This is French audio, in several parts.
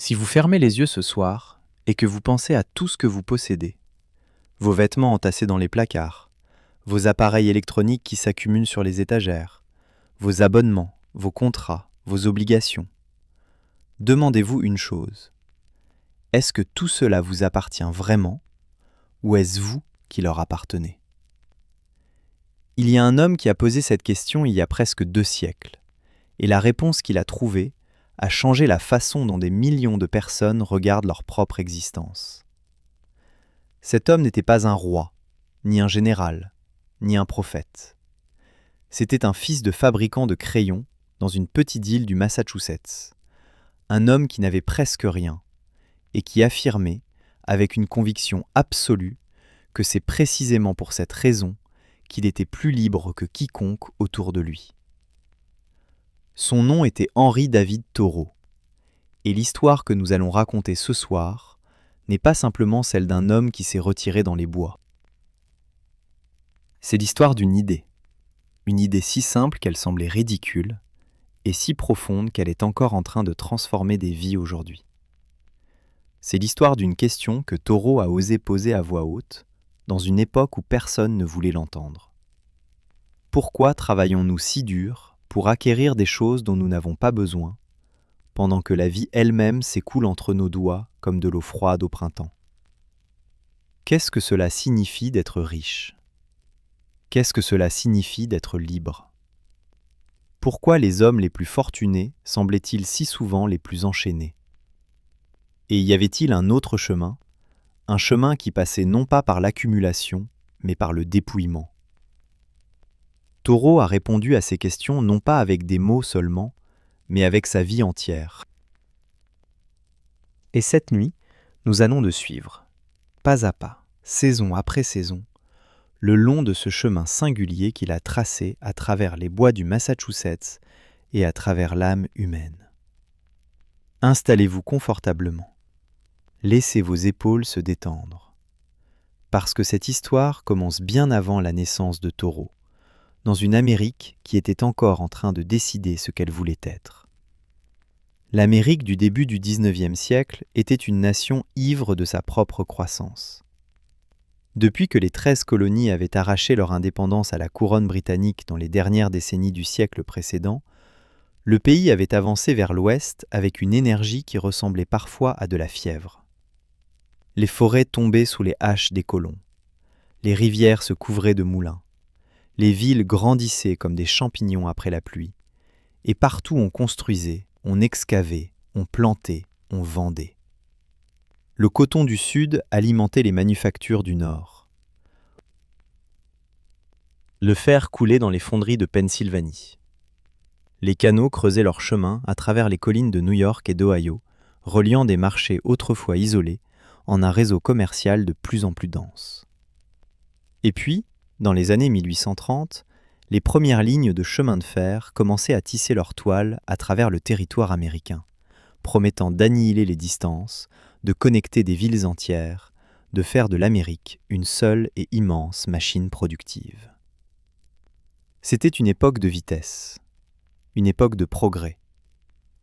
Si vous fermez les yeux ce soir et que vous pensez à tout ce que vous possédez, vos vêtements entassés dans les placards, vos appareils électroniques qui s'accumulent sur les étagères, vos abonnements, vos contrats, vos obligations, demandez-vous une chose. Est-ce que tout cela vous appartient vraiment ou est-ce vous qui leur appartenez ? Il y a un homme qui a posé cette question il y a presque 2 siècles, et la réponse qu'il a trouvée a changé la façon dont des millions de personnes regardent leur propre existence. Cet homme n'était pas un roi, ni un général, ni un prophète. C'était un fils de fabricant de crayons dans une petite île du Massachusetts, un homme qui n'avait presque rien, et qui affirmait, avec une conviction absolue, que c'est précisément pour cette raison qu'il était plus libre que quiconque autour de lui. Son nom était Henry David Thoreau, et l'histoire que nous allons raconter ce soir n'est pas simplement celle d'un homme qui s'est retiré dans les bois. C'est l'histoire d'une idée si simple qu'elle semblait ridicule, et si profonde qu'elle est encore en train de transformer des vies aujourd'hui. C'est l'histoire d'une question que Thoreau a osé poser à voix haute, dans une époque où personne ne voulait l'entendre. Pourquoi travaillons-nous si dur pour acquérir des choses dont nous n'avons pas besoin, pendant que la vie elle-même s'écoule entre nos doigts comme de l'eau froide au printemps ? Qu'est-ce que cela signifie d'être riche ? Qu'est-ce que cela signifie d'être libre ? Pourquoi les hommes les plus fortunés semblaient-ils si souvent les plus enchaînés ? Et y avait-il un autre chemin, un chemin qui passait non pas par l'accumulation, mais par le dépouillement ? Thoreau a répondu à ces questions non pas avec des mots seulement, mais avec sa vie entière. Et cette nuit, nous allons le suivre, pas à pas, saison après saison, le long de ce chemin singulier qu'il a tracé à travers les bois du Massachusetts et à travers l'âme humaine. Installez-vous confortablement. Laissez vos épaules se détendre. Parce que cette histoire commence bien avant la naissance de Thoreau, dans une Amérique qui était encore en train de décider ce qu'elle voulait être. L'Amérique du début du XIXe siècle était une nation ivre de sa propre croissance. Depuis que les 13 colonies avaient arraché leur indépendance à la couronne britannique dans les dernières décennies du siècle précédent, le pays avait avancé vers l'ouest avec une énergie qui ressemblait parfois à de la fièvre. Les forêts tombaient sous les haches des colons. Les rivières se couvraient de moulins. Les villes grandissaient comme des champignons après la pluie. Et partout on construisait, on excavait, on plantait, on vendait. Le coton du sud alimentait les manufactures du nord. Le fer coulait dans les fonderies de Pennsylvanie. Les canaux creusaient leur chemin à travers les collines de New York et d'Ohio, reliant des marchés autrefois isolés en un réseau commercial de plus en plus dense. Et puis, dans les années 1830, les premières lignes de chemin de fer commençaient à tisser leur toile à travers le territoire américain, promettant d'annihiler les distances, de connecter des villes entières, de faire de l'Amérique une seule et immense machine productive. C'était une époque de vitesse, une époque de progrès,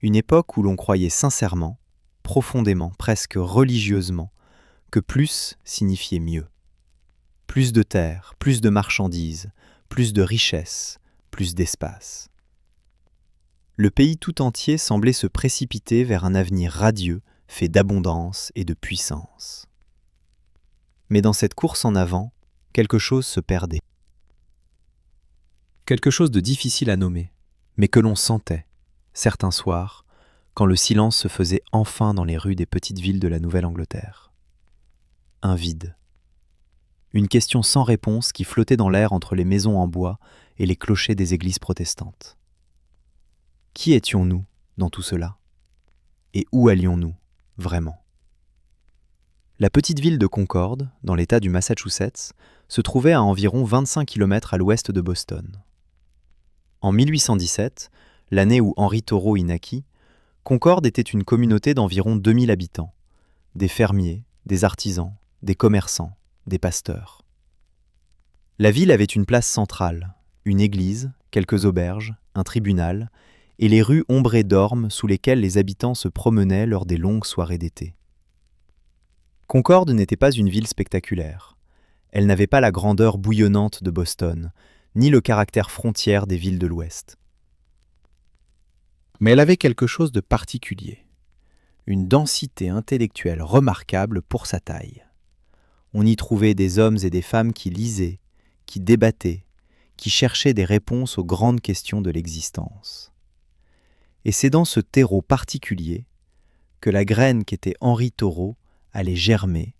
une époque où l'on croyait sincèrement, profondément, presque religieusement, que plus signifiait mieux. Plus de terre, plus de marchandises, plus de richesses, plus d'espace. Le pays tout entier semblait se précipiter vers un avenir radieux, fait d'abondance et de puissance. Mais dans cette course en avant, quelque chose se perdait. Quelque chose de difficile à nommer, mais que l'on sentait, certains soirs, quand le silence se faisait enfin dans les rues des petites villes de la Nouvelle-Angleterre. Un vide. Une question sans réponse qui flottait dans l'air entre les maisons en bois et les clochers des églises protestantes. Qui étions-nous dans tout cela ? Et où allions-nous, vraiment ? La petite ville de Concord, dans l'État du Massachusetts, se trouvait à environ 25 km à l'ouest de Boston. En 1817, l'année où Henry Thoreau y naquit, Concord était une communauté d'environ 2000 habitants, des fermiers, des artisans, des commerçants, des pasteurs. La ville avait une place centrale, une église, quelques auberges, un tribunal et les rues ombrées d'ormes sous lesquelles les habitants se promenaient lors des longues soirées d'été. Concorde n'était pas une ville spectaculaire. Elle n'avait pas la grandeur bouillonnante de Boston, ni le caractère frontière des villes de l'Ouest. Mais elle avait quelque chose de particulier, une densité intellectuelle remarquable pour sa taille. On y trouvait des hommes et des femmes qui lisaient, qui débattaient, qui cherchaient des réponses aux grandes questions de l'existence. Et c'est dans ce terreau particulier que la graine qu'était Henri Thoreau allait germer,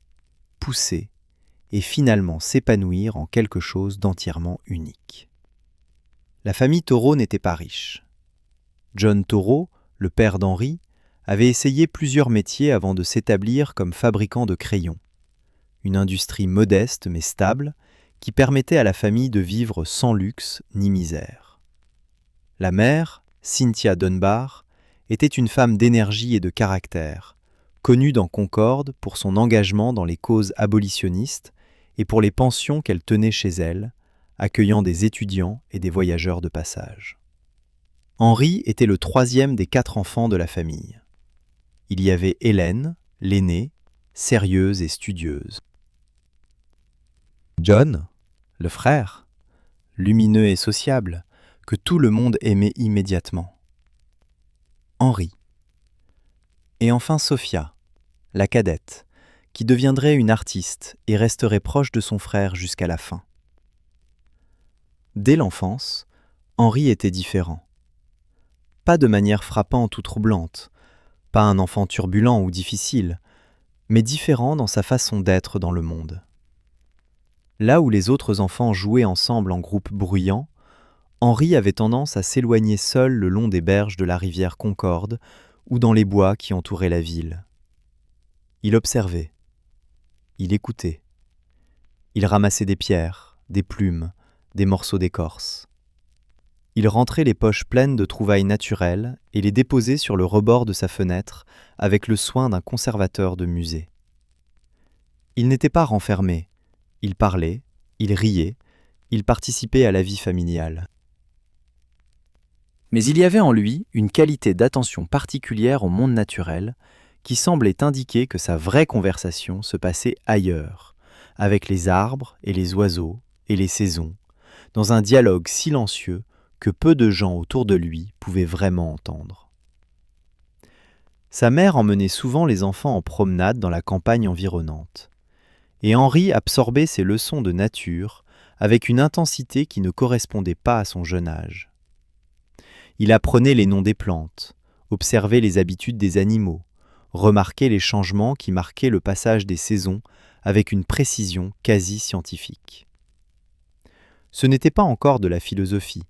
pousser et finalement s'épanouir en quelque chose d'entièrement unique. La famille Thoreau n'était pas riche. John Thoreau, le père d'Henri, avait essayé plusieurs métiers avant de s'établir comme fabricant de crayons. Une industrie modeste mais stable qui permettait à la famille de vivre sans luxe ni misère. La mère, Cynthia Dunbar, était une femme d'énergie et de caractère, connue dans Concorde pour son engagement dans les causes abolitionnistes et pour les pensions qu'elle tenait chez elle, accueillant des étudiants et des voyageurs de passage. Henri était le troisième des 4 enfants de la famille. Il y avait Hélène, l'aînée, sérieuse et studieuse. John, le frère, lumineux et sociable, que tout le monde aimait immédiatement. Henri. Et enfin Sophia, la cadette, qui deviendrait une artiste et resterait proche de son frère jusqu'à la fin. Dès l'enfance, Henri était différent. Pas de manière frappante ou troublante, pas un enfant turbulent ou difficile, mais différent dans sa façon d'être dans le monde. Là où les autres enfants jouaient ensemble en groupe bruyant, Henri avait tendance à s'éloigner seul le long des berges de la rivière Concorde ou dans les bois qui entouraient la ville. Il observait, il écoutait, il ramassait des pierres, des plumes, des morceaux d'écorce. Il rentrait les poches pleines de trouvailles naturelles et les déposait sur le rebord de sa fenêtre avec le soin d'un conservateur de musée. Il n'était pas renfermé, il parlait, il riait, il participait à la vie familiale. Mais il y avait en lui une qualité d'attention particulière au monde naturel qui semblait indiquer que sa vraie conversation se passait ailleurs, avec les arbres et les oiseaux et les saisons, dans un dialogue silencieux que peu de gens autour de lui pouvaient vraiment entendre. Sa mère emmenait souvent les enfants en promenade dans la campagne environnante, et Henri absorbait ses leçons de nature avec une intensité qui ne correspondait pas à son jeune âge. Il apprenait les noms des plantes, observait les habitudes des animaux, remarquait les changements qui marquaient le passage des saisons avec une précision quasi scientifique. Ce n'était pas encore de la philosophie,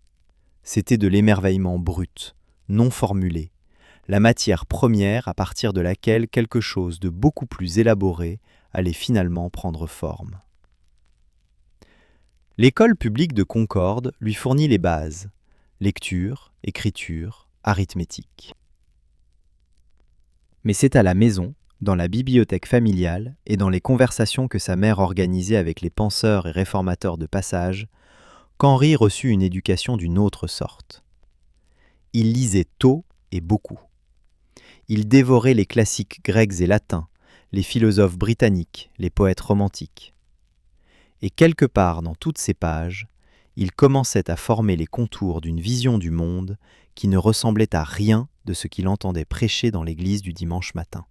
c'était de l'émerveillement brut, non formulé, la matière première à partir de laquelle quelque chose de beaucoup plus élaboré allait finalement prendre forme. L'école publique de Concorde lui fournit les bases, lecture, écriture, arithmétique. Mais c'est à la maison, dans la bibliothèque familiale et dans les conversations que sa mère organisait avec les penseurs et réformateurs de passage, qu'Henri reçut une éducation d'une autre sorte. Il lisait tôt et beaucoup. Il dévorait les classiques grecs et latins, les philosophes britanniques, les poètes romantiques. Et quelque part dans toutes ces pages, il commençait à former les contours d'une vision du monde qui ne ressemblait à rien de ce qu'il entendait prêcher dans l'église du dimanche matin.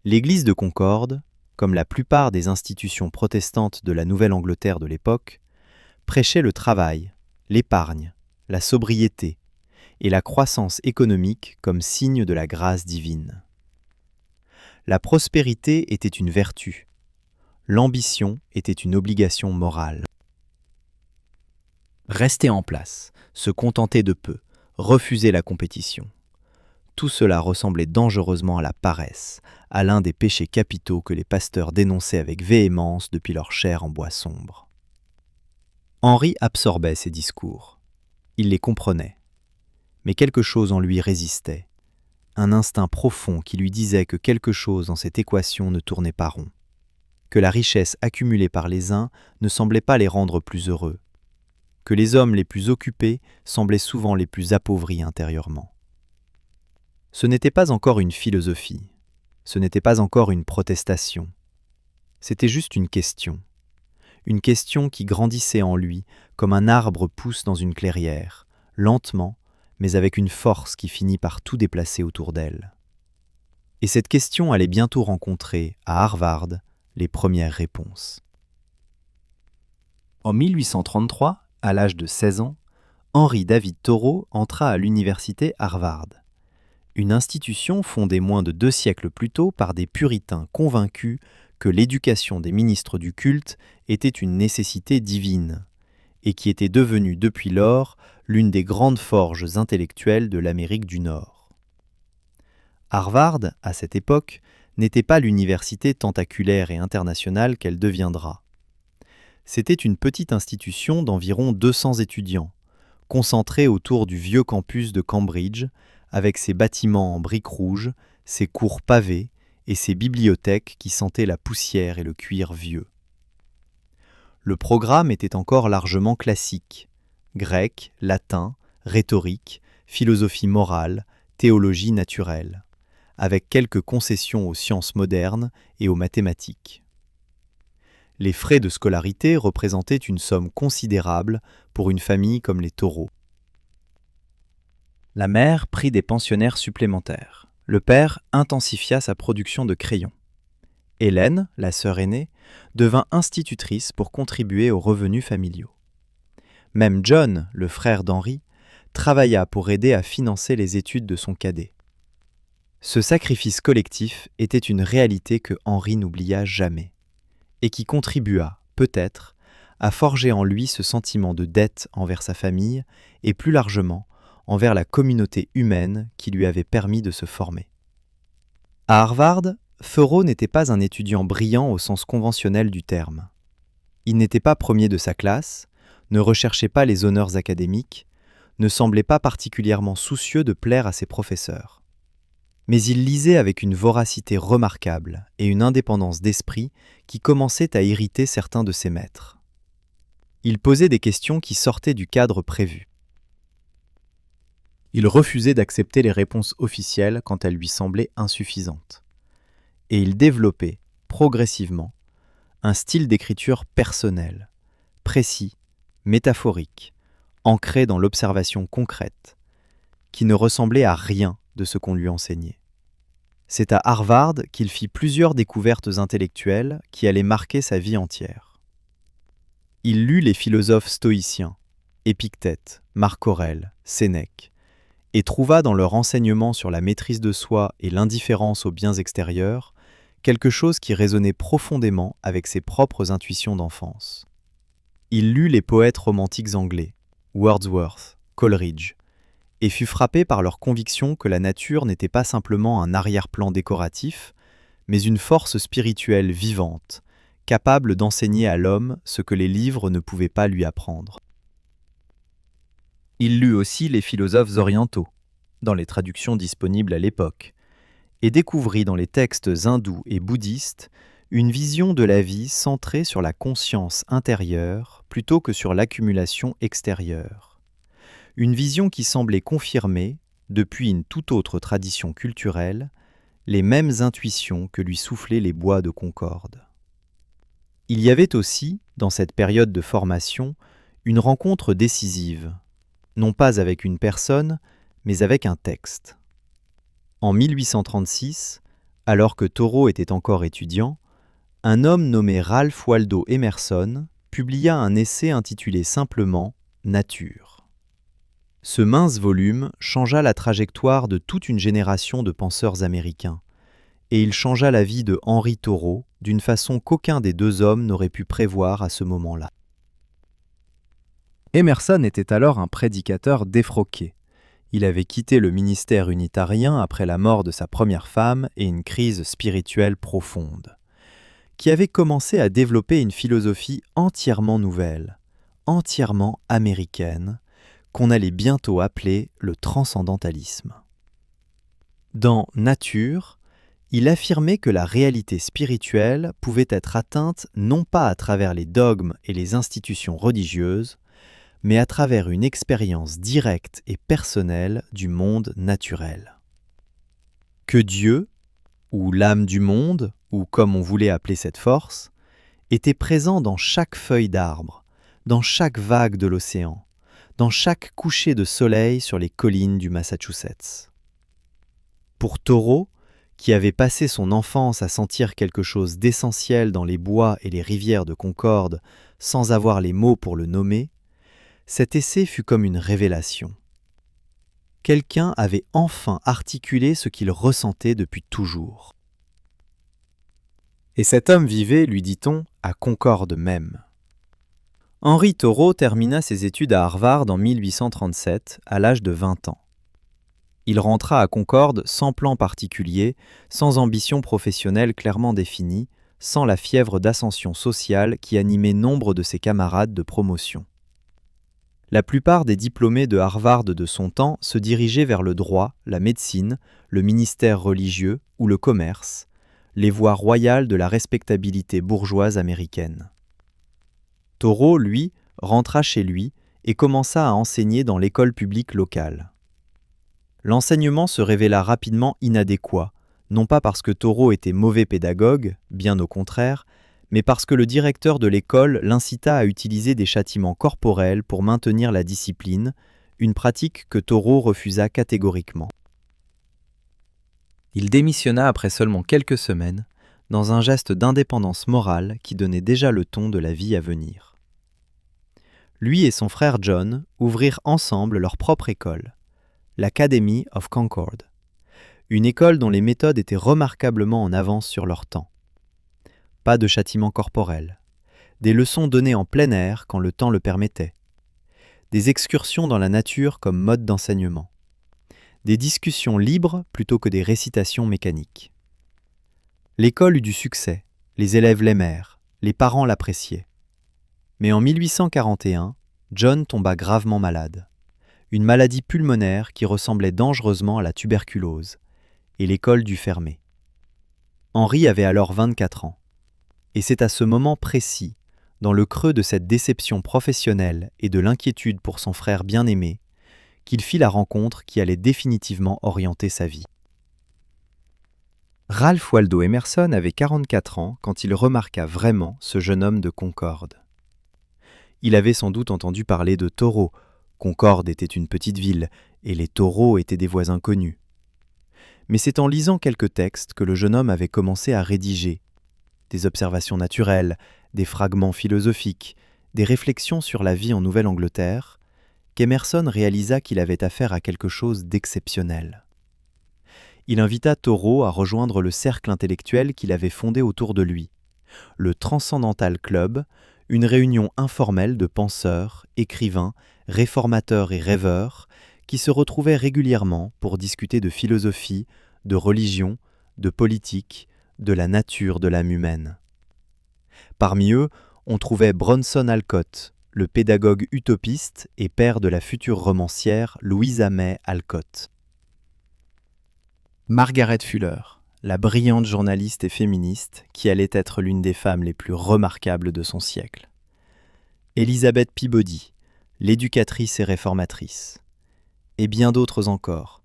L'église de Concorde, comme la plupart des institutions protestantes de la Nouvelle-Angleterre de l'époque, prêchait le travail, l'épargne, la sobriété et la croissance économique comme signe de la grâce divine. La prospérité était une vertu, l'ambition était une obligation morale. Rester en place, se contenter de peu, refuser la compétition. Tout cela ressemblait dangereusement à la paresse, à l'un des péchés capitaux que les pasteurs dénonçaient avec véhémence depuis leur chair en bois sombre. Henri absorbait ces discours. Il les comprenait. Mais quelque chose en lui résistait. Un instinct profond qui lui disait que quelque chose dans cette équation ne tournait pas rond. Que la richesse accumulée par les uns ne semblait pas les rendre plus heureux. que les hommes les plus occupés semblaient souvent les plus appauvris intérieurement. Ce n'était pas encore une philosophie, ce n'était pas encore une protestation, c'était juste une question qui grandissait en lui comme un arbre pousse dans une clairière, lentement, mais avec une force qui finit par tout déplacer autour d'elle. Et cette question allait bientôt rencontrer, à Harvard, les premières réponses. En 1833, à l'âge de 16 ans, Henry David Thoreau entra à l'université Harvard, une institution fondée moins de 2 siècles plus tôt par des puritains convaincus que l'éducation des ministres du culte était une nécessité divine, et qui était devenue depuis lors l'une des grandes forges intellectuelles de l'Amérique du Nord. Harvard, à cette époque, n'était pas l'université tentaculaire et internationale qu'elle deviendra. C'était une petite institution d'environ 200 étudiants, concentrée autour du vieux campus de Cambridge, avec ses bâtiments en briques rouges, ses cours pavés et ses bibliothèques qui sentaient la poussière et le cuir vieux. Le programme était encore largement classique: grec, latin, rhétorique, philosophie morale, théologie naturelle, avec quelques concessions aux sciences modernes et aux mathématiques. Les frais de scolarité représentaient une somme considérable pour une famille comme les Thoreau. La mère prit des pensionnaires supplémentaires. Le père intensifia sa production de crayons. Hélène, la sœur aînée, devint institutrice pour contribuer aux revenus familiaux. Même John, le frère d'Henry, travailla pour aider à financer les études de son cadet. Ce sacrifice collectif était une réalité que Henry n'oublia jamais, et qui contribua, peut-être, à forger en lui ce sentiment de dette envers sa famille et plus largement envers la communauté humaine qui lui avait permis de se former. À Harvard, Thoreau n'était pas un étudiant brillant au sens conventionnel du terme. Il n'était pas premier de sa classe, ne recherchait pas les honneurs académiques, ne semblait pas particulièrement soucieux de plaire à ses professeurs. Mais il lisait avec une voracité remarquable et une indépendance d'esprit qui commençait à irriter certains de ses maîtres. Il posait des questions qui sortaient du cadre prévu. Il refusait d'accepter les réponses officielles quand elles lui semblaient insuffisantes. Et il développait, progressivement, un style d'écriture personnel, précis, métaphorique, ancré dans l'observation concrète, qui ne ressemblait à rien de ce qu'on lui enseignait. C'est à Harvard qu'il fit plusieurs découvertes intellectuelles qui allaient marquer sa vie entière. Il lut les philosophes stoïciens, Épictète, Marc Aurèle, Sénèque, et trouva dans leur enseignement sur la maîtrise de soi et l'indifférence aux biens extérieurs quelque chose qui résonnait profondément avec ses propres intuitions d'enfance. Il lut les poètes romantiques anglais, Wordsworth, Coleridge, et fut frappé par leur conviction que la nature n'était pas simplement un arrière-plan décoratif, mais une force spirituelle vivante, capable d'enseigner à l'homme ce que les livres ne pouvaient pas lui apprendre. Il lut aussi les philosophes orientaux, dans les traductions disponibles à l'époque, et découvrit dans les textes hindous et bouddhistes une vision de la vie centrée sur la conscience intérieure plutôt que sur l'accumulation extérieure. Une vision qui semblait confirmer, depuis une toute autre tradition culturelle, les mêmes intuitions que lui soufflaient les bois de Concorde. Il y avait aussi, dans cette période de formation, une rencontre décisive, non pas avec une personne, mais avec un texte. En 1836, alors que Thoreau était encore étudiant, un homme nommé Ralph Waldo Emerson publia un essai intitulé simplement « Nature ». Ce mince volume changea la trajectoire de toute une génération de penseurs américains, et il changea la vie de Henry Thoreau d'une façon qu'aucun des deux hommes n'aurait pu prévoir à ce moment-là. Emerson était alors un prédicateur défroqué. Il avait quitté le ministère unitarien après la mort de sa première femme et une crise spirituelle profonde, qui avait commencé à développer une philosophie entièrement nouvelle, entièrement américaine, qu'on allait bientôt appeler le transcendantalisme. Dans Nature, il affirmait que la réalité spirituelle pouvait être atteinte non pas à travers les dogmes et les institutions religieuses, mais à travers une expérience directe et personnelle du monde naturel. Que Dieu, ou l'âme du monde, ou comme on voulait appeler cette force, était présent dans chaque feuille d'arbre, dans chaque vague de l'océan, dans chaque coucher de soleil sur les collines du Massachusetts. Pour Thoreau, qui avait passé son enfance à sentir quelque chose d'essentiel dans les bois et les rivières de Concorde sans avoir les mots pour le nommer, cet essai fut comme une révélation. Quelqu'un avait enfin articulé ce qu'il ressentait depuis toujours. Et cet homme vivait, lui dit-on, à Concorde même. Henry Thoreau termina ses études à Harvard en 1837, à l'âge de 20 ans. Il rentra à Concorde sans plan particulier, sans ambition professionnelle clairement définie, sans la fièvre d'ascension sociale qui animait nombre de ses camarades de promotion. La plupart des diplômés de Harvard de son temps se dirigeaient vers le droit, la médecine, le ministère religieux ou le commerce, les voies royales de la respectabilité bourgeoise américaine. Thoreau, lui, rentra chez lui et commença à enseigner dans l'école publique locale. L'enseignement se révéla rapidement inadéquat, non pas parce que Thoreau était mauvais pédagogue, bien au contraire, mais parce que le directeur de l'école l'incita à utiliser des châtiments corporels pour maintenir la discipline, une pratique que Thoreau refusa catégoriquement. Il démissionna après seulement quelques semaines, dans un geste d'indépendance morale qui donnait déjà le ton de la vie à venir. Lui et son frère John ouvrirent ensemble leur propre école, l'Academy of Concord, une école dont les méthodes étaient remarquablement en avance sur leur temps. Pas de châtiment corporel, des leçons données en plein air quand le temps le permettait, des excursions dans la nature comme mode d'enseignement, des discussions libres plutôt que des récitations mécaniques. L'école eut du succès, les élèves l'aimèrent, les parents l'appréciaient. Mais en 1841, John tomba gravement malade. Une maladie pulmonaire qui ressemblait dangereusement à la tuberculose, et l'école dut fermer. Henry avait alors 24 ans. Et c'est à ce moment précis, dans le creux de cette déception professionnelle et de l'inquiétude pour son frère bien-aimé, qu'il fit la rencontre qui allait définitivement orienter sa vie. Ralph Waldo Emerson avait 44 ans quand il remarqua vraiment ce jeune homme de Concorde. Il avait sans doute entendu parler de Thoreau. Concorde était une petite ville, et les Thoreau étaient des voisins connus. Mais c'est en lisant quelques textes que le jeune homme avait commencé à rédiger des observations naturelles, des fragments philosophiques, des réflexions sur la vie en Nouvelle-Angleterre, qu'Emerson réalisa qu'il avait affaire à quelque chose d'exceptionnel. Il invita Thoreau à rejoindre le cercle intellectuel qu'il avait fondé autour de lui, le Transcendental Club, une réunion informelle de penseurs, écrivains, réformateurs et rêveurs qui se retrouvaient régulièrement pour discuter de philosophie, de religion, de politique, de la nature de l'âme humaine. Parmi eux, on trouvait Bronson Alcott, le pédagogue utopiste et père de la future romancière Louisa May Alcott. Margaret Fuller, la brillante journaliste et féministe qui allait être l'une des femmes les plus remarquables de son siècle. Elizabeth Peabody, l'éducatrice et réformatrice. Et bien d'autres encore,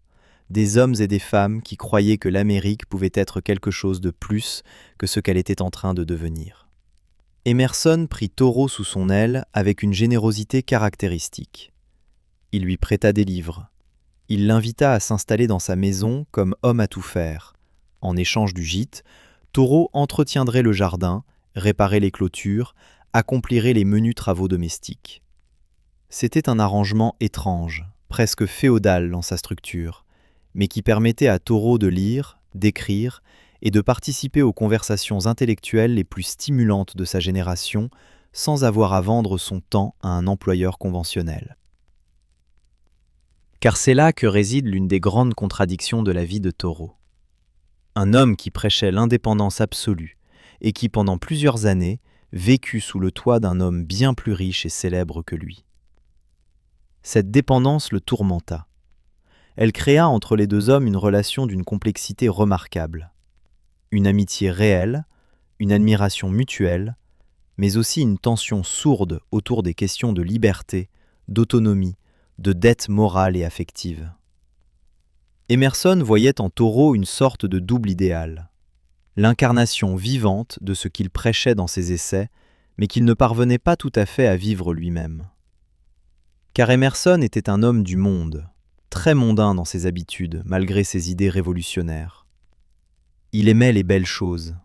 des hommes et des femmes qui croyaient que l'Amérique pouvait être quelque chose de plus que ce qu'elle était en train de devenir. Emerson prit Thoreau sous son aile avec une générosité caractéristique. Il lui prêta des livres. Il l'invita à s'installer dans sa maison comme homme à tout faire. En échange du gîte, Thoreau entretiendrait le jardin, réparait les clôtures, accomplirait les menus travaux domestiques. C'était un arrangement étrange, presque féodal dans sa structure, mais qui permettait à Thoreau de lire, d'écrire et de participer aux conversations intellectuelles les plus stimulantes de sa génération sans avoir à vendre son temps à un employeur conventionnel. Car c'est là que réside l'une des grandes contradictions de la vie de Thoreau. Un homme qui prêchait l'indépendance absolue et qui, pendant plusieurs années, vécut sous le toit d'un homme bien plus riche et célèbre que lui. Cette dépendance le tourmenta. Elle créa entre les deux hommes une relation d'une complexité remarquable. Une amitié réelle, une admiration mutuelle, mais aussi une tension sourde autour des questions de liberté, d'autonomie, de dette morale et affective. Emerson voyait en Thoreau une sorte de double idéal, l'incarnation vivante de ce qu'il prêchait dans ses essais, mais qu'il ne parvenait pas tout à fait à vivre lui-même. Car Emerson était un homme du monde, très mondain dans ses habitudes, malgré ses idées révolutionnaires. Il aimait les belles choses,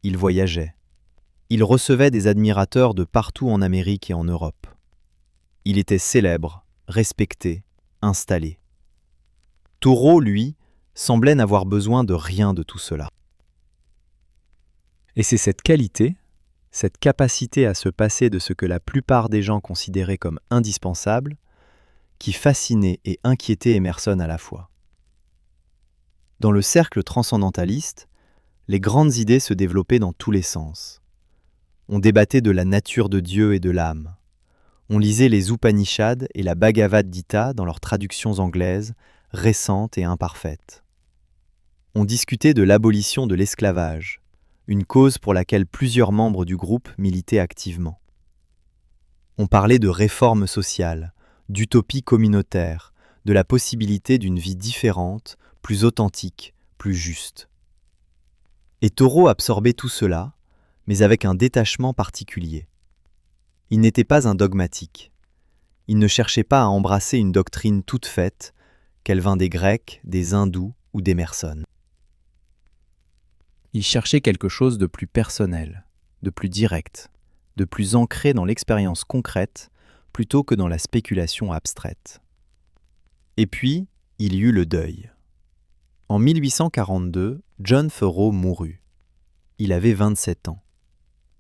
il voyageait, il recevait des admirateurs de partout en Amérique et en Europe. Il était célèbre, respecté, installé. Thoreau, lui, semblait n'avoir besoin de rien de tout cela. Et c'est cette qualité, cette capacité à se passer de ce que la plupart des gens considéraient comme indispensable, qui fascinait et inquiétait Emerson à la fois. Dans le cercle transcendentaliste, les grandes idées se développaient dans tous les sens. On débattait de la nature de Dieu et de l'âme. On lisait les Upanishads et la Bhagavad Gita dans leurs traductions anglaises, récentes et imparfaites. On discutait de l'abolition de l'esclavage, une cause pour laquelle plusieurs membres du groupe militaient activement. On parlait de réformes sociales, d'utopie communautaire, de la possibilité d'une vie différente, plus authentique, plus juste. Et Thoreau absorbait tout cela, mais avec un détachement particulier. Il n'était pas un dogmatique. Il ne cherchait pas à embrasser une doctrine toute faite, qu'elle vint des Grecs, des Hindous ou d'Emerson. Il cherchait quelque chose de plus personnel, de plus direct, de plus ancré dans l'expérience concrète plutôt que dans la spéculation abstraite. Et puis, il y eut le deuil. En 1842, John Thoreau mourut. Il avait 27 ans.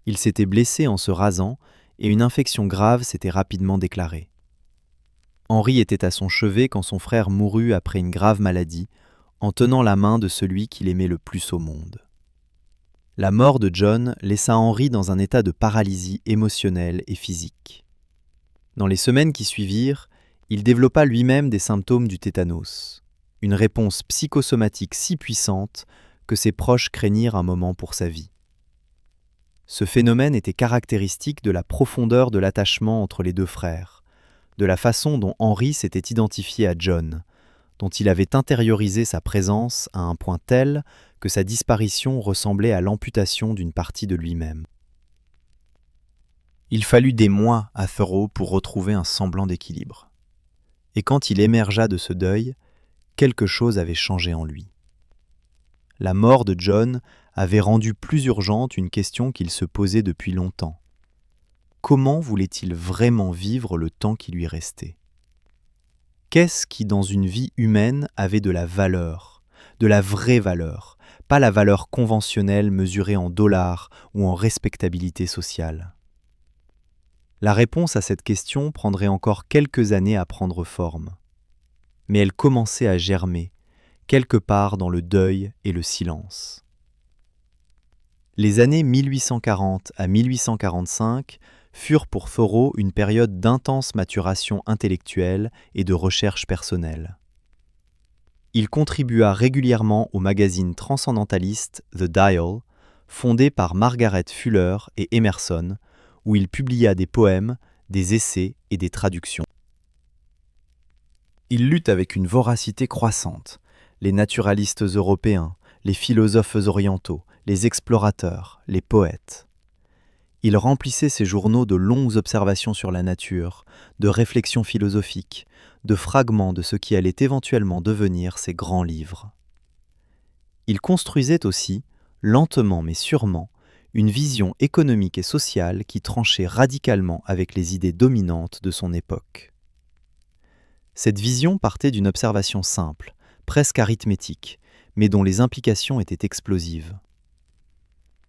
Il s'était blessé en se rasant et une infection grave s'était rapidement déclarée. Henry était à son chevet quand son frère mourut après une grave maladie, en tenant la main de celui qu'il aimait le plus au monde. La mort de John laissa Henry dans un état de paralysie émotionnelle et physique. Dans les semaines qui suivirent, il développa lui-même des symptômes du tétanos, une réponse psychosomatique si puissante que ses proches craignirent un moment pour sa vie. Ce phénomène était caractéristique de la profondeur de l'attachement entre les deux frères, de la façon dont Henry s'était identifié à John, dont il avait intériorisé sa présence à un point tel que sa disparition ressemblait à l'amputation d'une partie de lui-même. Il fallut des mois à Thoreau pour retrouver un semblant d'équilibre. Et quand il émergea de ce deuil, quelque chose avait changé en lui. La mort de John avait rendu plus urgente une question qu'il se posait depuis longtemps. Comment voulait-il vraiment vivre le temps qui lui restait ? Qu'est-ce qui, dans une vie humaine, avait de la valeur, de la vraie valeur, pas la valeur conventionnelle mesurée en dollars ou en respectabilité sociale ? La réponse à cette question prendrait encore quelques années à prendre forme. Mais elle commençait à germer, quelque part dans le deuil et le silence. Les années 1840 à 1845 furent pour Thoreau une période d'intense maturation intellectuelle et de recherche personnelle. Il contribua régulièrement au magazine transcendentaliste The Dial, fondé par Margaret Fuller et Emerson, où il publia des poèmes, des essais et des traductions. Il lut avec une voracité croissante les naturalistes européens, les philosophes orientaux, les explorateurs, les poètes. Il remplissait ses journaux de longues observations sur la nature, de réflexions philosophiques, de fragments de ce qui allait éventuellement devenir ses grands livres. Il construisait aussi, lentement mais sûrement, une vision économique et sociale qui tranchait radicalement avec les idées dominantes de son époque. Cette vision partait d'une observation simple, presque arithmétique, mais dont les implications étaient explosives.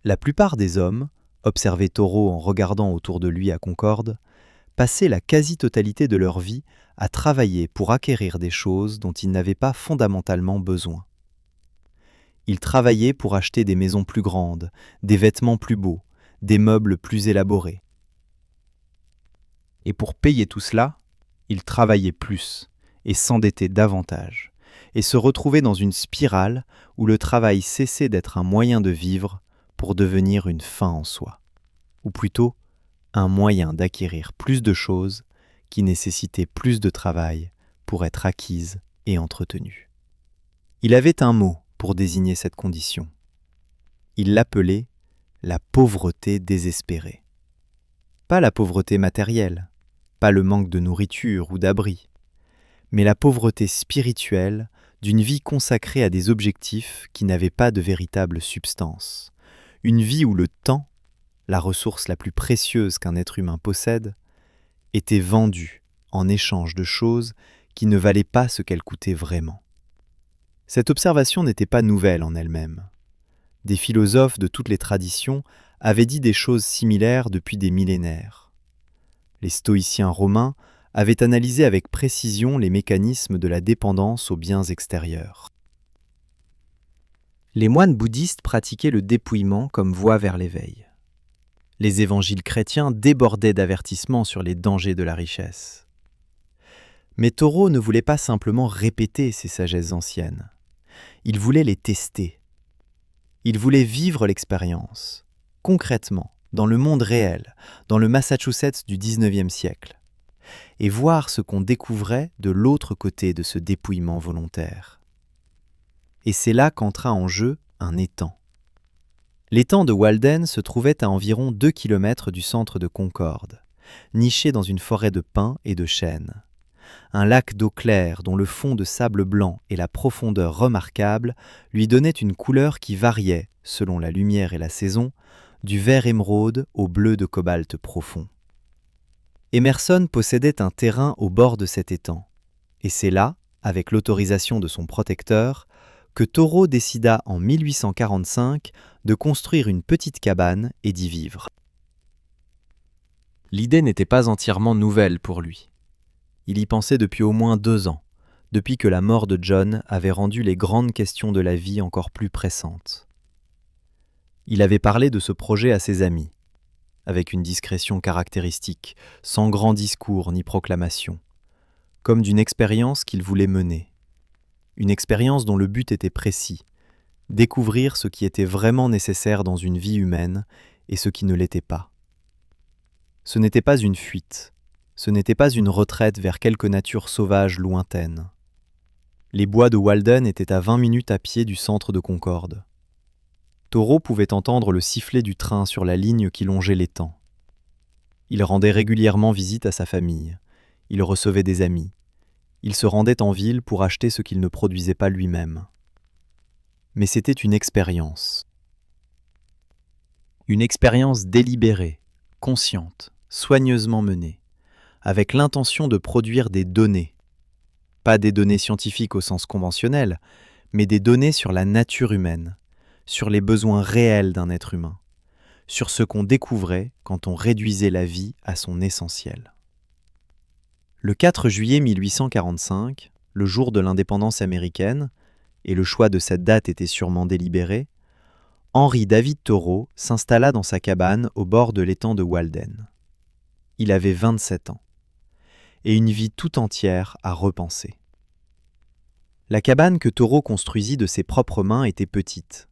La plupart des hommes, observait Thoreau en regardant autour de lui à Concorde, passaient la quasi-totalité de leur vie à travailler pour acquérir des choses dont ils n'avaient pas fondamentalement besoin. Ils travaillaient pour acheter des maisons plus grandes, des vêtements plus beaux, des meubles plus élaborés. Et pour payer tout cela, ils travaillaient plus et s'endettaient davantage, et se retrouvaient dans une spirale où le travail cessait d'être un moyen de vivre pour devenir une fin en soi, ou plutôt un moyen d'acquérir plus de choses qui nécessitaient plus de travail pour être acquises et entretenues. Il avait un mot pour désigner cette condition. Il l'appelait la pauvreté désespérée. Pas la pauvreté matérielle, pas le manque de nourriture ou d'abri, mais la pauvreté spirituelle d'une vie consacrée à des objectifs qui n'avaient pas de véritable substance. Une vie où le temps, la ressource la plus précieuse qu'un être humain possède, était vendu en échange de choses qui ne valaient pas ce qu'elles coûtaient vraiment. Cette observation n'était pas nouvelle en elle-même. Des philosophes de toutes les traditions avaient dit des choses similaires depuis des millénaires. Les stoïciens romains avaient analysé avec précision les mécanismes de la dépendance aux biens extérieurs. Les moines bouddhistes pratiquaient le dépouillement comme voie vers l'éveil. Les évangiles chrétiens débordaient d'avertissements sur les dangers de la richesse. Mais Thoreau ne voulait pas simplement répéter ces sagesses anciennes. Il voulait les tester. Il voulait vivre l'expérience, concrètement, dans le monde réel, dans le Massachusetts du XIXe siècle, et voir ce qu'on découvrait de l'autre côté de ce dépouillement volontaire. Et c'est là qu'entra en jeu un étang. L'étang de Walden se trouvait à environ 2 km du centre de Concorde, niché dans une forêt de pins et de chênes. Un lac d'eau claire dont le fond de sable blanc et la profondeur remarquable lui donnaient une couleur qui variait, selon la lumière et la saison, du vert émeraude au bleu de cobalt profond. Emerson possédait un terrain au bord de cet étang, et c'est là, avec l'autorisation de son protecteur, que Thoreau décida en 1845 de construire une petite cabane et d'y vivre. L'idée n'était pas entièrement nouvelle pour lui. Il y pensait depuis au moins 2 ans, depuis que la mort de John avait rendu les grandes questions de la vie encore plus pressantes. Il avait parlé de ce projet à ses amis, avec une discrétion caractéristique, sans grand discours ni proclamation, comme d'une expérience qu'il voulait mener. Une expérience dont le but était précis, découvrir ce qui était vraiment nécessaire dans une vie humaine et ce qui ne l'était pas. Ce n'était pas une fuite, ce n'était pas une retraite vers quelque nature sauvage lointaine. Les bois de Walden étaient à 20 minutes à pied du centre de Concorde. Thoreau pouvait entendre le sifflet du train sur la ligne qui longeait l'étang. Il rendait régulièrement visite à sa famille. Il recevait des amis. Il se rendait en ville pour acheter ce qu'il ne produisait pas lui-même. Mais c'était une expérience. Une expérience délibérée, consciente, soigneusement menée, avec l'intention de produire des données. Pas des données scientifiques au sens conventionnel, mais des données sur la nature humaine, sur les besoins réels d'un être humain, sur ce qu'on découvrait quand on réduisait la vie à son essentiel. Le 4 juillet 1845, le jour de l'indépendance américaine, et le choix de cette date était sûrement délibéré, Henry David Thoreau s'installa dans sa cabane au bord de l'étang de Walden. Il avait 27 ans, et une vie tout entière à repenser. La cabane que Thoreau construisit de ses propres mains était petite,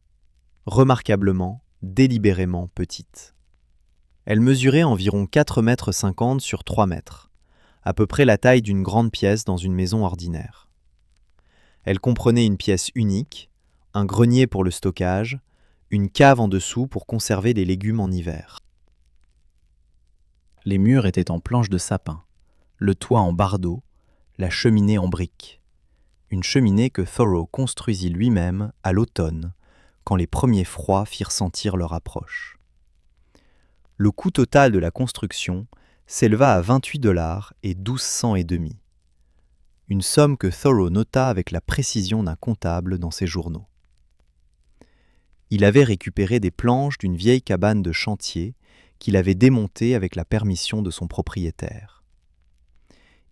remarquablement, délibérément petite. Elle mesurait environ 4,50 m sur 3 mètres. À peu près la taille d'une grande pièce dans une maison ordinaire. Elle comprenait une pièce unique, un grenier pour le stockage, une cave en dessous pour conserver les légumes en hiver. Les murs étaient en planches de sapin, le toit en bardeaux, la cheminée en briques. Une cheminée que Thoreau construisit lui-même à l'automne, quand les premiers froids firent sentir leur approche. Le coût total de la construction s'éleva à 28 $ et 12 cents et demi. Une somme que Thoreau nota avec la précision d'un comptable dans ses journaux. Il avait récupéré des planches d'une vieille cabane de chantier qu'il avait démontée avec la permission de son propriétaire.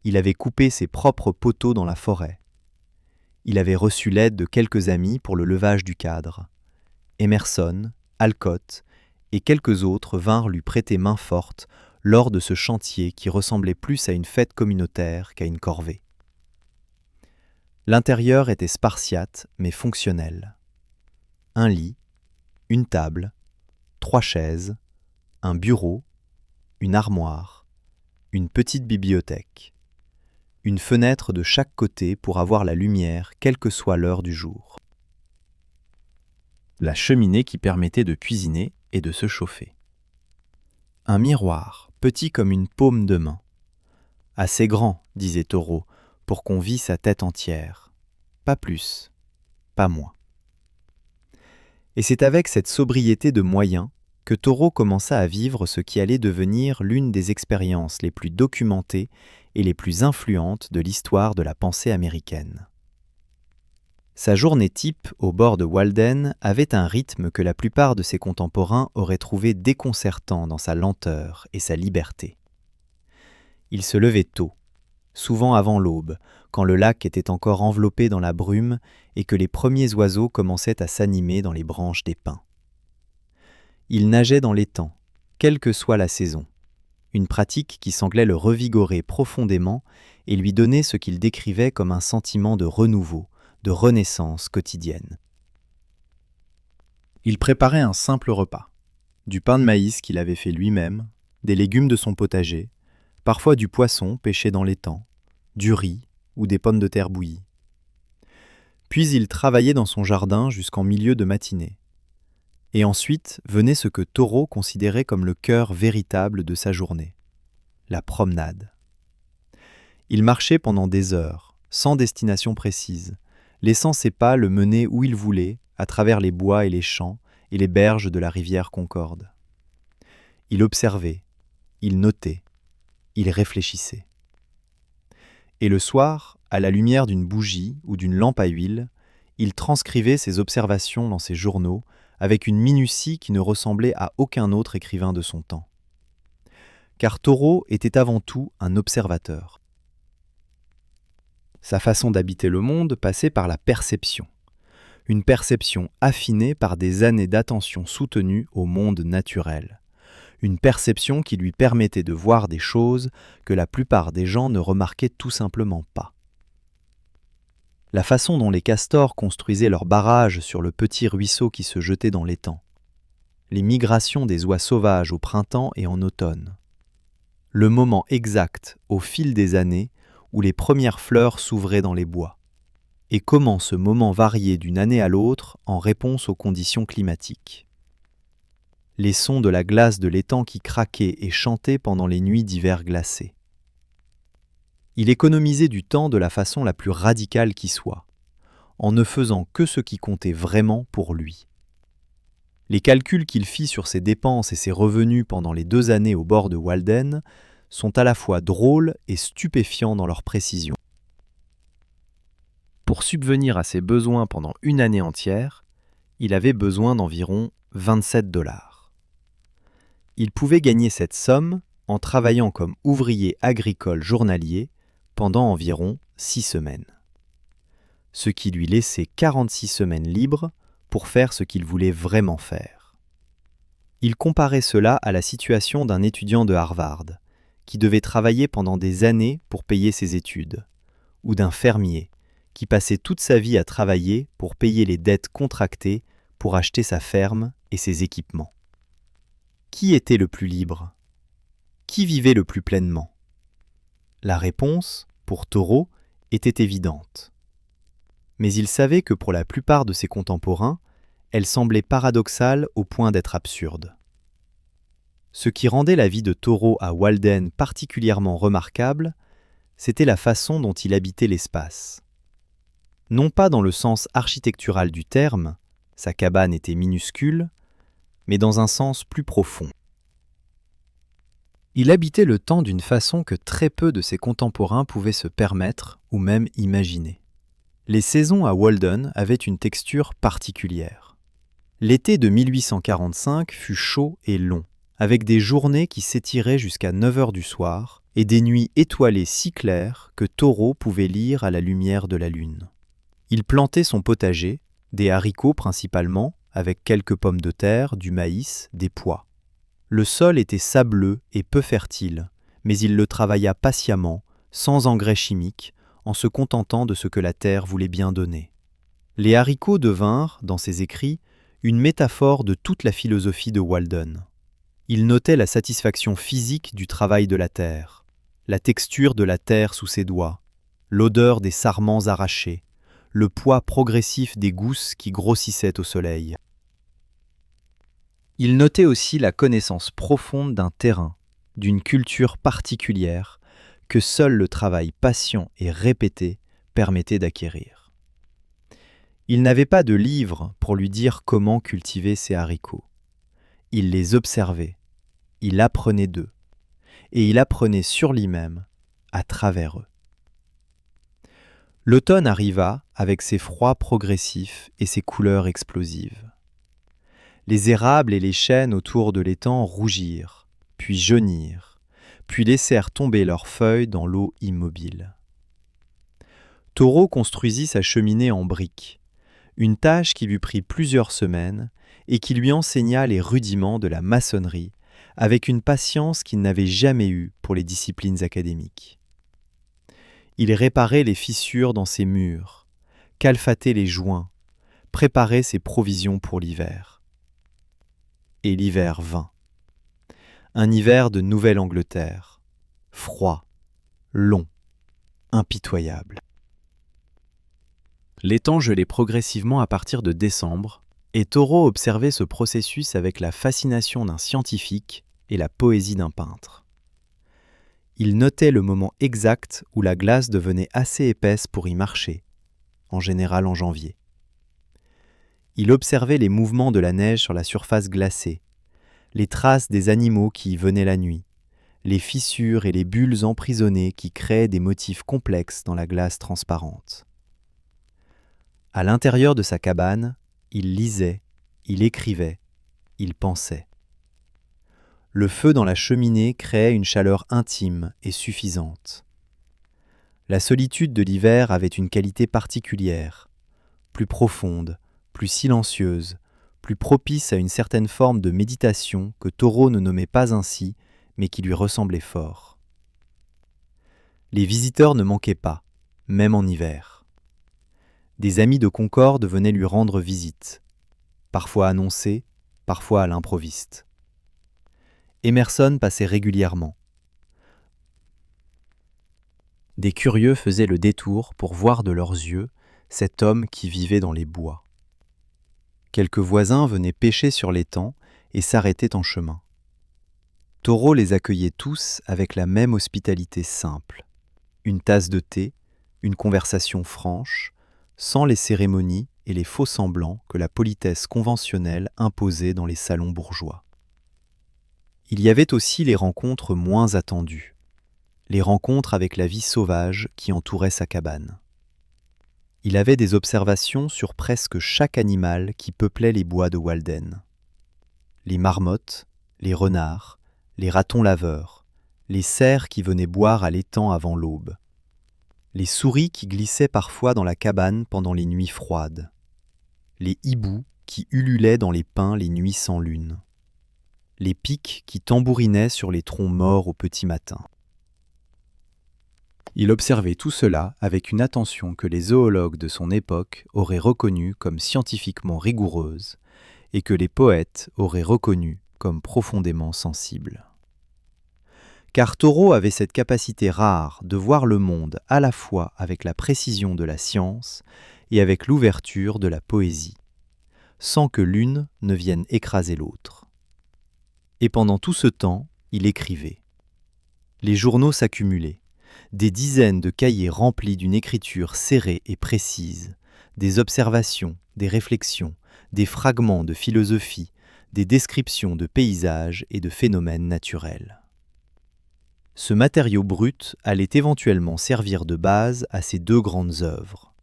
Il avait coupé ses propres poteaux dans la forêt. Il avait reçu l'aide de quelques amis pour le levage du cadre. Emerson, Alcott et quelques autres vinrent lui prêter main forte lors de ce chantier qui ressemblait plus à une fête communautaire qu'à une corvée. L'intérieur était spartiate mais fonctionnel. Un lit, une table, 3 chaises, un bureau, une armoire, une petite bibliothèque. Une fenêtre de chaque côté pour avoir la lumière, quelle que soit l'heure du jour. La cheminée qui permettait de cuisiner et de se chauffer. Un miroir, petit comme une paume de main. Assez grand, disait Toro, pour qu'on vît sa tête entière. Pas plus, pas moins. Et c'est avec cette sobriété de moyens que Toro commença à vivre ce qui allait devenir l'une des expériences les plus documentées et les plus influentes de l'histoire de la pensée américaine. Sa journée type au bord de Walden avait un rythme que la plupart de ses contemporains auraient trouvé déconcertant dans sa lenteur et sa liberté. Il se levait tôt, souvent avant l'aube, quand le lac était encore enveloppé dans la brume et que les premiers oiseaux commençaient à s'animer dans les branches des pins. Il nageait dans l'étang, quelle que soit la saison, une pratique qui semblait le revigorer profondément et lui donner ce qu'il décrivait comme un sentiment de renouveau, de renaissance quotidienne. Il préparait un simple repas, du pain de maïs qu'il avait fait lui-même, des légumes de son potager, parfois du poisson pêché dans l'étang, du riz ou des pommes de terre bouillies. Puis il travaillait dans son jardin jusqu'en milieu de matinée. Et ensuite venait ce que Toro considérait comme le cœur véritable de sa journée, la promenade. Il marchait pendant des heures, sans destination précise, laissant ses pas le mener où il voulait, à travers les bois et les champs et les berges de la rivière Concorde. Il observait, il notait, il réfléchissait. Et le soir, à la lumière d'une bougie ou d'une lampe à huile, il transcrivait ses observations dans ses journaux avec une minutie qui ne ressemblait à aucun autre écrivain de son temps. Car Toro était avant tout un observateur. Sa façon d'habiter le monde passait par la perception. Une perception affinée par des années d'attention soutenue au monde naturel. Une perception qui lui permettait de voir des choses que la plupart des gens ne remarquaient tout simplement pas. La façon dont les castors construisaient leurs barrages sur le petit ruisseau qui se jetait dans l'étang. Les migrations des oies sauvages au printemps et en automne. Le moment exact, au fil des années, où les premières fleurs s'ouvraient dans les bois. Et comment ce moment variait d'une année à l'autre en réponse aux conditions climatiques. Les sons de la glace de l'étang qui craquait et chantait pendant les nuits d'hiver glacés. Il économisait du temps de la façon la plus radicale qui soit, en ne faisant que ce qui comptait vraiment pour lui. Les calculs qu'il fit sur ses dépenses et ses revenus pendant les 2 années au bord de Walden sont à la fois drôles et stupéfiants dans leur précision. Pour subvenir à ses besoins pendant une année entière, il avait besoin d'environ 27 $. Il pouvait gagner cette somme en travaillant comme ouvrier agricole journalier pendant environ 6 semaines. Ce qui lui laissait 46 semaines libres pour faire ce qu'il voulait vraiment faire. Il comparait cela à la situation d'un étudiant de Harvard, qui devait travailler pendant des années pour payer ses études, ou d'un fermier, qui passait toute sa vie à travailler pour payer les dettes contractées pour acheter sa ferme et ses équipements. Qui était le plus libre ? Qui vivait le plus pleinement ? La réponse, pour Toro, était évidente. Mais il savait que pour la plupart de ses contemporains, elle semblait paradoxale au point d'être absurde. Ce qui rendait la vie de Toro à Walden particulièrement remarquable, c'était la façon dont il habitait l'espace. Non pas dans le sens architectural du terme, sa cabane était minuscule, mais dans un sens plus profond. Il habitait le temps d'une façon que très peu de ses contemporains pouvaient se permettre ou même imaginer. Les saisons à Walden avaient une texture particulière. L'été de 1845 fut chaud et long, avec des journées qui s'étiraient jusqu'à 9 heures du soir et des nuits étoilées si claires que Toro pouvait lire à la lumière de la lune. Il plantait son potager, des haricots principalement, avec quelques pommes de terre, du maïs, des pois. Le sol était sableux et peu fertile, mais il le travailla patiemment, sans engrais chimiques, en se contentant de ce que la terre voulait bien donner. Les haricots devinrent, dans ses écrits, une métaphore de toute la philosophie de Walden. Il notait la satisfaction physique du travail de la terre, la texture de la terre sous ses doigts, l'odeur des sarments arrachés, le poids progressif des gousses qui grossissaient au soleil. Il notait aussi la connaissance profonde d'un terrain, d'une culture particulière, que seul le travail patient et répété permettait d'acquérir. Il n'avait pas de livre pour lui dire comment cultiver ses haricots. Il les observait, il apprenait d'eux, et il apprenait sur lui-même, à travers eux. L'automne arriva avec ses froids progressifs et ses couleurs explosives. Les érables et les chênes autour de l'étang rougirent, puis jaunirent, puis laissèrent tomber leurs feuilles dans l'eau immobile. Taureau construisit sa cheminée en briques, une tâche qui lui prit plusieurs semaines et qui lui enseigna les rudiments de la maçonnerie avec une patience qu'il n'avait jamais eue pour les disciplines académiques. Il réparait les fissures dans ses murs, calfatait les joints, préparait ses provisions pour l'hiver. Et l'hiver vint. Un hiver de Nouvelle-Angleterre, froid, long, impitoyable. L'étang gelait progressivement à partir de décembre, et Taureau observait ce processus avec la fascination d'un scientifique et la poésie d'un peintre. Il notait le moment exact où la glace devenait assez épaisse pour y marcher, en général en janvier. Il observait les mouvements de la neige sur la surface glacée, les traces des animaux qui y venaient la nuit, les fissures et les bulles emprisonnées qui créaient des motifs complexes dans la glace transparente. À l'intérieur de sa cabane, il lisait, il écrivait, il pensait. Le feu dans la cheminée créait une chaleur intime et suffisante. La solitude de l'hiver avait une qualité particulière, plus profonde, plus silencieuse, plus propice à une certaine forme de méditation que Taureau ne nommait pas ainsi, mais qui lui ressemblait fort. Les visiteurs ne manquaient pas, même en hiver. Des amis de Concorde venaient lui rendre visite, parfois annoncés, parfois à l'improviste. Emerson passait régulièrement. Des curieux faisaient le détour pour voir de leurs yeux cet homme qui vivait dans les bois. Quelques voisins venaient pêcher sur l'étang et s'arrêtaient en chemin. Taureau les accueillait tous avec la même hospitalité simple. Une tasse de thé, une conversation franche, sans les cérémonies et les faux-semblants que la politesse conventionnelle imposait dans les salons bourgeois. Il y avait aussi les rencontres moins attendues, les rencontres avec la vie sauvage qui entourait sa cabane. Il avait des observations sur presque chaque animal qui peuplait les bois de Walden. Les marmottes, les renards, les ratons laveurs, les cerfs qui venaient boire à l'étang avant l'aube, les souris qui glissaient parfois dans la cabane pendant les nuits froides, les hiboux qui ululaient dans les pins les nuits sans lune, les pics qui tambourinaient sur les troncs morts au petit matin. Il observait tout cela avec une attention que les zoologues de son époque auraient reconnue comme scientifiquement rigoureuse et que les poètes auraient reconnue comme profondément sensible. Car Taureau avait cette capacité rare de voir le monde à la fois avec la précision de la science et avec l'ouverture de la poésie, sans que l'une ne vienne écraser l'autre. Et pendant tout ce temps, il écrivait. Les journaux s'accumulaient, des dizaines de cahiers remplis d'une écriture serrée et précise, des observations, des réflexions, des fragments de philosophie, des descriptions de paysages et de phénomènes naturels. Ce matériau brut allait éventuellement servir de base à ses deux grandes œuvres.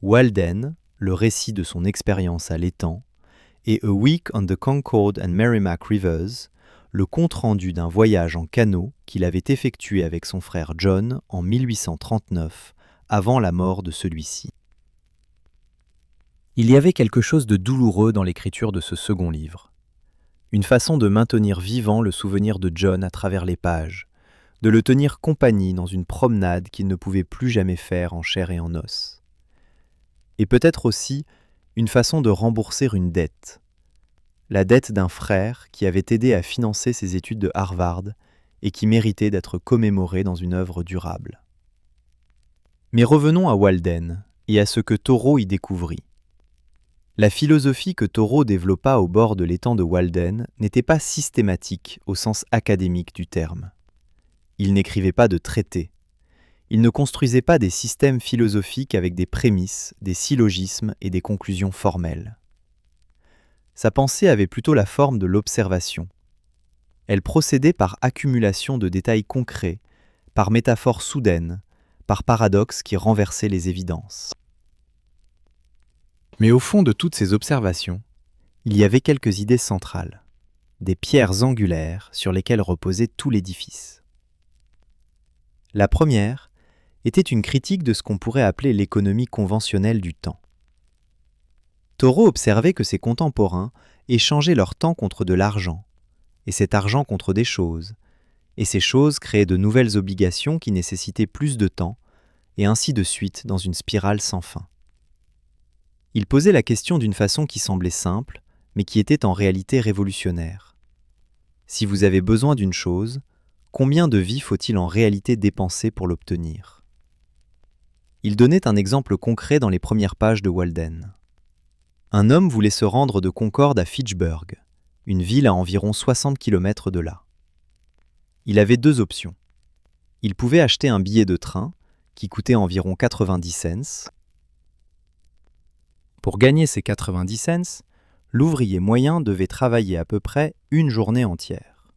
Walden, le récit de son expérience à l'étang, et A Week on the Concord and Merrimack Rivers, le compte-rendu d'un voyage en canot qu'il avait effectué avec son frère John en 1839, avant la mort de celui-ci. Il y avait quelque chose de douloureux dans l'écriture de ce second livre. Une façon de maintenir vivant le souvenir de John à travers les pages, de le tenir compagnie dans une promenade qu'il ne pouvait plus jamais faire en chair et en os. Et peut-être aussi une façon de rembourser une dette. La dette d'un frère qui avait aidé à financer ses études de Harvard et qui méritait d'être commémorée dans une œuvre durable. Mais revenons à Walden et à ce que Thoreau y découvrit. La philosophie que Thoreau développa au bord de l'étang de Walden n'était pas systématique au sens académique du terme. Il n'écrivait pas de traités. Il ne construisait pas des systèmes philosophiques avec des prémices, des syllogismes et des conclusions formelles. Sa pensée avait plutôt la forme de l'observation. Elle procédait par accumulation de détails concrets, par métaphores soudaines, par paradoxes qui renversaient les évidences. Mais au fond de toutes ces observations, il y avait quelques idées centrales, des pierres angulaires sur lesquelles reposait tout l'édifice. La première était une critique de ce qu'on pourrait appeler l'économie conventionnelle du temps. Thoreau observait que ses contemporains échangeaient leur temps contre de l'argent, et cet argent contre des choses, et ces choses créaient de nouvelles obligations qui nécessitaient plus de temps, et ainsi de suite dans une spirale sans fin. Il posait la question d'une façon qui semblait simple, mais qui était en réalité révolutionnaire. Si vous avez besoin d'une chose, combien de vies faut-il en réalité dépenser pour l'obtenir ? Il donnait un exemple concret dans les premières pages de Walden. Un homme voulait se rendre de Concorde à Fitchburg, une ville à environ 60 km de là. Il avait deux options. Il pouvait acheter un billet de train, qui coûtait environ 90 cents. Pour gagner ces 90 cents, l'ouvrier moyen devait travailler à peu près une journée entière.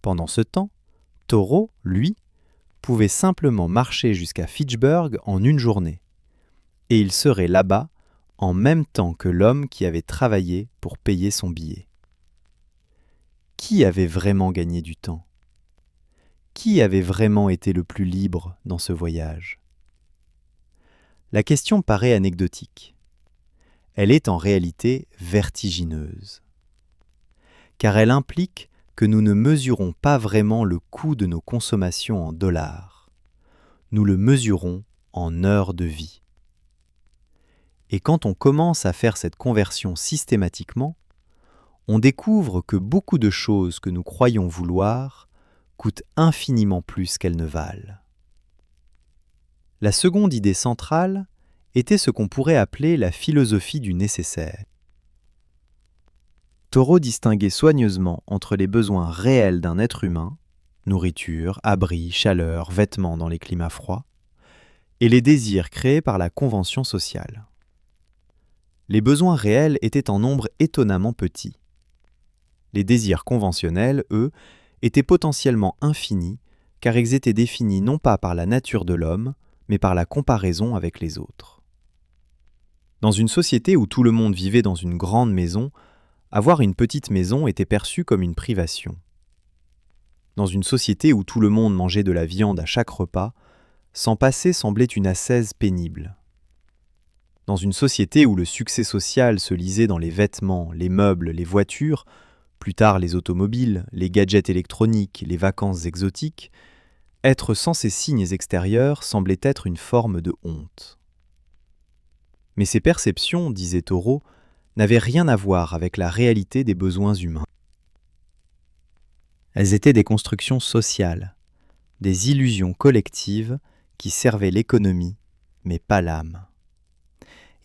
Pendant ce temps, Thoreau, lui, pouvait simplement marcher jusqu'à Fitchburg en une journée, et il serait là-bas en même temps que l'homme qui avait travaillé pour payer son billet. Qui avait vraiment gagné du temps ? Qui avait vraiment été le plus libre dans ce voyage ? La question paraît anecdotique. Elle est en réalité vertigineuse, car elle implique que nous ne mesurons pas vraiment le coût de nos consommations en dollars. Nous le mesurons en heures de vie. Et quand on commence à faire cette conversion systématiquement, on découvre que beaucoup de choses que nous croyons vouloir coûtent infiniment plus qu'elles ne valent. La seconde idée centrale était ce qu'on pourrait appeler la philosophie du nécessaire. Thoreau distinguait soigneusement entre les besoins réels d'un être humain, nourriture, abri, chaleur, vêtements dans les climats froids, et les désirs créés par la convention sociale. Les besoins réels étaient en nombre étonnamment petit. Les désirs conventionnels, eux, étaient potentiellement infinis, car ils étaient définis non pas par la nature de l'homme, mais par la comparaison avec les autres. Dans une société où tout le monde vivait dans une grande maison, avoir une petite maison était perçu comme une privation. Dans une société où tout le monde mangeait de la viande à chaque repas, s'en passer semblait une ascèse pénible. Dans une société où le succès social se lisait dans les vêtements, les meubles, les voitures, plus tard les automobiles, les gadgets électroniques, les vacances exotiques, être sans ces signes extérieurs semblait être une forme de honte. Mais ces perceptions, disait Thoreau, n'avaient rien à voir avec la réalité des besoins humains. Elles étaient des constructions sociales, des illusions collectives qui servaient l'économie, mais pas l'âme.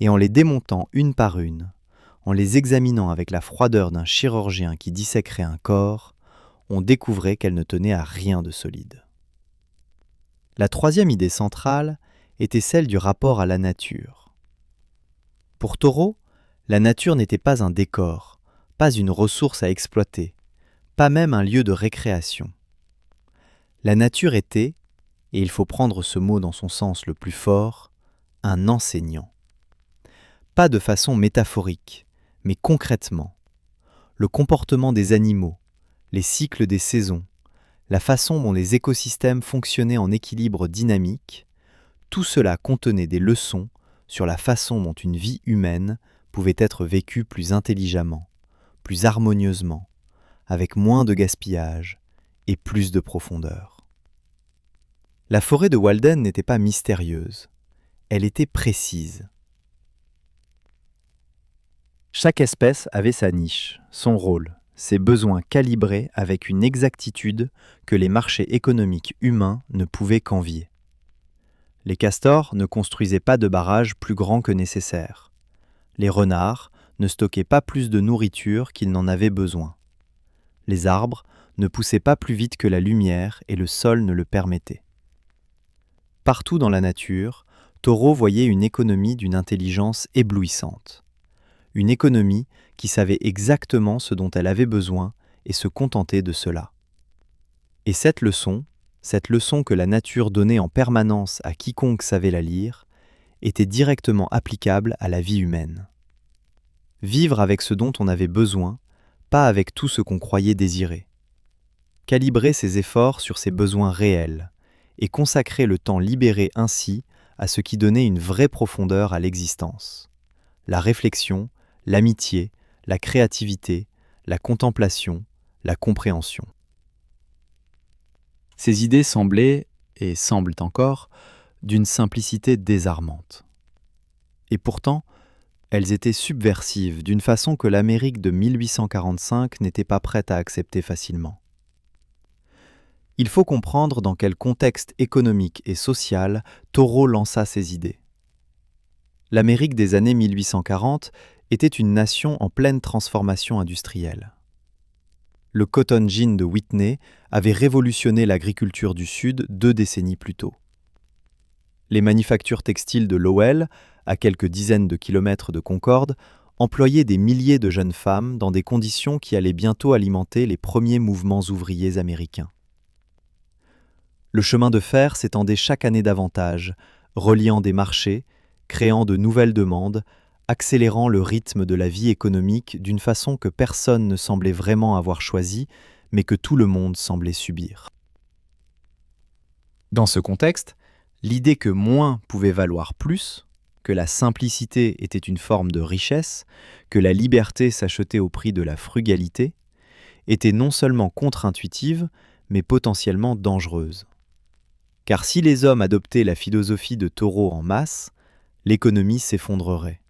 Et en les démontant une par une, en les examinant avec la froideur d'un chirurgien qui disséquerait un corps, on découvrait qu'elles ne tenaient à rien de solide. La troisième idée centrale était celle du rapport à la nature. Pour Thoreau, la nature n'était pas un décor, pas une ressource à exploiter, pas même un lieu de récréation. La nature était, et il faut prendre ce mot dans son sens le plus fort, un enseignant. Pas de façon métaphorique, mais concrètement. Le comportement des animaux, les cycles des saisons, la façon dont les écosystèmes fonctionnaient en équilibre dynamique, tout cela contenait des leçons sur la façon dont une vie humaine pouvait être vécue plus intelligemment, plus harmonieusement, avec moins de gaspillage et plus de profondeur. La forêt de Walden n'était pas mystérieuse, elle était précise. Chaque espèce avait sa niche, son rôle, ces besoins calibrés avec une exactitude que les marchés économiques humains ne pouvaient qu'envier. Les castors ne construisaient pas de barrages plus grands que nécessaire. Les renards ne stockaient pas plus de nourriture qu'ils n'en avaient besoin. Les arbres ne poussaient pas plus vite que la lumière et le sol ne le permettait. Partout dans la nature, Thoreau voyait une économie d'une intelligence éblouissante. Une économie qui savait exactement ce dont elle avait besoin et se contentait de cela. Et cette leçon que la nature donnait en permanence à quiconque savait la lire, était directement applicable à la vie humaine. Vivre avec ce dont on avait besoin, pas avec tout ce qu'on croyait désirer. Calibrer ses efforts sur ses besoins réels et consacrer le temps libéré ainsi à ce qui donnait une vraie profondeur à l'existence. La réflexion, l'amitié, la créativité, la contemplation, la compréhension. Ces idées semblaient, et semblent encore, d'une simplicité désarmante. Et pourtant, elles étaient subversives d'une façon que l'Amérique de 1845 n'était pas prête à accepter facilement. Il faut comprendre dans quel contexte économique et social Thoreau lança ces idées. L'Amérique des années 1840 était une nation en pleine transformation industrielle. Le cotton gin de Whitney avait révolutionné l'agriculture du Sud 2 décennies plus tôt. Les manufactures textiles de Lowell, à quelques dizaines de kilomètres de Concorde, employaient des milliers de jeunes femmes dans des conditions qui allaient bientôt alimenter les premiers mouvements ouvriers américains. Le chemin de fer s'étendait chaque année davantage, reliant des marchés, créant de nouvelles demandes, accélérant le rythme de la vie économique d'une façon que personne ne semblait vraiment avoir choisie, mais que tout le monde semblait subir. Dans ce contexte, l'idée que moins pouvait valoir plus, que la simplicité était une forme de richesse, que la liberté s'achetait au prix de la frugalité, était non seulement contre-intuitive, mais potentiellement dangereuse. Car si les hommes adoptaient la philosophie de Thoreau en masse, l'économie s'effondrerait.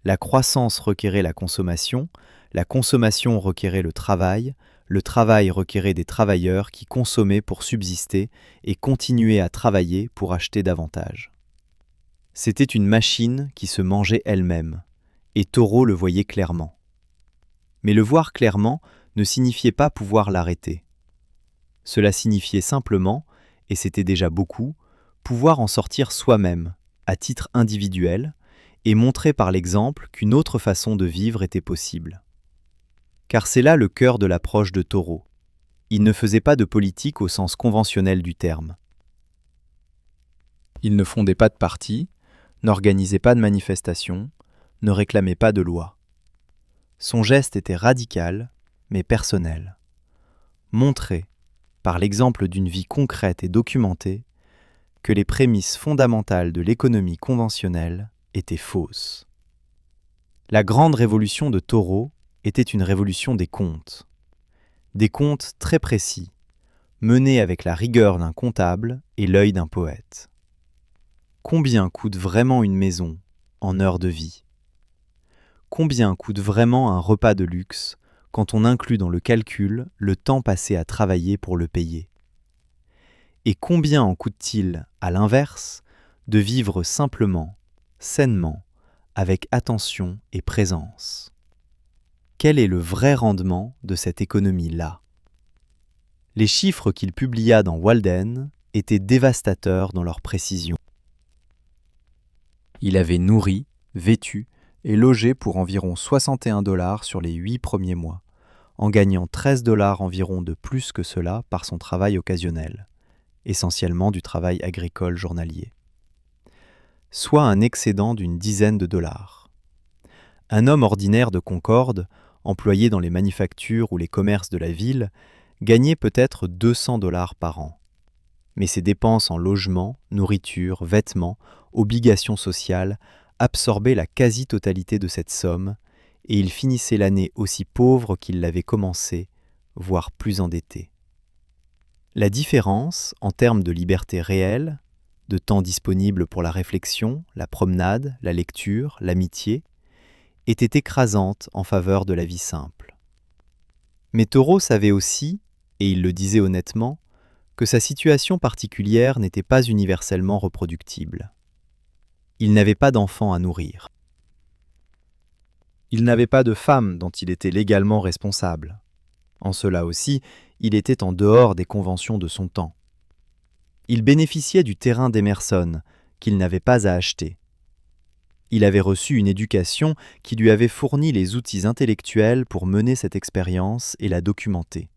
La croissance requérait la consommation requérait le travail requérait des travailleurs qui consommaient pour subsister et continuaient à travailler pour acheter davantage. C'était une machine qui se mangeait elle-même, et Thoreau le voyait clairement. Mais le voir clairement ne signifiait pas pouvoir l'arrêter. Cela signifiait simplement, et c'était déjà beaucoup, pouvoir en sortir soi-même, à titre individuel, et montrer par l'exemple qu'une autre façon de vivre était possible. Car c'est là le cœur de l'approche de Thoreau. Il ne faisait pas de politique au sens conventionnel du terme. Il ne fondait pas de parti, n'organisait pas de manifestations, ne réclamait pas de loi. Son geste était radical, mais personnel. Montrer, par l'exemple d'une vie concrète et documentée, que les prémices fondamentales de l'économie conventionnelle étaient fausses. La grande révolution de Thoreau était une révolution des comptes. Des comptes très précis, menés avec la rigueur d'un comptable et l'œil d'un poète. Combien coûte vraiment une maison en heures de vie ? Combien coûte vraiment un repas de luxe quand on inclut dans le calcul le temps passé à travailler pour le payer ? Et combien en coûte-t-il, à l'inverse, de vivre simplement, sainement, avec attention et présence ? Quel est le vrai rendement de cette économie-là ? Les chiffres qu'il publia dans Walden étaient dévastateurs dans leur précision. Il avait nourri, vêtu et logé pour environ 61 $ sur les 8 premiers mois, en gagnant 13 $ environ de plus que cela par son travail occasionnel, essentiellement du travail agricole journalier. Soit un excédent d'une dizaine de dollars. Un homme ordinaire de Concorde, employé dans les manufactures ou les commerces de la ville, gagnait peut-être 200 $ par an. Mais ses dépenses en logement, nourriture, vêtements, obligations sociales absorbaient la quasi-totalité de cette somme, et il finissait l'année aussi pauvre qu'il l'avait commencée, voire plus endetté. La différence, en termes de liberté réelle, de temps disponible pour la réflexion, la promenade, la lecture, l'amitié, était écrasante en faveur de la vie simple. Mais Toro savait aussi, et il le disait honnêtement, que sa situation particulière n'était pas universellement reproductible. Il n'avait pas d'enfants à nourrir. Il n'avait pas de femme dont il était légalement responsable. En cela aussi, il était en dehors des conventions de son temps. Il bénéficiait du terrain d'Emerson, qu'il n'avait pas à acheter. Il avait reçu une éducation qui lui avait fourni les outils intellectuels pour mener cette expérience et la documenter.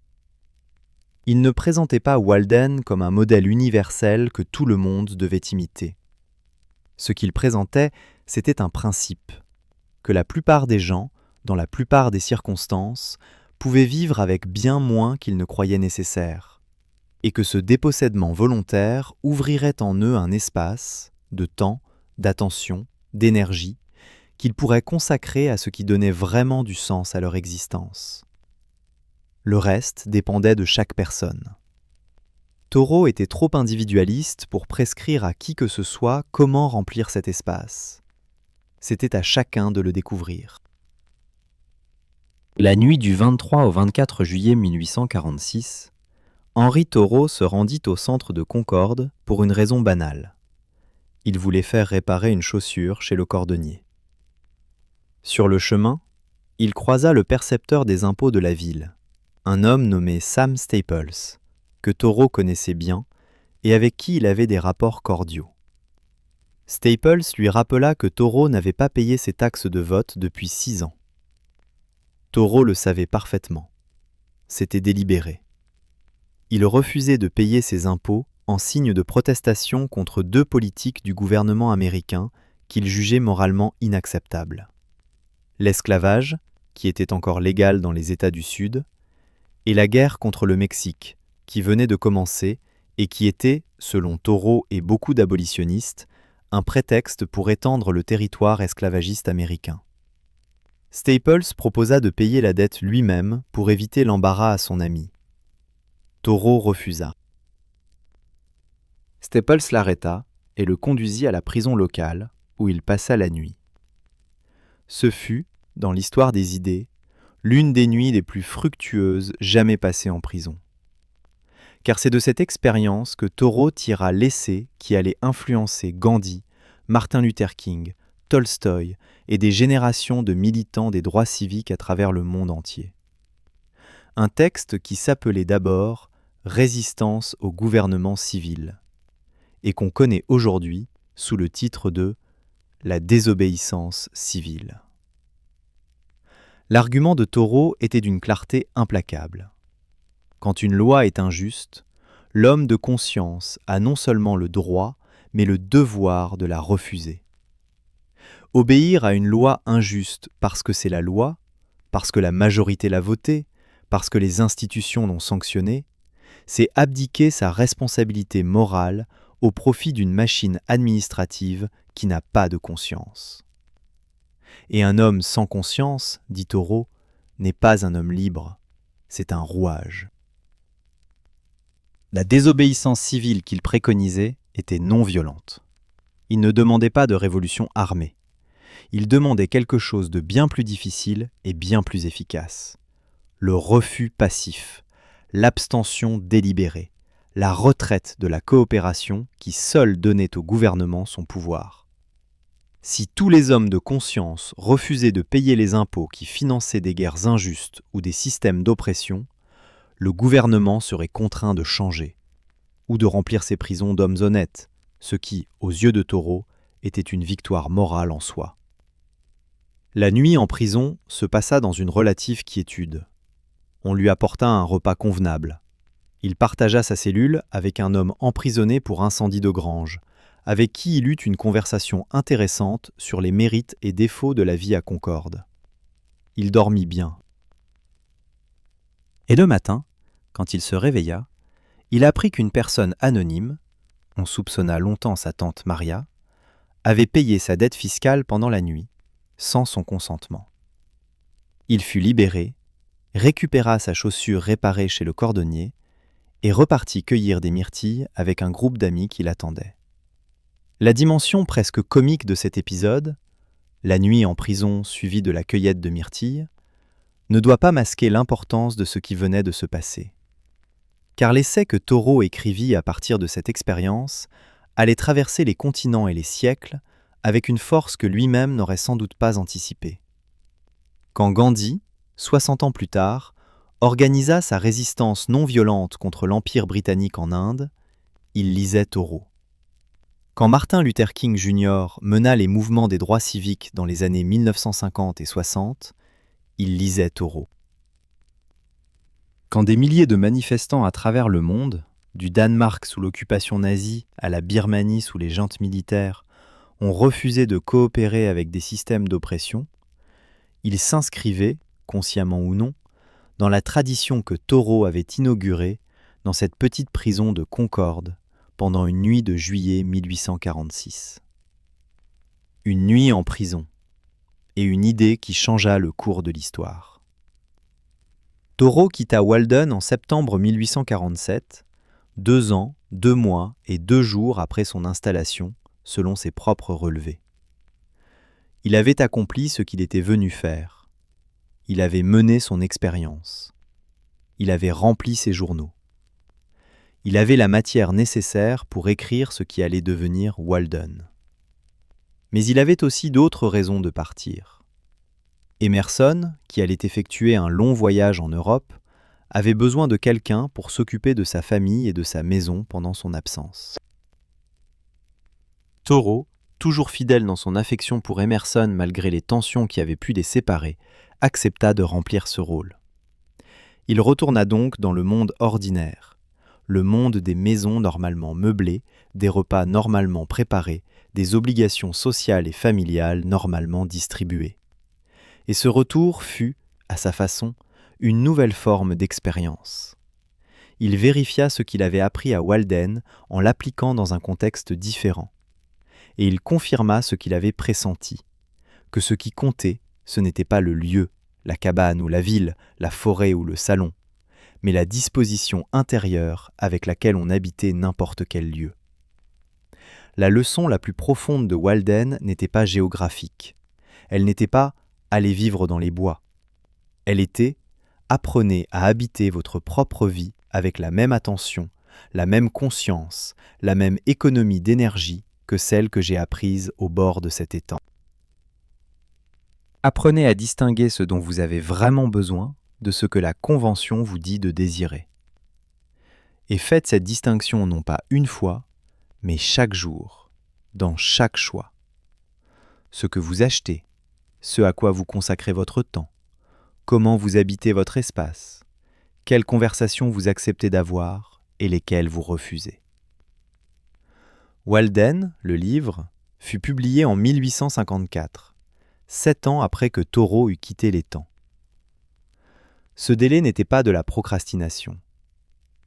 Il ne présentait pas Walden comme un modèle universel que tout le monde devait imiter. Ce qu'il présentait, c'était un principe, que la plupart des gens, dans la plupart des circonstances, pouvaient vivre avec bien moins qu'ils ne croyaient nécessaire, et que ce dépossédement volontaire ouvrirait en eux un espace, de temps, d'attention, d'énergie, qu'ils pourraient consacrer à ce qui donnait vraiment du sens à leur existence. Le reste dépendait de chaque personne. Toro était trop individualiste pour prescrire à qui que ce soit comment remplir cet espace. C'était à chacun de le découvrir. La nuit du 23 au 24 juillet 1846, Henri Toro se rendit au centre de Concorde pour une raison banale. Il voulait faire réparer une chaussure chez le cordonnier. Sur le chemin, il croisa le percepteur des impôts de la ville, un homme nommé Sam Staples, que Toro connaissait bien et avec qui il avait des rapports cordiaux. Staples lui rappela que Toro n'avait pas payé ses taxes de vote depuis 6 ans. Toro le savait parfaitement. C'était délibéré. Il refusait de payer ses impôts en signe de protestation contre 2 politiques du gouvernement américain qu'il jugeait moralement inacceptables. L'esclavage, qui était encore légal dans les États du Sud, et la guerre contre le Mexique, qui venait de commencer et qui était, selon Toro et beaucoup d'abolitionnistes, un prétexte pour étendre le territoire esclavagiste américain. Staples proposa de payer la dette lui-même pour éviter l'embarras à son ami. Toro refusa. Staples l'arrêta et le conduisit à la prison locale, où il passa la nuit. Ce fut, dans l'histoire des idées, l'une des nuits les plus fructueuses jamais passées en prison. Car c'est de cette expérience que Toro tira l'essai qui allait influencer Gandhi, Martin Luther King, Tolstoï et des générations de militants des droits civiques à travers le monde entier. Un texte qui s'appelait d'abord « Résistance au gouvernement civil » et qu'on connaît aujourd'hui sous le titre de « La désobéissance civile ». L'argument de Toro était d'une clarté implacable. Quand une loi est injuste, l'homme de conscience a non seulement le droit, mais le devoir de la refuser. Obéir à une loi injuste parce que c'est la loi, parce que la majorité l'a votée, parce que les institutions l'ont sanctionnée, c'est abdiquer sa responsabilité morale au profit d'une machine administrative qui n'a pas de conscience. Et un homme sans conscience, dit Toro, n'est pas un homme libre, c'est un rouage. La désobéissance civile qu'il préconisait était non violente. Il ne demandait pas de révolution armée. Il demandait quelque chose de bien plus difficile et bien plus efficace. Le refus passif, l'abstention délibérée, la retraite de la coopération qui seule donnait au gouvernement son pouvoir. Si tous les hommes de conscience refusaient de payer les impôts qui finançaient des guerres injustes ou des systèmes d'oppression, le gouvernement serait contraint de changer, ou de remplir ses prisons d'hommes honnêtes, ce qui, aux yeux de Toro, était une victoire morale en soi. La nuit en prison se passa dans une relative quiétude. On lui apporta un repas convenable. Il partagea sa cellule avec un homme emprisonné pour incendie de grange, avec qui il eut une conversation intéressante sur les mérites et défauts de la vie à Concorde. Il dormit bien. Et le matin, quand il se réveilla, il apprit qu'une personne anonyme, on soupçonna longtemps sa tante Maria, avait payé sa dette fiscale pendant la nuit, sans son consentement. Il fut libéré, récupéra sa chaussure réparée chez le cordonnier et repartit cueillir des myrtilles avec un groupe d'amis qui l'attendaient. La dimension presque comique de cet épisode, la nuit en prison suivie de la cueillette de myrtilles, ne doit pas masquer l'importance de ce qui venait de se passer. Car l'essai que Thoreau écrivit à partir de cette expérience allait traverser les continents et les siècles avec une force que lui-même n'aurait sans doute pas anticipée. Quand Gandhi, 60 ans plus tard, organisa sa résistance non violente contre l'Empire britannique en Inde, il lisait Thoreau. Quand Martin Luther King Jr. mena les mouvements des droits civiques dans les années 1950 et 60, il lisait Thoreau. Quand des milliers de manifestants à travers le monde, du Danemark sous l'occupation nazie à la Birmanie sous les juntes militaires, ont refusé de coopérer avec des systèmes d'oppression, ils s'inscrivaient, consciemment ou non, dans la tradition que Thoreau avait inaugurée dans cette petite prison de Concorde pendant une nuit de juillet 1846. Une nuit en prison, et une idée qui changea le cours de l'histoire. Thoreau quitta Walden en septembre 1847, 2 ans, 2 mois et 2 jours après son installation, selon ses propres relevés. Il avait accompli ce qu'il était venu faire. Il avait mené son expérience. Il avait rempli ses journaux. Il avait la matière nécessaire pour écrire ce qui allait devenir Walden. Mais il avait aussi d'autres raisons de partir. Emerson, qui allait effectuer un long voyage en Europe, avait besoin de quelqu'un pour s'occuper de sa famille et de sa maison pendant son absence. Thoreau, toujours fidèle dans son affection pour Emerson malgré les tensions qui avaient pu les séparer, accepta de remplir ce rôle. Il retourna donc dans le monde ordinaire, le monde des maisons normalement meublées, des repas normalement préparés, des obligations sociales et familiales normalement distribuées. Et ce retour fut, à sa façon, une nouvelle forme d'expérience. Il vérifia ce qu'il avait appris à Walden en l'appliquant dans un contexte différent. Et il confirma ce qu'il avait pressenti, que ce qui comptait, ce n'était pas le lieu, la cabane ou la ville, la forêt ou le salon, mais la disposition intérieure avec laquelle on habitait n'importe quel lieu. La leçon la plus profonde de Walden n'était pas géographique. Elle n'était pas « allez vivre dans les bois ». Elle était « apprenez à habiter votre propre vie avec la même attention, la même conscience, la même économie d'énergie que celle que j'ai apprise au bord de cet étang. Apprenez à distinguer ce dont vous avez vraiment besoin de ce que la convention vous dit de désirer. Et faites cette distinction non pas une fois, mais chaque jour, dans chaque choix. Ce que vous achetez, ce à quoi vous consacrez votre temps, comment vous habitez votre espace, quelles conversations vous acceptez d'avoir et lesquelles vous refusez. Walden, le livre, fut publié en 1854, 7 ans après que Thoreau eut quitté l'étang. Ce délai n'était pas de la procrastination,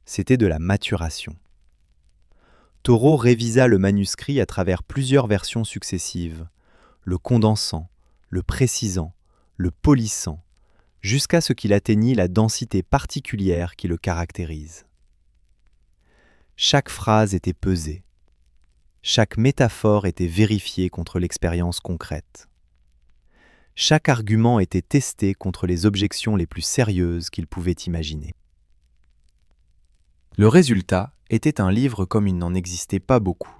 c'était de la maturation. Thoreau révisa le manuscrit à travers plusieurs versions successives, le condensant, le précisant, le polissant, jusqu'à ce qu'il atteignît la densité particulière qui le caractérise. Chaque phrase était pesée. Chaque métaphore était vérifiée contre l'expérience concrète. Chaque argument était testé contre les objections les plus sérieuses qu'il pouvait imaginer. Le résultat était un livre comme il n'en existait pas beaucoup.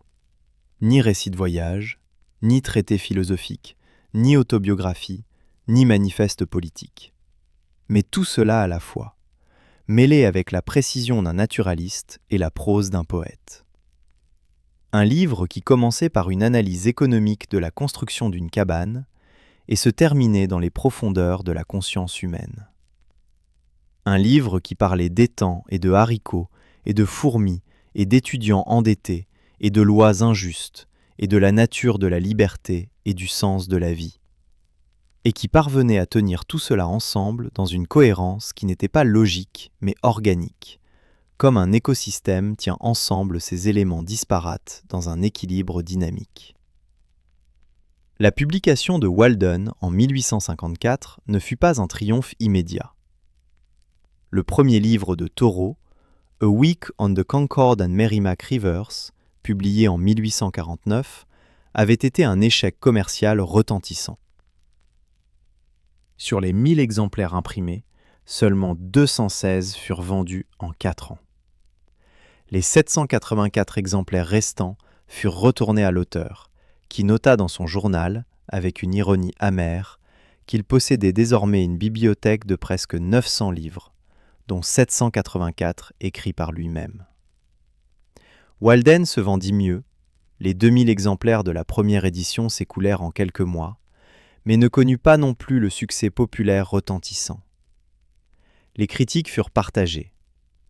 Ni récit de voyage, ni traité philosophique, ni autobiographie, ni manifeste politique. Mais tout cela à la fois, mêlé avec la précision d'un naturaliste et la prose d'un poète. Un livre qui commençait par une analyse économique de la construction d'une cabane et se terminait dans les profondeurs de la conscience humaine. Un livre qui parlait d'étangs et de haricots et de fourmis et d'étudiants endettés et de lois injustes et de la nature de la liberté et du sens de la vie. Et qui parvenait à tenir tout cela ensemble dans une cohérence qui n'était pas logique mais organique, comme un écosystème tient ensemble ses éléments disparates dans un équilibre dynamique. La publication de Walden en 1854 ne fut pas un triomphe immédiat. Le premier livre de Thoreau, A Week on the Concord and Merrimack Rivers, publié en 1849, avait été un échec commercial retentissant. Sur les 1000 exemplaires imprimés, seulement 216 furent vendus en 4 ans. Les 784 exemplaires restants furent retournés à l'auteur, qui nota dans son journal, avec une ironie amère, qu'il possédait désormais une bibliothèque de presque 900 livres, dont 784 écrits par lui-même. Walden se vendit mieux, les 2000 exemplaires de la première édition s'écoulèrent en quelques mois, mais ne connut pas non plus le succès populaire retentissant. Les critiques furent partagées.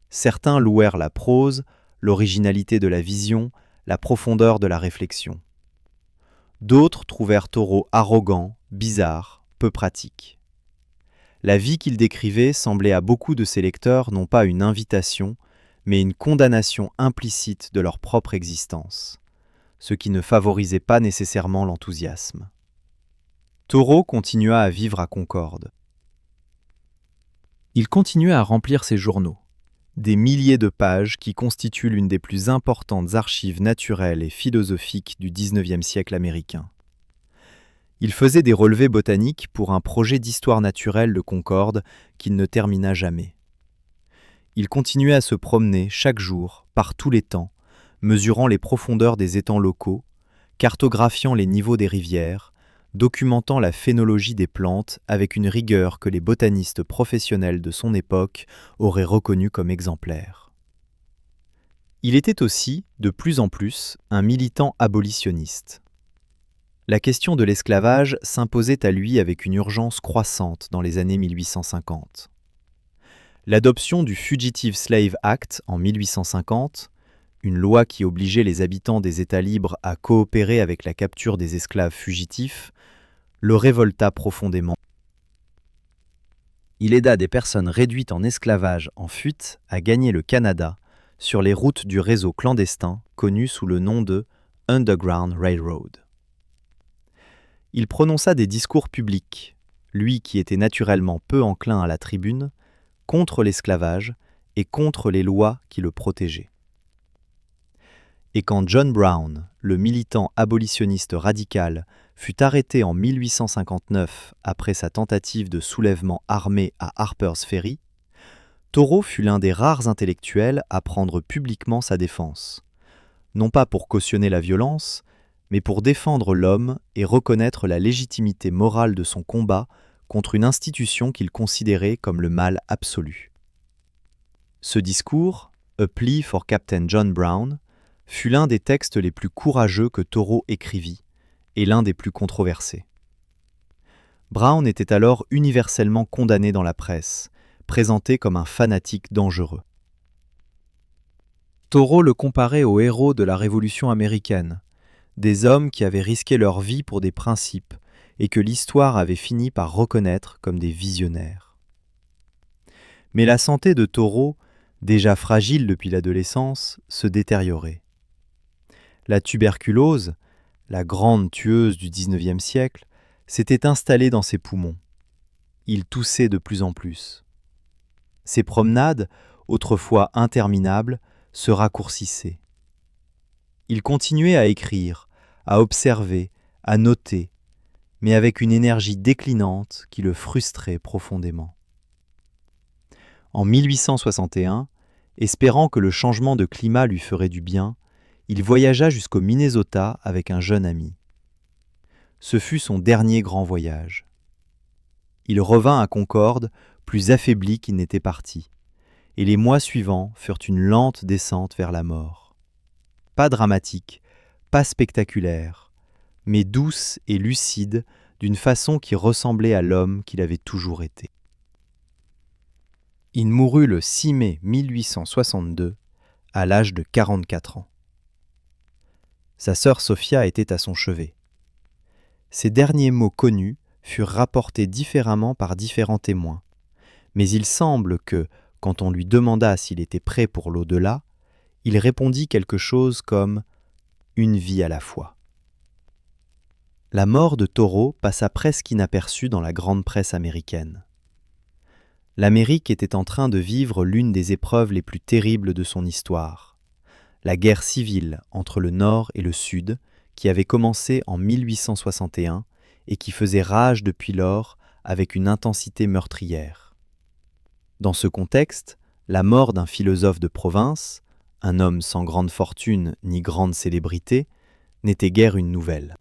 Certains louèrent la prose, l'originalité de la vision, la profondeur de la réflexion. D'autres trouvèrent Thoreau arrogant, bizarre, peu pratique. La vie qu'il décrivait semblait à beaucoup de ses lecteurs non pas une invitation, mais une condamnation implicite de leur propre existence, ce qui ne favorisait pas nécessairement l'enthousiasme. Thoreau continua à vivre à Concorde. Il continuait à remplir ses journaux, des milliers de pages qui constituent l'une des plus importantes archives naturelles et philosophiques du XIXe siècle américain. Il faisait des relevés botaniques pour un projet d'histoire naturelle de Concorde qu'il ne termina jamais. Il continuait à se promener chaque jour, par tous les temps, mesurant les profondeurs des étangs locaux, cartographiant les niveaux des rivières, documentant la phénologie des plantes avec une rigueur que les botanistes professionnels de son époque auraient reconnue comme exemplaire. Il était aussi, de plus en plus, un militant abolitionniste. La question de l'esclavage s'imposait à lui avec une urgence croissante dans les années 1850. L'adoption du Fugitive Slave Act en 1850, une loi qui obligeait les habitants des États libres à coopérer avec la capture des esclaves fugitifs, le révolta profondément. Il aida des personnes réduites en esclavage en fuite à gagner le Canada sur les routes du réseau clandestin connu sous le nom de Underground Railroad. Il prononça des discours publics, lui qui était naturellement peu enclin à la tribune, contre l'esclavage et contre les lois qui le protégeaient. Et quand John Brown, le militant abolitionniste radical, fut arrêté en 1859 après sa tentative de soulèvement armé à Harper's Ferry, Thoreau fut l'un des rares intellectuels à prendre publiquement sa défense, non pas pour cautionner la violence, mais pour défendre l'homme et reconnaître la légitimité morale de son combat contre une institution qu'il considérait comme le mal absolu. Ce discours, A Plea for Captain John Brown, fut l'un des textes les plus courageux que Thoreau écrivit et l'un des plus controversés. Brown était alors universellement condamné dans la presse, présenté comme un fanatique dangereux. Thoreau le comparait aux héros de la Révolution américaine, des hommes qui avaient risqué leur vie pour des principes et que l'histoire avait fini par reconnaître comme des visionnaires. Mais la santé de Thoreau, déjà fragile depuis l'adolescence, se détériorait. La tuberculose, la grande tueuse du XIXe siècle, s'était installée dans ses poumons. Il toussait de plus en plus. Ses promenades, autrefois interminables, se raccourcissaient. Il continuait à écrire, à observer, à noter, mais avec une énergie déclinante qui le frustrait profondément. En 1861, espérant que le changement de climat lui ferait du bien, il voyagea jusqu'au Minnesota avec un jeune ami. Ce fut son dernier grand voyage. Il revint à Concorde, plus affaibli qu'il n'était parti, et les mois suivants furent une lente descente vers la mort. Pas dramatique, pas spectaculaire, mais douce et lucide d'une façon qui ressemblait à l'homme qu'il avait toujours été. Il mourut le 6 mai 1862, à l'âge de 44 ans. Sa sœur Sophia était à son chevet. Ses derniers mots connus furent rapportés différemment par différents témoins, mais il semble que, quand on lui demanda s'il était prêt pour l'au-delà, il répondit quelque chose comme « une vie à la fois ». La mort de Thoreau passa presque inaperçue dans la grande presse américaine. L'Amérique était en train de vivre l'une des épreuves les plus terribles de son histoire. La guerre civile entre le Nord et le Sud, qui avait commencé en 1861 et qui faisait rage depuis lors avec une intensité meurtrière. Dans ce contexte, la mort d'un philosophe de province, un homme sans grande fortune ni grande célébrité, n'était guère une nouvelle.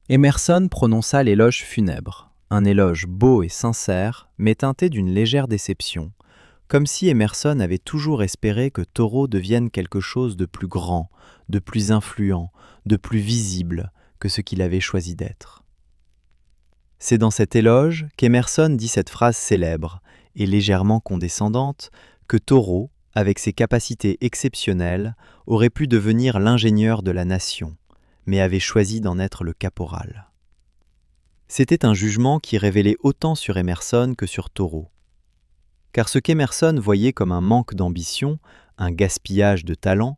Emerson prononça l'éloge funèbre, un éloge beau et sincère, mais teinté d'une légère déception, comme si Emerson avait toujours espéré que Thoreau devienne quelque chose de plus grand, de plus influent, de plus visible que ce qu'il avait choisi d'être. C'est dans cet éloge qu'Emerson dit cette phrase célèbre et légèrement condescendante que Thoreau, avec ses capacités exceptionnelles, aurait pu devenir l'ingénieur de la nation, mais avait choisi d'en être le caporal. C'était un jugement qui révélait autant sur Emerson que sur Thoreau. Car ce qu'Emerson voyait comme un manque d'ambition, un gaspillage de talent,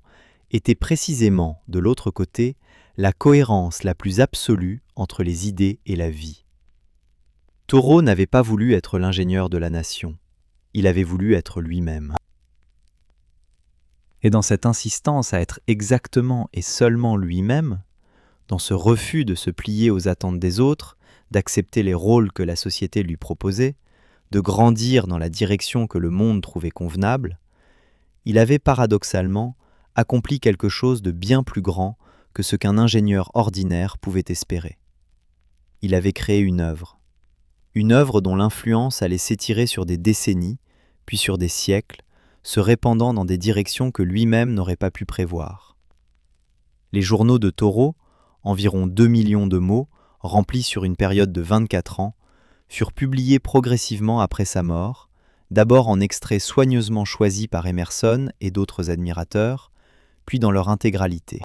était précisément, de l'autre côté, la cohérence la plus absolue entre les idées et la vie. Thoreau n'avait pas voulu être l'ingénieur de la nation, il avait voulu être lui-même. Et dans cette insistance à être exactement et seulement lui-même, dans ce refus de se plier aux attentes des autres, d'accepter les rôles que la société lui proposait, de grandir dans la direction que le monde trouvait convenable, il avait paradoxalement accompli quelque chose de bien plus grand que ce qu'un ingénieur ordinaire pouvait espérer. Il avait créé une œuvre dont l'influence allait s'étirer sur des décennies, puis sur des siècles, se répandant dans des directions que lui-même n'aurait pas pu prévoir. Les journaux de Thoreau, environ 2 millions de mots, remplis sur une période de 24 ans, furent publiés progressivement après sa mort, d'abord en extraits soigneusement choisis par Emerson et d'autres admirateurs, puis dans leur intégralité.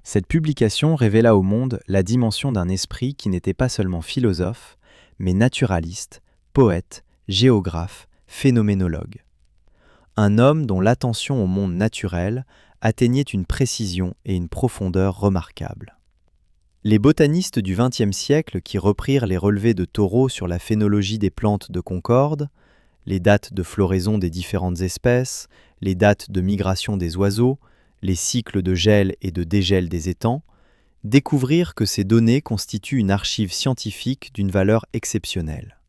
Cette publication révéla au monde la dimension d'un esprit qui n'était pas seulement philosophe, mais naturaliste, poète, géographe, phénoménologue. Un homme dont l'attention au monde naturel atteignait une précision et une profondeur remarquables. Les botanistes du XXe siècle qui reprirent les relevés de Thoreau sur la phénologie des plantes de Concorde, les dates de floraison des différentes espèces, les dates de migration des oiseaux, les cycles de gel et de dégel des étangs, découvrirent que ces données constituent une archive scientifique d'une valeur exceptionnelle.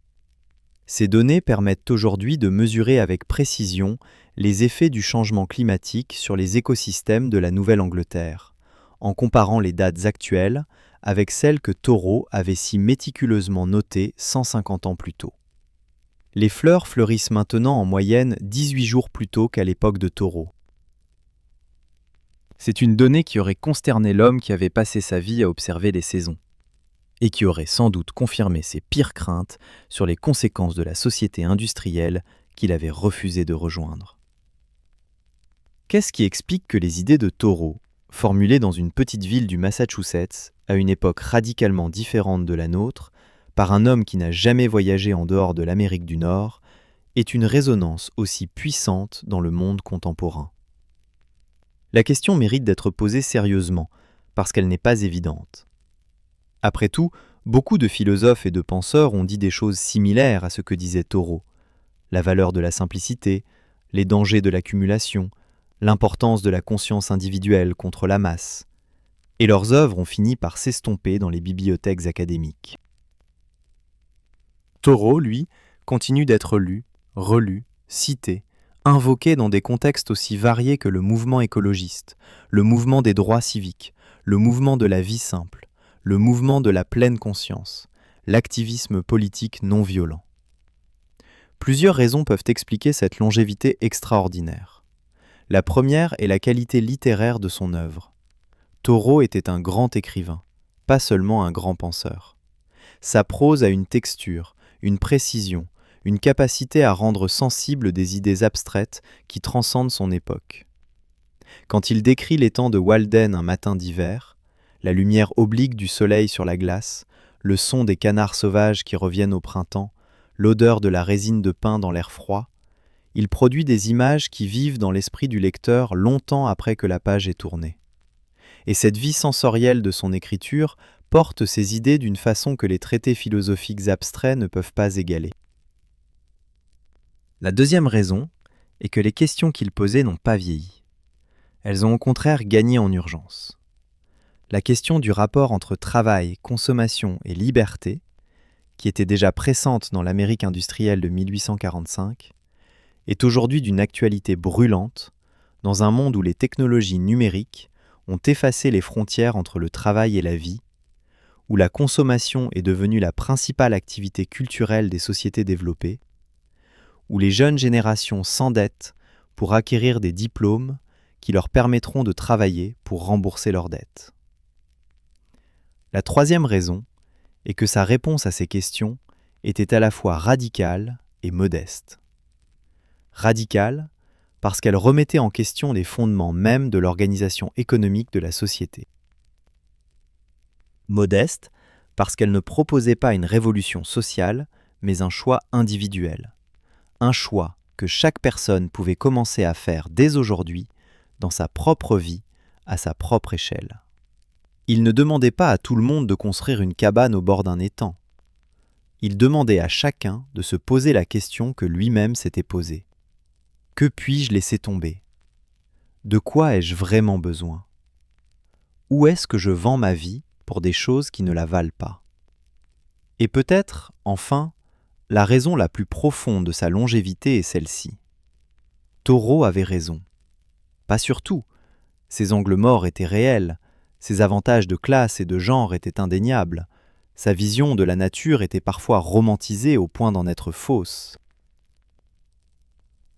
Ces données permettent aujourd'hui de mesurer avec précision les effets du changement climatique sur les écosystèmes de la Nouvelle-Angleterre, en comparant les dates actuelles avec celles que Thoreau avait si méticuleusement notées 150 ans plus tôt. Les fleurs fleurissent maintenant en moyenne 18 jours plus tôt qu'à l'époque de Thoreau. C'est une donnée qui aurait consterné l'homme qui avait passé sa vie à observer les saisons, et qui aurait sans doute confirmé ses pires craintes sur les conséquences de la société industrielle qu'il avait refusé de rejoindre. Qu'est-ce qui explique que les idées de Thoreau, formulées dans une petite ville du Massachusetts, à une époque radicalement différente de la nôtre, par un homme qui n'a jamais voyagé en dehors de l'Amérique du Nord, aient une résonance aussi puissante dans le monde contemporain? La question mérite d'être posée sérieusement, parce qu'elle n'est pas évidente. Après tout, beaucoup de philosophes et de penseurs ont dit des choses similaires à ce que disait Thoreau. La valeur de la simplicité, les dangers de l'accumulation, l'importance de la conscience individuelle contre la masse. Et leurs œuvres ont fini par s'estomper dans les bibliothèques académiques. Thoreau, lui, continue d'être lu, relu, cité, invoqué dans des contextes aussi variés que le mouvement écologiste, le mouvement des droits civiques, le mouvement de la vie simple, le mouvement de la pleine conscience, l'activisme politique non violent. Plusieurs raisons peuvent expliquer cette longévité extraordinaire. La première est la qualité littéraire de son œuvre. Thoreau était un grand écrivain, pas seulement un grand penseur. Sa prose a une texture, une précision, une capacité à rendre sensibles des idées abstraites qui transcendent son époque. Quand il décrit l'étang de Walden un matin d'hiver, la lumière oblique du soleil sur la glace, le son des canards sauvages qui reviennent au printemps, l'odeur de la résine de pin dans l'air froid, il produit des images qui vivent dans l'esprit du lecteur longtemps après que la page est tournée. Et cette vie sensorielle de son écriture porte ses idées d'une façon que les traités philosophiques abstraits ne peuvent pas égaler. La deuxième raison est que les questions qu'il posait n'ont pas vieilli. Elles ont au contraire gagné en urgence. la question du rapport entre travail, consommation et liberté, qui était déjà pressante dans l'Amérique industrielle de 1845, est aujourd'hui d'une actualité brûlante dans un monde où les technologies numériques ont effacé les frontières entre le travail et la vie, où la consommation est devenue la principale activité culturelle des sociétés développées, où les jeunes générations s'endettent pour acquérir des diplômes qui leur permettront de travailler pour rembourser leurs dettes. La troisième raison est que sa réponse à ces questions était à la fois radicale et modeste. Radicale parce qu'elle remettait en question les fondements mêmes de l'organisation économique de la société. Modeste parce qu'elle ne proposait pas une révolution sociale, mais un choix individuel. Un choix que chaque personne pouvait commencer à faire dès aujourd'hui, dans sa propre vie, à sa propre échelle. Il ne demandait pas à tout le monde de construire une cabane au bord d'un étang. Il demandait à chacun de se poser la question que lui-même s'était posée. Que puis-je laisser tomber ? De quoi ai-je vraiment besoin ? Où est-ce que je vends ma vie pour des choses qui ne la valent pas ? Et peut-être, enfin, la raison la plus profonde de sa longévité est celle-ci. Thoreau avait raison. Pas sur tout. Ses angles morts étaient réels, ses avantages de classe et de genre étaient indéniables, sa vision de la nature était parfois romantisée au point d'en être fausse.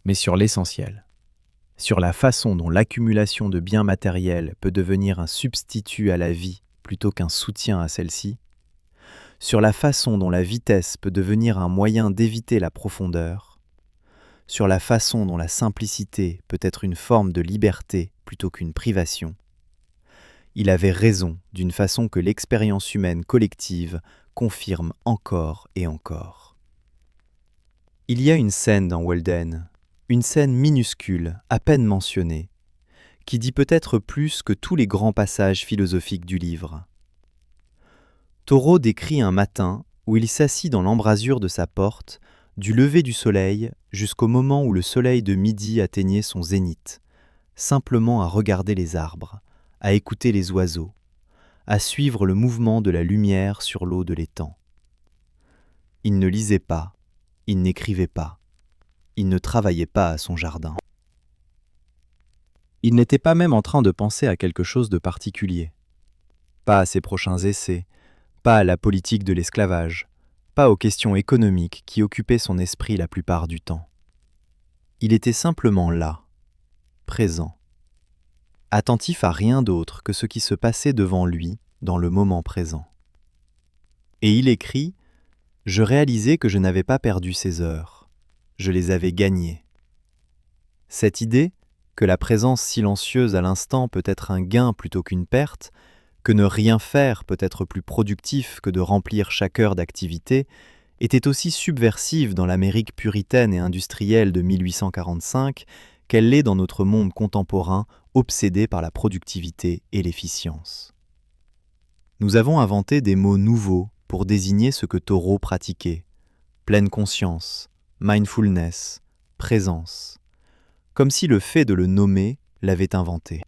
Mais sur l'essentiel, sur la façon dont l'accumulation de biens matériels peut devenir un substitut à la vie plutôt qu'un soutien à celle-ci, sur la façon dont la vitesse peut devenir un moyen d'éviter la profondeur, sur la façon dont la simplicité peut être une forme de liberté plutôt qu'une privation, il avait raison d'une façon que l'expérience humaine collective confirme encore et encore. Il y a une scène dans Walden, une scène minuscule, à peine mentionnée, qui dit peut-être plus que tous les grands passages philosophiques du livre. Thoreau décrit un matin où il s'assit dans l'embrasure de sa porte, du lever du soleil jusqu'au moment où le soleil de midi atteignait son zénith, simplement à regarder les arbres, à écouter les oiseaux, à suivre le mouvement de la lumière sur l'eau de l'étang. Il ne lisait pas, il n'écrivait pas. Il ne travaillait pas à son jardin. Il n'était pas même en train de penser à quelque chose de particulier. Pas à ses prochains essais, pas à la politique de l'esclavage, pas aux questions économiques qui occupaient son esprit la plupart du temps. Il était simplement là, présent, attentif à rien d'autre que ce qui se passait devant lui dans le moment présent. Et il écrit « Je réalisais que je n'avais pas perdu ces heures. Je les avais gagnés. » Cette idée, que la présence silencieuse à l'instant peut être un gain plutôt qu'une perte, que ne rien faire peut être plus productif que de remplir chaque heure d'activité, était aussi subversive dans l'Amérique puritaine et industrielle de 1845 qu'elle l'est dans notre monde contemporain obsédé par la productivité et l'efficience. Nous avons inventé des mots nouveaux pour désigner ce que Thoreau pratiquait. Pleine conscience, mindfulness, présence, comme si le fait de le nommer l'avait inventé.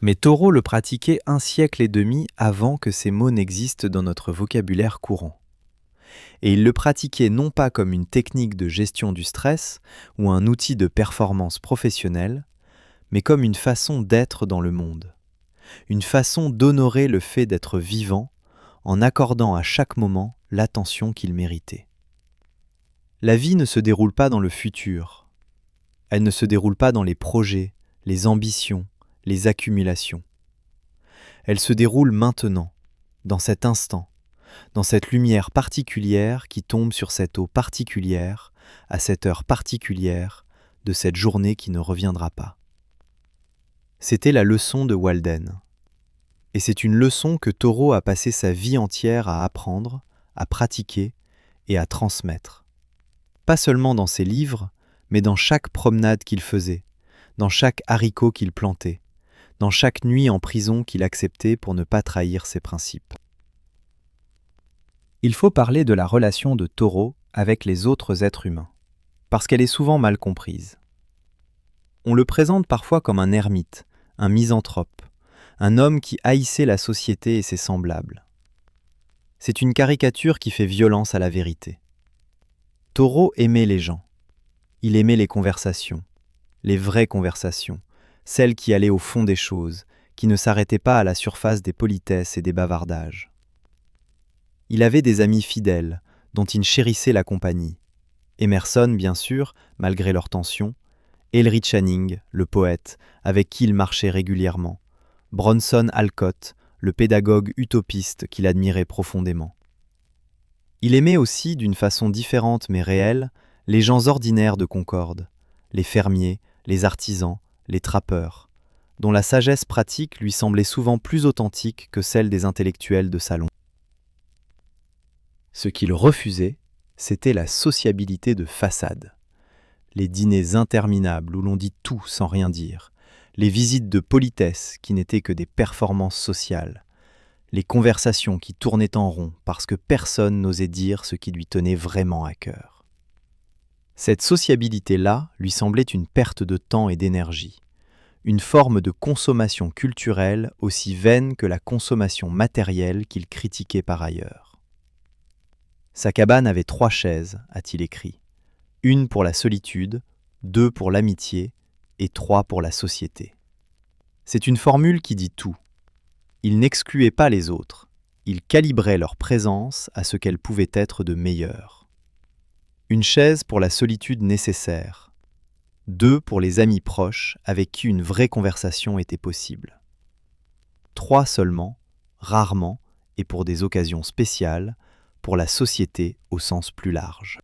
Mais Thoreau le pratiquait un siècle et demi avant que ces mots n'existent dans notre vocabulaire courant. Et il le pratiquait non pas comme une technique de gestion du stress ou un outil de performance professionnelle, mais comme une façon d'être dans le monde, une façon d'honorer le fait d'être vivant en accordant à chaque moment l'attention qu'il méritait. La vie ne se déroule pas dans le futur. Elle ne se déroule pas dans les projets, les ambitions, les accumulations. Elle se déroule maintenant, dans cet instant, dans cette lumière particulière qui tombe sur cette eau particulière, à cette heure particulière, de cette journée qui ne reviendra pas. C'était la leçon de Walden. Et c'est une leçon que Thoreau a passé sa vie entière à apprendre, à pratiquer et à transmettre. Pas seulement dans ses livres, mais dans chaque promenade qu'il faisait, dans chaque haricot qu'il plantait, dans chaque nuit en prison qu'il acceptait pour ne pas trahir ses principes. Il faut parler de la relation de Thoreau avec les autres êtres humains, parce qu'elle est souvent mal comprise. On le présente parfois comme un ermite, un misanthrope, un homme qui haïssait la société et ses semblables. C'est une caricature qui fait violence à la vérité. Thoreau aimait les gens. Il aimait les conversations, les vraies conversations, celles qui allaient au fond des choses, qui ne s'arrêtaient pas à la surface des politesses et des bavardages. Il avait des amis fidèles, dont il chérissait la compagnie. Emerson, bien sûr, malgré leurs tensions, Ellery Channing, le poète, avec qui il marchait régulièrement, Bronson Alcott, le pédagogue utopiste qu'il admirait profondément. Il aimait aussi, d'une façon différente mais réelle, les gens ordinaires de Concorde, les fermiers, les artisans, les trappeurs, dont la sagesse pratique lui semblait souvent plus authentique que celle des intellectuels de salon. Ce qu'il refusait, c'était la sociabilité de façade. Les dîners interminables où l'on dit tout sans rien dire, les visites de politesse qui n'étaient que des performances sociales, les conversations qui tournaient en rond parce que personne n'osait dire ce qui lui tenait vraiment à cœur. Cette sociabilité-là lui semblait une perte de temps et d'énergie, une forme de consommation culturelle aussi vaine que la consommation matérielle qu'il critiquait par ailleurs. Sa cabane avait 3 chaises, a-t-il écrit. 1 pour la solitude, 2 pour l'amitié et 3 pour la société. C'est une formule qui dit tout. Il n'excluait pas les autres, il calibrait leur présence à ce qu'elle pouvait être de meilleur. 1 chaise pour la solitude nécessaire, 2 pour les amis proches avec qui une vraie conversation était possible. 3 seulement, rarement et pour des occasions spéciales, pour la société au sens plus large.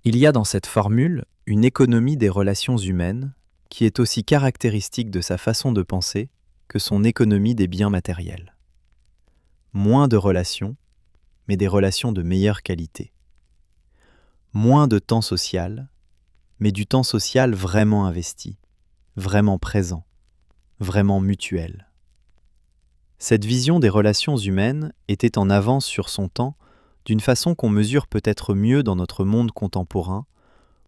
Il y a dans cette formule une économie des relations humaines qui est aussi caractéristique de sa façon de penser que son économie des biens matériels. Moins de relations, mais des relations de meilleure qualité. Moins de temps social, mais du temps social vraiment investi, vraiment présent, vraiment mutuel. Cette vision des relations humaines était en avance sur son temps d'une façon qu'on mesure peut-être mieux dans notre monde contemporain,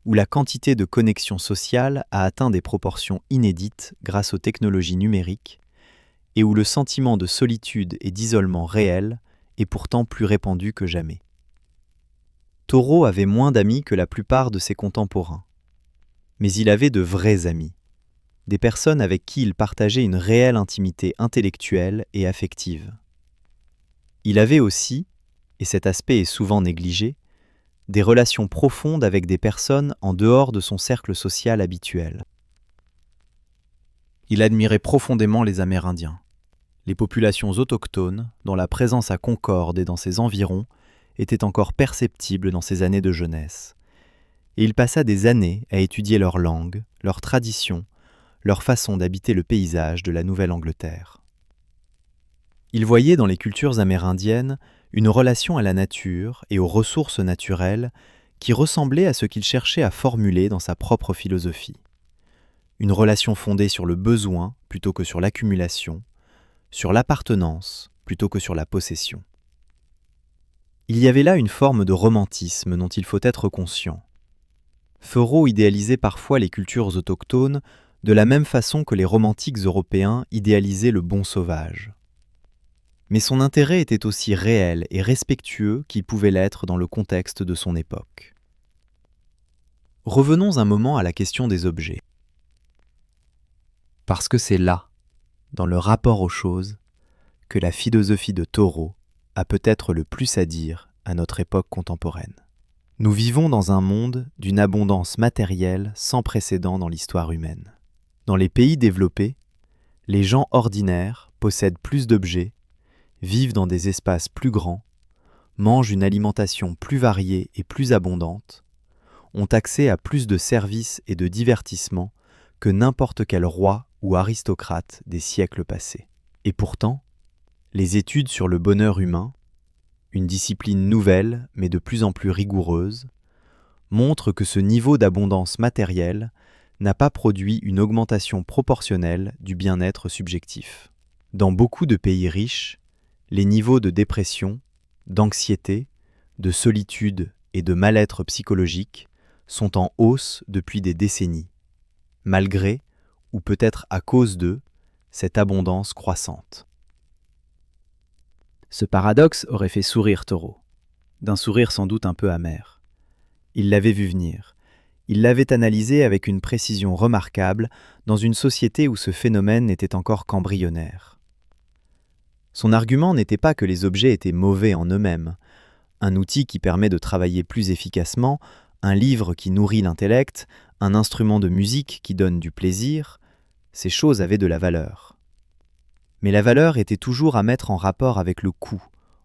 où la quantité de connexions sociales a atteint des proportions inédites grâce aux technologies numériques, et où le sentiment de solitude et d'isolement réel est pourtant plus répandu que jamais. Thoreau avait moins d'amis que la plupart de ses contemporains, mais il avait de vrais amis, des personnes avec qui il partageait une réelle intimité intellectuelle et affective. Il avait aussi, et cet aspect est souvent négligé, des relations profondes avec des personnes en dehors de son cercle social habituel. Il admirait profondément les Amérindiens, les populations autochtones dont la présence à Concorde et dans ses environs était encore perceptible dans ses années de jeunesse. Et il passa des années à étudier leur langue, leurs traditions, leur façon d'habiter le paysage de la Nouvelle-Angleterre. Il voyait dans les cultures amérindiennes une relation à la nature et aux ressources naturelles qui ressemblait à ce qu'il cherchait à formuler dans sa propre philosophie. Une relation fondée sur le besoin plutôt que sur l'accumulation, sur l'appartenance plutôt que sur la possession. Il y avait là une forme de romantisme dont il faut être conscient. Thoreau idéalisait parfois les cultures autochtones de la même façon que les romantiques européens idéalisaient le bon sauvage. Mais son intérêt était aussi réel et respectueux qu'il pouvait l'être dans le contexte de son époque. Revenons un moment à la question des objets. Parce que c'est là, dans le rapport aux choses, que la philosophie de Thoreau a peut-être le plus à dire à notre époque contemporaine. Nous vivons dans un monde d'une abondance matérielle sans précédent dans l'histoire humaine. Dans les pays développés, les gens ordinaires possèdent plus d'objets, vivent dans des espaces plus grands, mangent une alimentation plus variée et plus abondante, ont accès à plus de services et de divertissements que n'importe quel roi ou aristocrate des siècles passés. Et pourtant, les études sur le bonheur humain, une discipline nouvelle mais de plus en plus rigoureuse, montrent que ce niveau d'abondance matérielle n'a pas produit une augmentation proportionnelle du bien-être subjectif. Dans beaucoup de pays riches, les niveaux de dépression, d'anxiété, de solitude et de mal-être psychologique sont en hausse depuis des décennies, malgré, ou peut-être à cause de, cette abondance croissante. Ce paradoxe aurait fait sourire Taureau, d'un sourire sans doute un peu amer. Il l'avait vu venir. Il l'avait analysé avec une précision remarquable dans une société où ce phénomène n'était encore qu'embryonnaire. Son argument n'était pas que les objets étaient mauvais en eux-mêmes, un outil qui permet de travailler plus efficacement, un livre qui nourrit l'intellect, un instrument de musique qui donne du plaisir, ces choses avaient de la valeur. Mais la valeur était toujours à mettre en rapport avec le coût,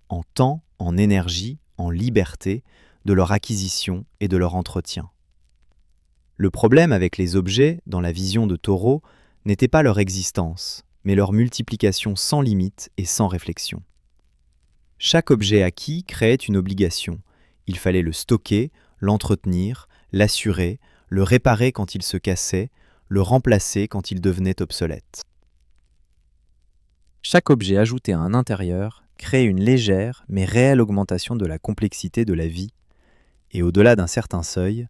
en temps, en énergie, en liberté, de leur acquisition et de leur entretien. Le problème avec les objets, dans la vision de Taureau, n'était pas leur existence, mais leur multiplication sans limite et sans réflexion. Chaque objet acquis créait une obligation. Il fallait le stocker, l'entretenir, l'assurer, le réparer quand il se cassait, le remplacer quand il devenait obsolète. Chaque objet ajouté à un intérieur crée une légère mais réelle augmentation de la complexité de la vie, et au-delà d'un certain seuil,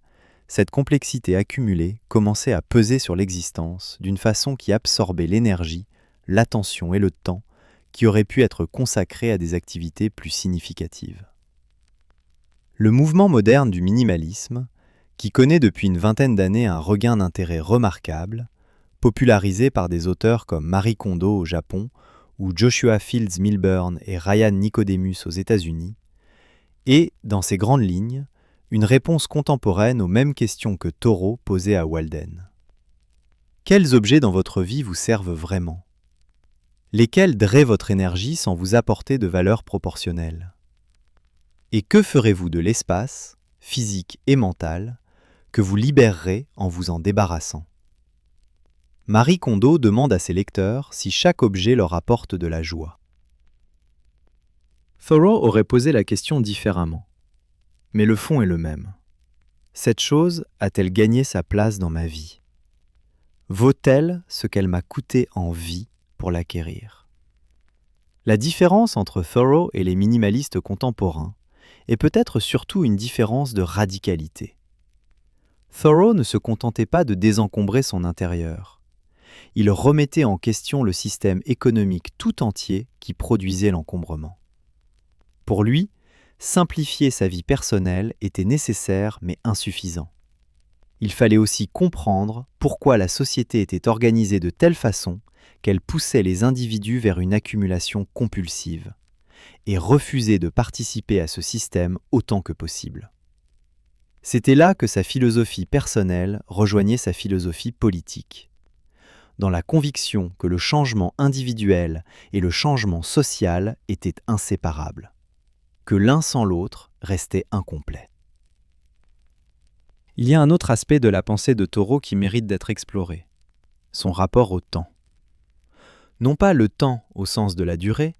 cette complexité accumulée commençait à peser sur l'existence d'une façon qui absorbait l'énergie, l'attention et le temps qui auraient pu être consacrés à des activités plus significatives. Le mouvement moderne du minimalisme, qui connaît depuis une vingtaine d'années un regain d'intérêt remarquable, popularisé par des auteurs comme Marie Kondo au Japon ou Joshua Fields Millburn et Ryan Nicodemus aux États-Unis, est, dans ses grandes lignes, une réponse contemporaine aux mêmes questions que Taureau posait à Walden. Quels objets dans votre vie vous servent vraiment ? Lesquels draient votre énergie sans vous apporter de valeur proportionnelle ? Et que ferez-vous de l'espace, physique et mental, que vous libérerez en vous en débarrassant ? Marie Kondo demande à ses lecteurs si chaque objet leur apporte de la joie. Thoreau aurait posé la question différemment. Mais le fond est le même. Cette chose a-t-elle gagné sa place dans ma vie ? Vaut-elle ce qu'elle m'a coûté en vie pour l'acquérir ? La différence entre Thoreau et les minimalistes contemporains est peut-être surtout une différence de radicalité. Thoreau ne se contentait pas de désencombrer son intérieur. Il remettait en question le système économique tout entier qui produisait l'encombrement. Pour lui, simplifier sa vie personnelle était nécessaire mais insuffisant. Il fallait aussi comprendre pourquoi la société était organisée de telle façon qu'elle poussait les individus vers une accumulation compulsive, et refuser de participer à ce système autant que possible. C'était là que sa philosophie personnelle rejoignait sa philosophie politique, dans la conviction que le changement individuel et le changement social étaient inséparables, que l'un sans l'autre restait incomplet. Il y a un autre aspect de la pensée de Taureau qui mérite d'être exploré, son rapport au temps. Non pas le temps au sens de la durée,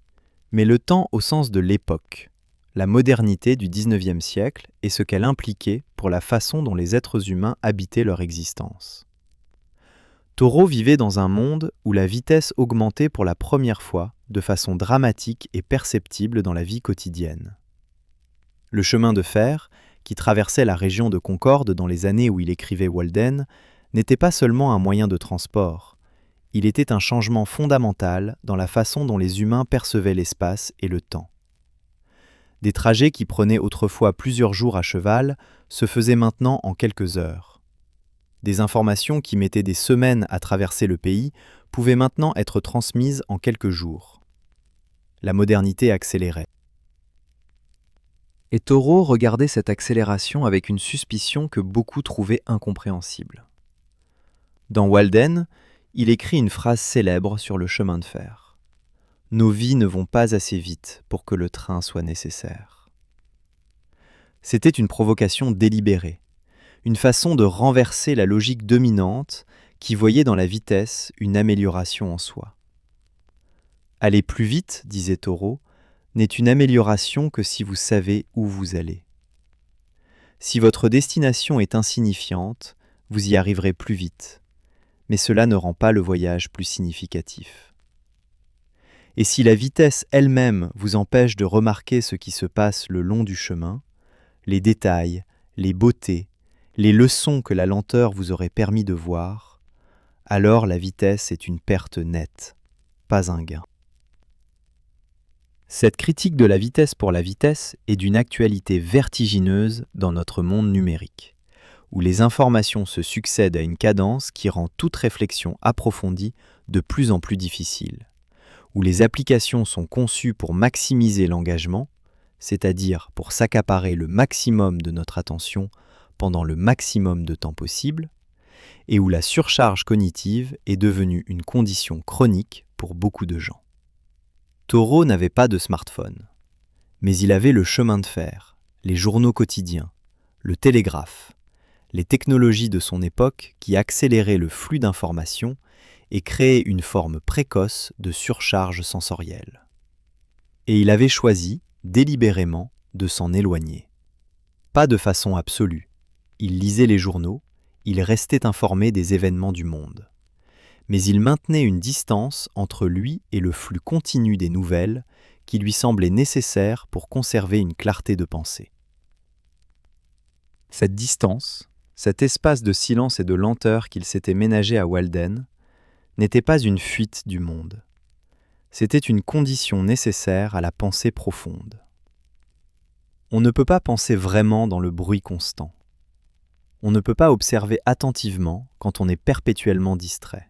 mais le temps au sens de l'époque, la modernité du XIXe siècle et ce qu'elle impliquait pour la façon dont les êtres humains habitaient leur existence. Taureau vivait dans un monde où la vitesse augmentait pour la première fois de façon dramatique et perceptible dans la vie quotidienne. Le chemin de fer, qui traversait la région de Concorde dans les années où il écrivait Walden, n'était pas seulement un moyen de transport, il était un changement fondamental dans la façon dont les humains percevaient l'espace et le temps. Des trajets qui prenaient autrefois plusieurs jours à cheval se faisaient maintenant en quelques heures. Des informations qui mettaient des semaines à traverser le pays pouvaient maintenant être transmises en quelques jours. La modernité accélérait. Et Taureau regardait cette accélération avec une suspicion que beaucoup trouvaient incompréhensible. Dans Walden, il écrit une phrase célèbre sur le chemin de fer. « Nos vies ne vont pas assez vite pour que le train soit nécessaire. » C'était une provocation délibérée, une façon de renverser la logique dominante qui voyait dans la vitesse une amélioration en soi. « Aller plus vite, disait Taureau, n'est une amélioration que si vous savez où vous allez. Si votre destination est insignifiante, vous y arriverez plus vite, mais cela ne rend pas le voyage plus significatif. Et si la vitesse elle-même vous empêche de remarquer ce qui se passe le long du chemin, les détails, les beautés, les leçons que la lenteur vous aurait permis de voir, alors la vitesse est une perte nette, pas un gain. Cette critique de la vitesse pour la vitesse est d'une actualité vertigineuse dans notre monde numérique, où les informations se succèdent à une cadence qui rend toute réflexion approfondie de plus en plus difficile, où les applications sont conçues pour maximiser l'engagement, c'est-à-dire pour s'accaparer le maximum de notre attention pendant le maximum de temps possible, et où la surcharge cognitive est devenue une condition chronique pour beaucoup de gens. Thoreau n'avait pas de smartphone, mais il avait le chemin de fer, les journaux quotidiens, le télégraphe, les technologies de son époque qui accéléraient le flux d'informations et créaient une forme précoce de surcharge sensorielle. Et il avait choisi, délibérément, de s'en éloigner. Pas de façon absolue. Il lisait les journaux, il restait informé des événements du monde. Mais il maintenait une distance entre lui et le flux continu des nouvelles qui lui semblait nécessaire pour conserver une clarté de pensée. Cette distance, cet espace de silence et de lenteur qu'il s'était ménagé à Walden, n'était pas une fuite du monde. C'était une condition nécessaire à la pensée profonde. On ne peut pas penser vraiment dans le bruit constant. On ne peut pas observer attentivement quand on est perpétuellement distrait.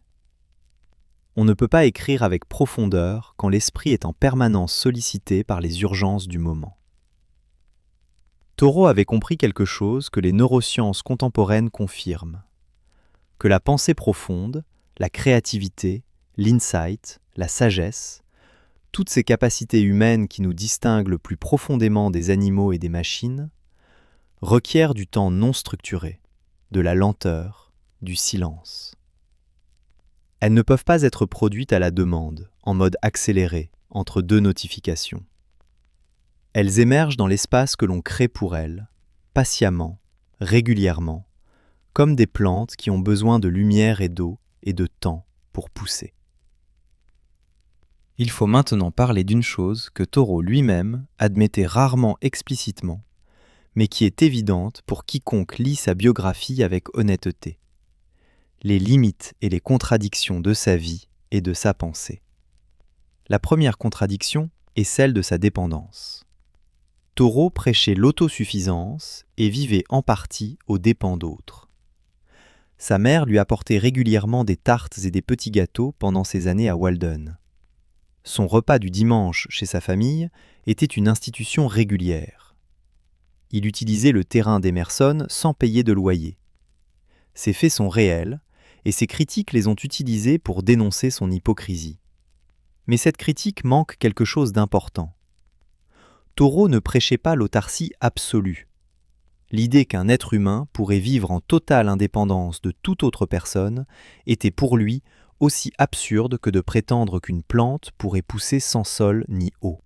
On ne peut pas écrire avec profondeur quand l'esprit est en permanence sollicité par les urgences du moment. Thoreau avait compris quelque chose que les neurosciences contemporaines confirment, que la pensée profonde, la créativité, l'insight, la sagesse, toutes ces capacités humaines qui nous distinguent le plus profondément des animaux et des machines, requièrent du temps non structuré, de la lenteur, du silence. Elles ne peuvent pas être produites à la demande, en mode accéléré, entre deux notifications. Elles émergent dans l'espace que l'on crée pour elles, patiemment, régulièrement, comme des plantes qui ont besoin de lumière et d'eau et de temps pour pousser. Il faut maintenant parler d'une chose que Thoreau lui-même admettait rarement explicitement, mais qui est évidente pour quiconque lit sa biographie avec honnêteté. Les limites et les contradictions de sa vie et de sa pensée. La première contradiction est celle de sa dépendance. Thoreau prêchait l'autosuffisance et vivait en partie aux dépens d'autres. Sa mère lui apportait régulièrement des tartes et des petits gâteaux pendant ses années à Walden. Son repas du dimanche chez sa famille était une institution régulière. Il utilisait le terrain d'Emerson sans payer de loyer. Ces faits sont réels, et ses critiques les ont utilisés pour dénoncer son hypocrisie. Mais cette critique manque quelque chose d'important. Thoreau ne prêchait pas l'autarcie absolue. L'idée qu'un être humain pourrait vivre en totale indépendance de toute autre personne était pour lui aussi absurde que de prétendre qu'une plante pourrait pousser sans sol ni eau.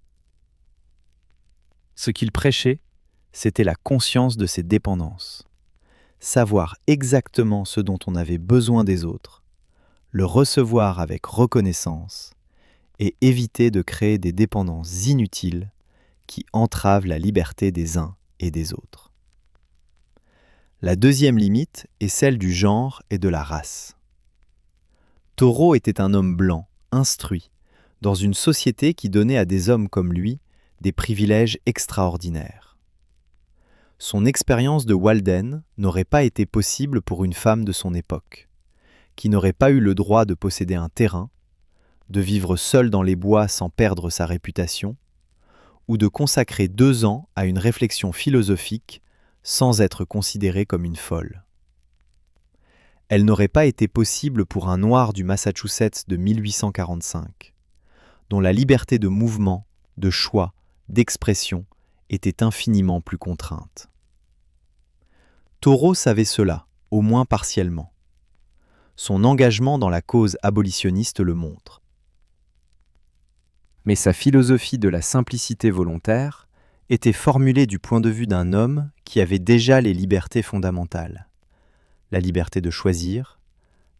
Ce qu'il prêchait, c'était la conscience de ses dépendances. Savoir exactement ce dont on avait besoin des autres, le recevoir avec reconnaissance et éviter de créer des dépendances inutiles qui entravent la liberté des uns et des autres. La deuxième limite est celle du genre et de la race. Thoreau était un homme blanc, instruit, dans une société qui donnait à des hommes comme lui des privilèges extraordinaires. Son expérience de Walden n'aurait pas été possible pour une femme de son époque, qui n'aurait pas eu le droit de posséder un terrain, de vivre seule dans les bois sans perdre sa réputation, ou de consacrer 2 ans à une réflexion philosophique sans être considérée comme une folle. Elle n'aurait pas été possible pour un noir du Massachusetts de 1845, dont la liberté de mouvement, de choix, d'expression était infiniment plus contrainte. Thoreau savait cela, au moins partiellement. Son engagement dans la cause abolitionniste le montre. Mais sa philosophie de la simplicité volontaire était formulée du point de vue d'un homme qui avait déjà les libertés fondamentales. La liberté de choisir,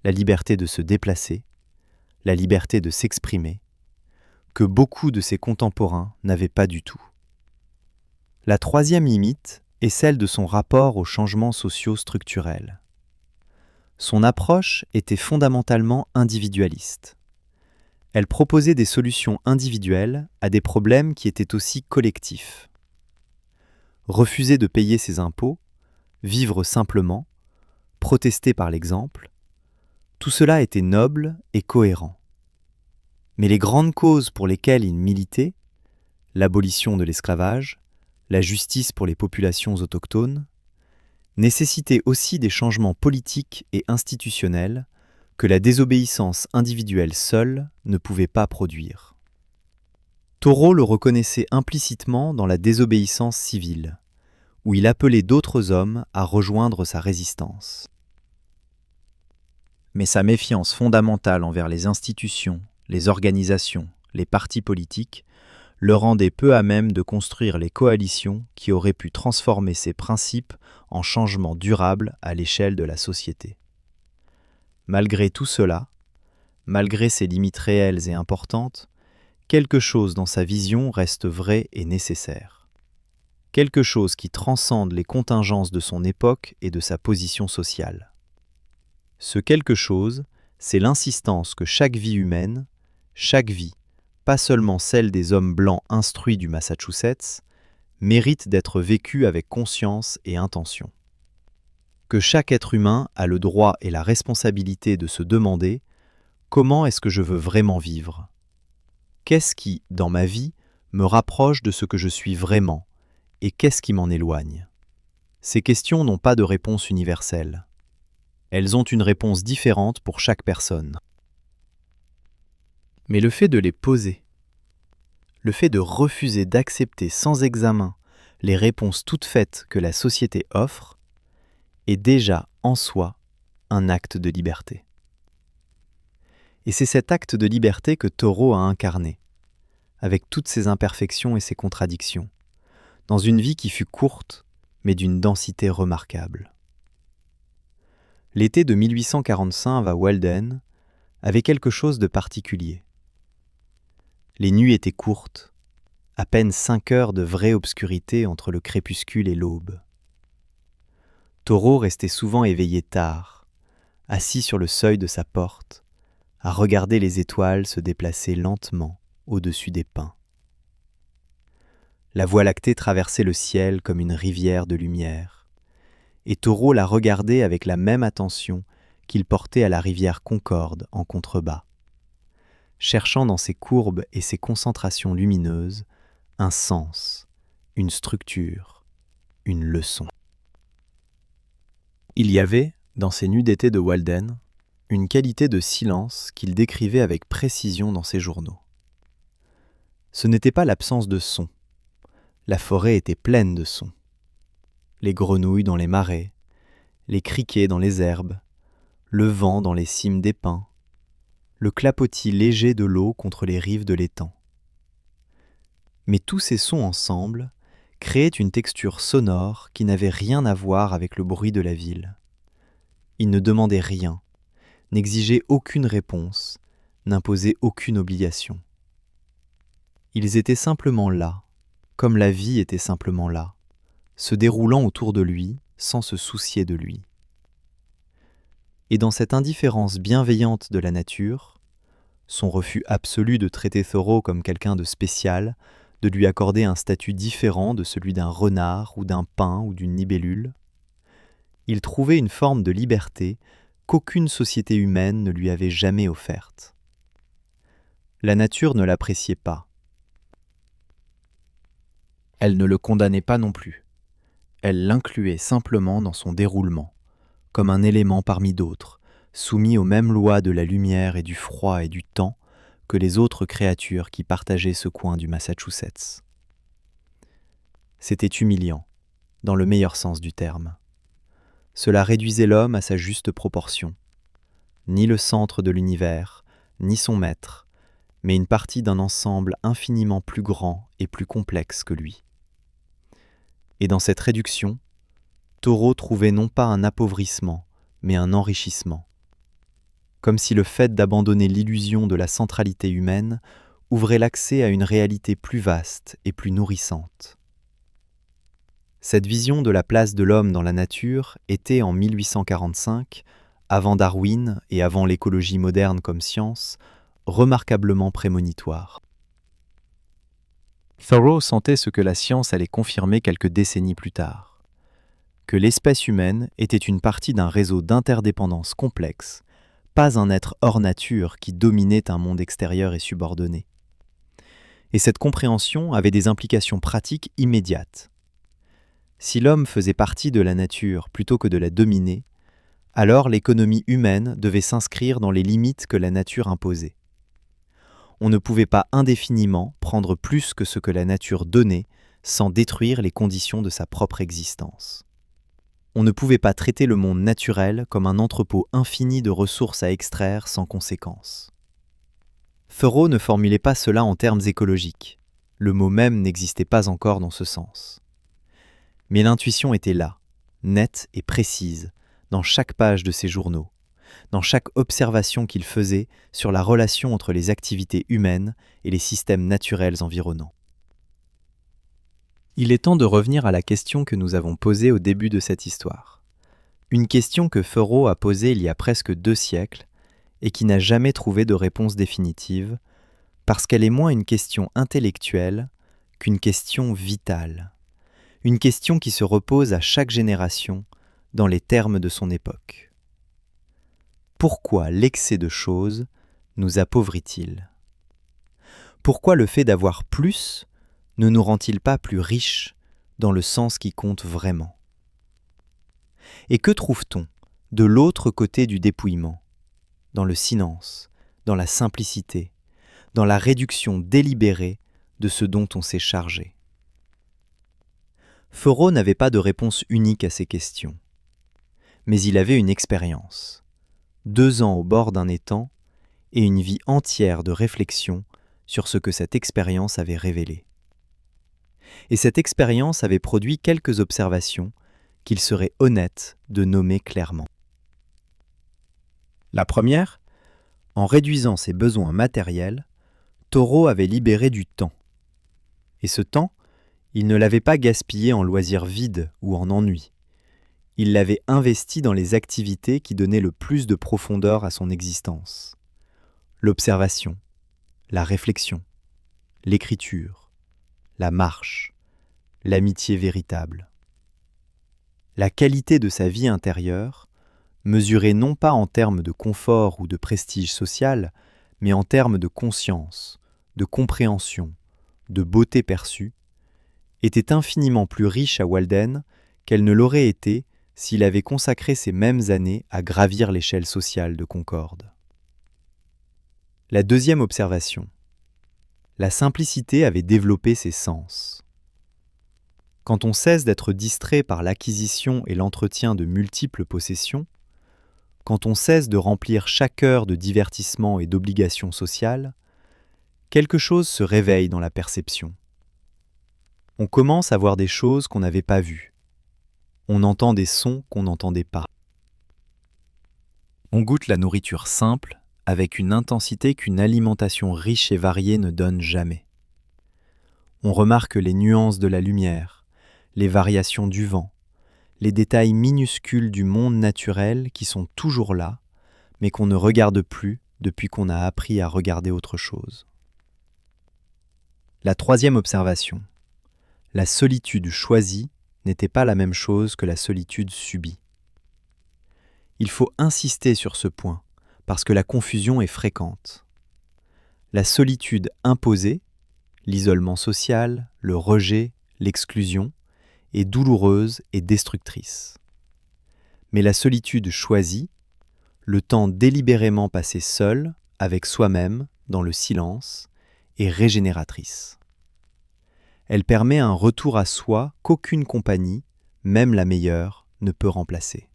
la liberté de se déplacer, la liberté de s'exprimer, que beaucoup de ses contemporains n'avaient pas du tout. La troisième limite est celle de son rapport aux changements sociaux structurels. Son approche était fondamentalement individualiste. Elle proposait des solutions individuelles à des problèmes qui étaient aussi collectifs. Refuser de payer ses impôts, vivre simplement, protester par l'exemple, tout cela était noble et cohérent. Mais les grandes causes pour lesquelles il militait, l'abolition de l'esclavage, la justice pour les populations autochtones, nécessitaient aussi des changements politiques et institutionnels que la désobéissance individuelle seule ne pouvait pas produire. Thoreau le reconnaissait implicitement dans la désobéissance civile, où il appelait d'autres hommes à rejoindre sa résistance. Mais sa méfiance fondamentale envers les institutions, les organisations, les partis politiques, le rendait peu à même de construire les coalitions qui auraient pu transformer ces principes en changements durables à l'échelle de la société. Malgré tout cela, malgré ses limites réelles et importantes, quelque chose dans sa vision reste vrai et nécessaire. Quelque chose qui transcende les contingences de son époque et de sa position sociale. Ce quelque chose, c'est l'insistance que chaque vie humaine, chaque vie, pas seulement celle des hommes blancs instruits du Massachusetts, mérite d'être vécue avec conscience et intention. Que chaque être humain a le droit et la responsabilité de se demander « Comment est-ce que je veux vraiment vivre ? Qu'est-ce qui, dans ma vie, me rapproche de ce que je suis vraiment et qu'est-ce qui m'en éloigne ?» Ces questions n'ont pas de réponse universelle. Elles ont une réponse différente pour chaque personne. Mais le fait de les poser, le fait de refuser d'accepter sans examen les réponses toutes faites que la société offre, est déjà en soi un acte de liberté. Et c'est cet acte de liberté que Thoreau a incarné, avec toutes ses imperfections et ses contradictions, dans une vie qui fut courte, mais d'une densité remarquable. L'été de 1845 à Walden avait quelque chose de particulier. Les nuits étaient courtes, à peine 5 heures de vraie obscurité entre le crépuscule et l'aube. Thoreau restait souvent éveillé tard, assis sur le seuil de sa porte, à regarder les étoiles se déplacer lentement au-dessus des pins. La Voie lactée traversait le ciel comme une rivière de lumière, et Thoreau la regardait avec la même attention qu'il portait à la rivière Concorde en contrebas, cherchant dans ses courbes et ses concentrations lumineuses un sens, une structure, une leçon. Il y avait, dans ces nuits d'été de Walden, une qualité de silence qu'il décrivait avec précision dans ses journaux. Ce n'était pas l'absence de son. La forêt était pleine de sons. Les grenouilles dans les marais, les criquets dans les herbes, le vent dans les cimes des pins, le clapotis léger de l'eau contre les rives de l'étang. Mais tous ces sons ensemble créaient une texture sonore qui n'avait rien à voir avec le bruit de la ville. Ils ne demandaient rien, n'exigeaient aucune réponse, n'imposaient aucune obligation. Ils étaient simplement là, comme la vie était simplement là, se déroulant autour de lui sans se soucier de lui. Et dans cette indifférence bienveillante de la nature, son refus absolu de traiter Thoreau comme quelqu'un de spécial, de lui accorder un statut différent de celui d'un renard ou d'un pin ou d'une libellule, il trouvait une forme de liberté qu'aucune société humaine ne lui avait jamais offerte. La nature ne l'appréciait pas. Elle ne le condamnait pas non plus. Elle l'incluait simplement dans son déroulement, comme un élément parmi d'autres, soumis aux mêmes lois de la lumière et du froid et du temps que les autres créatures qui partageaient ce coin du Massachusetts. C'était humiliant, dans le meilleur sens du terme. Cela réduisait l'homme à sa juste proportion. Ni le centre de l'univers, ni son maître, mais une partie d'un ensemble infiniment plus grand et plus complexe que lui. Et dans cette réduction, Thoreau trouvait non pas un appauvrissement, mais un enrichissement. Comme si le fait d'abandonner l'illusion de la centralité humaine ouvrait l'accès à une réalité plus vaste et plus nourrissante. Cette vision de la place de l'homme dans la nature était en 1845, avant Darwin et avant l'écologie moderne comme science, remarquablement prémonitoire. Thoreau sentait ce que la science allait confirmer quelques décennies plus tard, que l'espèce humaine était une partie d'un réseau d'interdépendances complexes, pas un être hors nature qui dominait un monde extérieur et subordonné. Et cette compréhension avait des implications pratiques immédiates. Si l'homme faisait partie de la nature plutôt que de la dominer, alors l'économie humaine devait s'inscrire dans les limites que la nature imposait. On ne pouvait pas indéfiniment prendre plus que ce que la nature donnait sans détruire les conditions de sa propre existence. On ne pouvait pas traiter le monde naturel comme un entrepôt infini de ressources à extraire sans conséquence. Thoreau ne formulait pas cela en termes écologiques. Le mot même n'existait pas encore dans ce sens. Mais l'intuition était là, nette et précise, dans chaque page de ses journaux, dans chaque observation qu'il faisait sur la relation entre les activités humaines et les systèmes naturels environnants. Il est temps de revenir à la question que nous avons posée au début de cette histoire. Une question que Thoreau a posée il y a presque 2 siècles et qui n'a jamais trouvé de réponse définitive, parce qu'elle est moins une question intellectuelle qu'une question vitale. Une question qui se repose à chaque génération dans les termes de son époque. Pourquoi l'excès de choses nous appauvrit-il ? Pourquoi le fait d'avoir plus ne nous rend-il pas plus riches dans le sens qui compte vraiment ? Et que trouve-t-on de l'autre côté du dépouillement ? Dans le silence, dans la simplicité, dans la réduction délibérée de ce dont on s'est chargé. Thoreau n'avait pas de réponse unique à ces questions, mais il avait une expérience, 2 ans au bord d'un étang et une vie entière de réflexion sur ce que cette expérience avait révélé. Et cette expérience avait produit quelques observations qu'il serait honnête de nommer clairement. La première, en réduisant ses besoins matériels, Thoreau avait libéré du temps. Et ce temps, il ne l'avait pas gaspillé en loisirs vides ou en ennuis. Il l'avait investi dans les activités qui donnaient le plus de profondeur à son existence. L'observation, la réflexion, l'écriture, la marche, l'amitié véritable. La qualité de sa vie intérieure, mesurée non pas en termes de confort ou de prestige social, mais en termes de conscience, de compréhension, de beauté perçue, était infiniment plus riche à Walden qu'elle ne l'aurait été s'il avait consacré ces mêmes années à gravir l'échelle sociale de Concorde. La deuxième observation. La simplicité avait développé ses sens. Quand on cesse d'être distrait par l'acquisition et l'entretien de multiples possessions, quand on cesse de remplir chaque heure de divertissement et d'obligations sociales, quelque chose se réveille dans la perception. On commence à voir des choses qu'on n'avait pas vues. On entend des sons qu'on n'entendait pas. On goûte la nourriture simple avec une intensité qu'une alimentation riche et variée ne donne jamais. On remarque les nuances de la lumière, les variations du vent, les détails minuscules du monde naturel qui sont toujours là, mais qu'on ne regarde plus depuis qu'on a appris à regarder autre chose. La troisième observation. La solitude choisie n'était pas la même chose que la solitude subie. Il faut insister sur ce point, parce que la confusion est fréquente. La solitude imposée, l'isolement social, le rejet, l'exclusion, est douloureuse et destructrice. Mais la solitude choisie, le temps délibérément passé seul, avec soi-même, dans le silence, est régénératrice. Elle permet un retour à soi qu'aucune compagnie, même la meilleure, ne peut remplacer.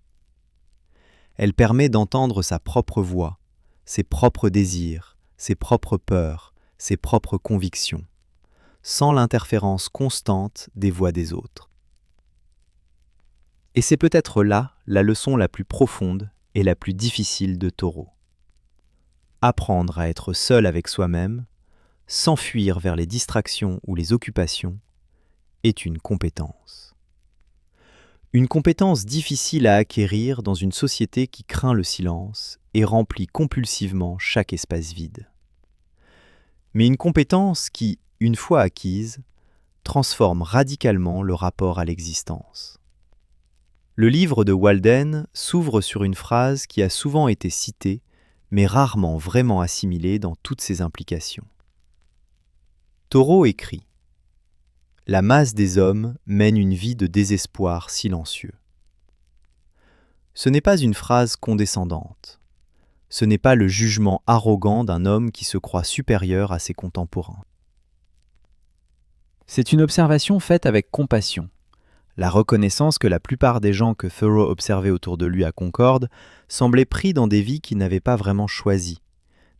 Elle permet d'entendre sa propre voix, ses propres désirs, ses propres peurs, ses propres convictions, sans l'interférence constante des voix des autres. Et c'est peut-être là la leçon la plus profonde et la plus difficile de Thoreau. Apprendre à être seul avec soi-même, s'enfuir vers les distractions ou les occupations, est une compétence. Une compétence difficile à acquérir dans une société qui craint le silence et remplit compulsivement chaque espace vide. mais une compétence qui, une fois acquise, transforme radicalement le rapport à l'existence. Le livre de Walden s'ouvre sur une phrase qui a souvent été citée, mais rarement vraiment assimilée dans toutes ses implications. Thoreau écrit « La masse des hommes mène une vie de désespoir silencieux. » Ce n'est pas une phrase condescendante. Ce n'est pas le jugement arrogant d'un homme qui se croit supérieur à ses contemporains. C'est une observation faite avec compassion. La reconnaissance que la plupart des gens que Thoreau observait autour de lui à Concorde semblaient pris dans des vies qu'il n'avait pas vraiment choisies,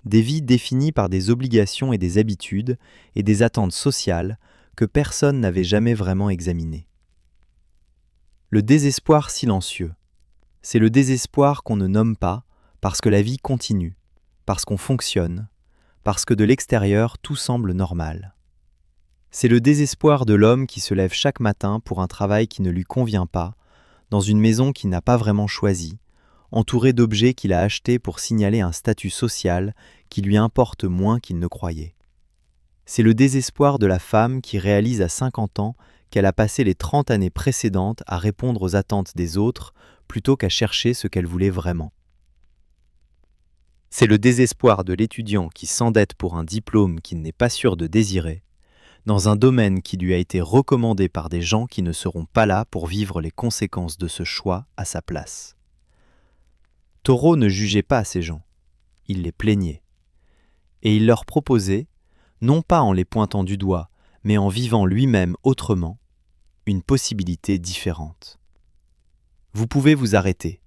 des vies définies par des obligations et des habitudes et des attentes sociales que personne n'avait jamais vraiment examinées. Le désespoir silencieux, c'est le désespoir qu'on ne nomme pas parce que la vie continue, parce qu'on fonctionne, parce que de l'extérieur tout semble normal. C'est le désespoir de l'homme qui se lève chaque matin pour un travail qui ne lui convient pas, dans une maison qu'il n'a pas vraiment choisie, entouré d'objets qu'il a achetés pour signaler un statut social qui lui importe moins qu'il ne croyait. C'est le désespoir de la femme qui réalise à 50 ans qu'elle a passé les 30 années précédentes à répondre aux attentes des autres plutôt qu'à chercher ce qu'elle voulait vraiment. C'est le désespoir de l'étudiant qui s'endette pour un diplôme qu'il n'est pas sûr de désirer, dans un domaine qui lui a été recommandé par des gens qui ne seront pas là pour vivre les conséquences de ce choix à sa place. Thoreau ne jugeait pas ces gens, il les plaignait. Et il leur proposait, non pas en les pointant du doigt, mais en vivant lui-même autrement, une possibilité différente. Vous pouvez vous arrêter.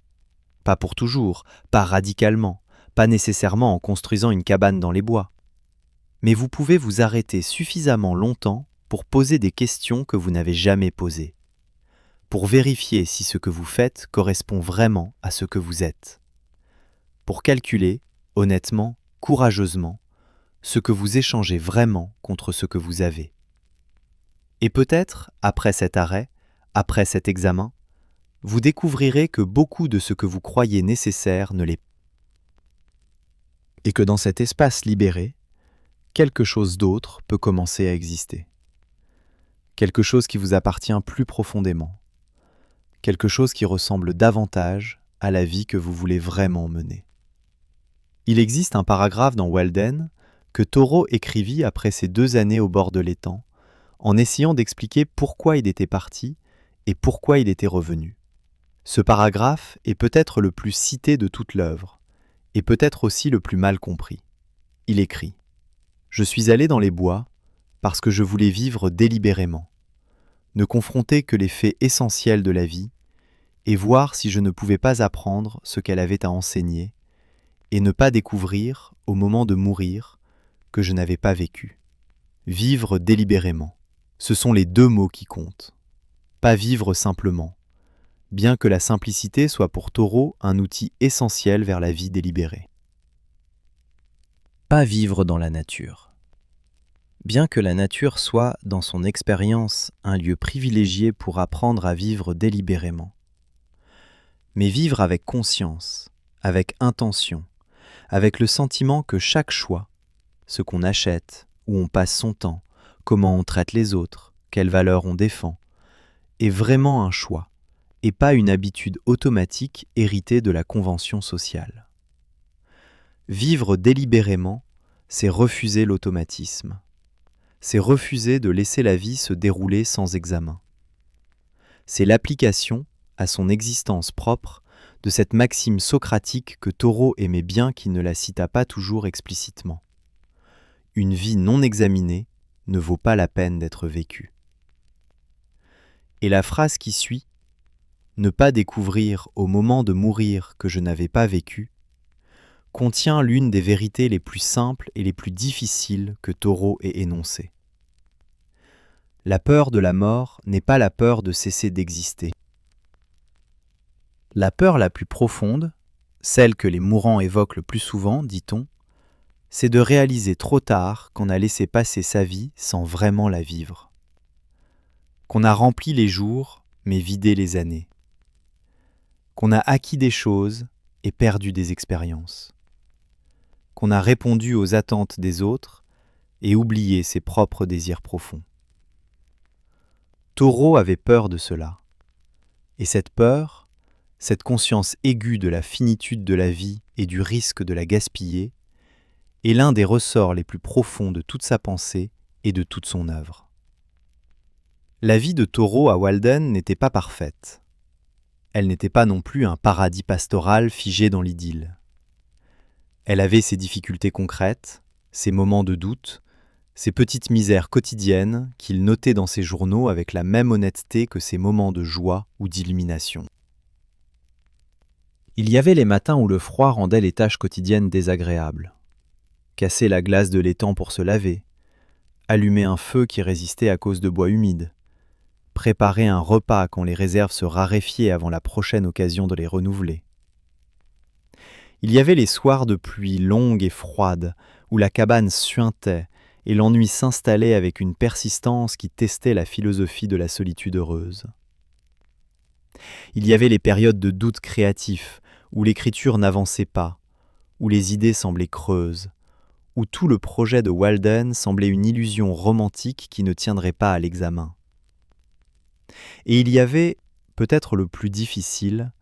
Pas pour toujours, pas radicalement, pas nécessairement en construisant une cabane dans les bois. Mais vous pouvez vous arrêter suffisamment longtemps pour poser des questions que vous n'avez jamais posées, pour vérifier si ce que vous faites correspond vraiment à ce que vous êtes, pour calculer, honnêtement, courageusement, ce que vous échangez vraiment contre ce que vous avez. Et peut-être, après cet arrêt, après cet examen, vous découvrirez que beaucoup de ce que vous croyez nécessaire ne l'est pas. Et que dans cet espace libéré, quelque chose d'autre peut commencer à exister. Quelque chose qui vous appartient plus profondément. Quelque chose qui ressemble davantage à la vie que vous voulez vraiment mener. Il existe un paragraphe dans Walden que Thoreau écrivit après ses 2 années au bord de l'étang, en essayant d'expliquer pourquoi il était parti et pourquoi il était revenu. Ce paragraphe est peut-être le plus cité de toute l'œuvre, et peut-être aussi le plus mal compris. Il écrit « Je suis allé dans les bois parce que je voulais vivre délibérément, ne confronter que les faits essentiels de la vie, et voir si je ne pouvais pas apprendre ce qu'elle avait à enseigner, et ne pas découvrir, au moment de mourir, que je n'avais pas vécu. Vivre délibérément, ce sont les 2 mots qui comptent. Pas vivre simplement, bien que la simplicité soit pour Thoreau un outil essentiel vers la vie délibérée. Pas vivre dans la nature. Bien que la nature soit, dans son expérience, un lieu privilégié pour apprendre à vivre délibérément. Mais vivre avec conscience, avec intention, avec le sentiment que chaque choix, ce qu'on achète, où on passe son temps, comment on traite les autres, quelles valeurs on défend, est vraiment un choix, et pas une habitude automatique héritée de la convention sociale. Vivre délibérément, c'est refuser l'automatisme. C'est refuser de laisser la vie se dérouler sans examen. C'est l'application, à son existence propre, de cette maxime socratique que Thoreau aimait bien qu'il ne la cita pas toujours explicitement. Une vie non examinée ne vaut pas la peine d'être vécue. Et la phrase qui suit, « Ne pas découvrir au moment de mourir que je n'avais pas vécu », contient l'une des vérités les plus simples et les plus difficiles que Thoreau ait énoncées. La peur de la mort n'est pas la peur de cesser d'exister. La peur la plus profonde, celle que les mourants évoquent le plus souvent, dit-on, c'est de réaliser trop tard qu'on a laissé passer sa vie sans vraiment la vivre. Qu'on a rempli les jours, mais vidé les années. Qu'on a acquis des choses et perdu des expériences. Qu'on a répondu aux attentes des autres et oublier ses propres désirs profonds. Taureau avait peur de cela. Et cette peur, cette conscience aiguë de la finitude de la vie et du risque de la gaspiller, est l'un des ressorts les plus profonds de toute sa pensée et de toute son œuvre. La vie de Taureau à Walden n'était pas parfaite. Elle n'était pas non plus un paradis pastoral figé dans l'idylle. Elle avait ses difficultés concrètes, ses moments de doute, ses petites misères quotidiennes qu'il notait dans ses journaux avec la même honnêteté que ses moments de joie ou d'illumination. Il y avait les matins où le froid rendait les tâches quotidiennes désagréables. Casser la glace de l'étang pour se laver, allumer un feu qui résistait à cause de bois humide, préparer un repas quand les réserves se raréfiaient avant la prochaine occasion de les renouveler. Il y avait les soirs de pluie longue et froide où la cabane suintait et l'ennui s'installait avec une persistance qui testait la philosophie de la solitude heureuse. Il y avait les périodes de doute créatif où l'écriture n'avançait pas, où les idées semblaient creuses, où tout le projet de Walden semblait une illusion romantique qui ne tiendrait pas à l'examen. Et il y avait, peut-être le plus difficile,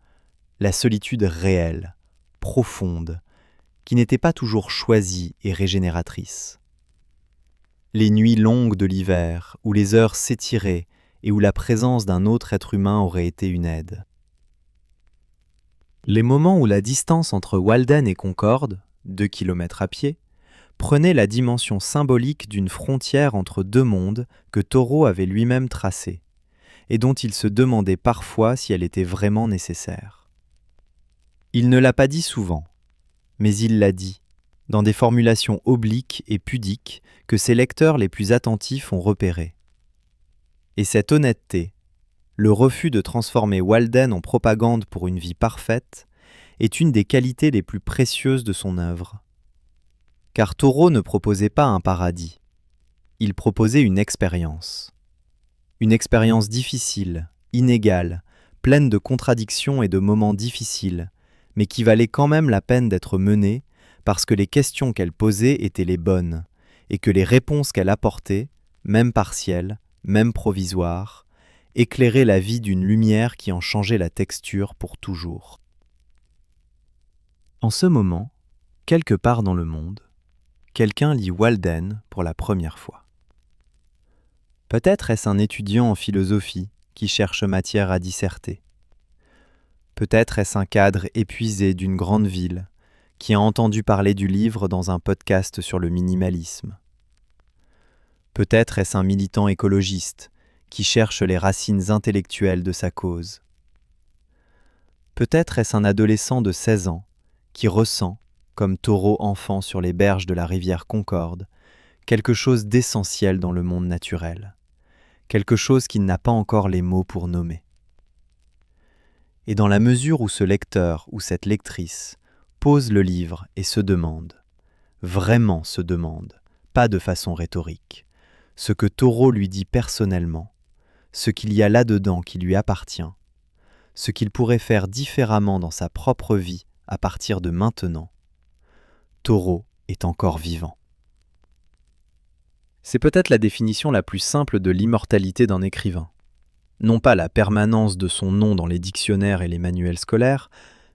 la solitude réelle, profonde, qui n'était pas toujours choisie et régénératrice. Les nuits longues de l'hiver, où les heures s'étiraient et où la présence d'un autre être humain aurait été une aide. Les moments où la distance entre Walden et Concorde, 2 kilomètres à pied, prenait la dimension symbolique d'une frontière entre deux mondes que Taureau avait lui-même tracée, et dont il se demandait parfois si elle était vraiment nécessaire. Il ne l'a pas dit souvent, mais il l'a dit, dans des formulations obliques et pudiques que ses lecteurs les plus attentifs ont repérées. Et cette honnêteté, le refus de transformer Walden en propagande pour une vie parfaite, est une des qualités les plus précieuses de son œuvre. Car Taureau ne proposait pas un paradis, il proposait une expérience. Une expérience difficile, inégale, pleine de contradictions et de moments difficiles, mais qui valait quand même la peine d'être menée parce que les questions qu'elle posait étaient les bonnes, et que les réponses qu'elle apportait, même partielles, même provisoires, éclairaient la vie d'une lumière qui en changeait la texture pour toujours. En ce moment, quelque part dans le monde, quelqu'un lit Walden pour la première fois. Peut-être est-ce un étudiant en philosophie qui cherche matière à disserter. Peut-être est-ce un cadre épuisé d'une grande ville qui a entendu parler du livre dans un podcast sur le minimalisme. Peut-être est-ce un militant écologiste qui cherche les racines intellectuelles de sa cause. Peut-être est-ce un adolescent de 16 ans qui ressent, comme Taureau enfant sur les berges de la rivière Concorde, quelque chose d'essentiel dans le monde naturel, quelque chose qu'il n'a pas encore les mots pour nommer. Et dans la mesure où ce lecteur ou cette lectrice pose le livre et se demande, vraiment se demande, pas de façon rhétorique, ce que Taureau lui dit personnellement, ce qu'il y a là-dedans qui lui appartient, ce qu'il pourrait faire différemment dans sa propre vie à partir de maintenant, Taureau est encore vivant. C'est peut-être la définition la plus simple de l'immortalité d'un écrivain. Non pas la permanence de son nom dans les dictionnaires et les manuels scolaires,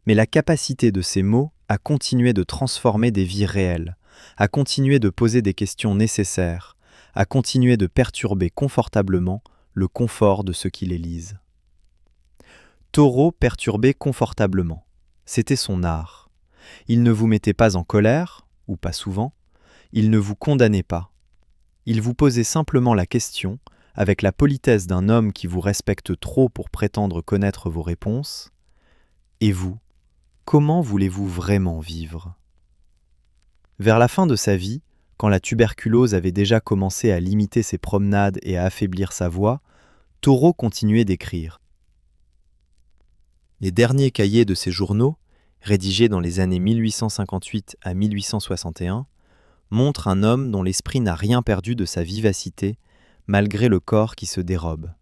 mais la capacité de ces mots à continuer de transformer des vies réelles, à continuer de poser des questions nécessaires, à continuer de perturber confortablement le confort de ceux qui les lisent. Taureau perturbait confortablement. C'était son art. Il ne vous mettait pas en colère, ou pas souvent, il ne vous condamnait pas. Il vous posait simplement la question, avec la politesse d'un homme qui vous respecte trop pour prétendre connaître vos réponses. Et vous, comment voulez-vous vraiment vivre ? Vers la fin de sa vie, quand la tuberculose avait déjà commencé à limiter ses promenades et à affaiblir sa voix, Taureau continuait d'écrire. Les derniers cahiers de ses journaux, rédigés dans les années 1858 à 1861, montrent un homme dont l'esprit n'a rien perdu de sa vivacité, malgré le corps qui se dérobe.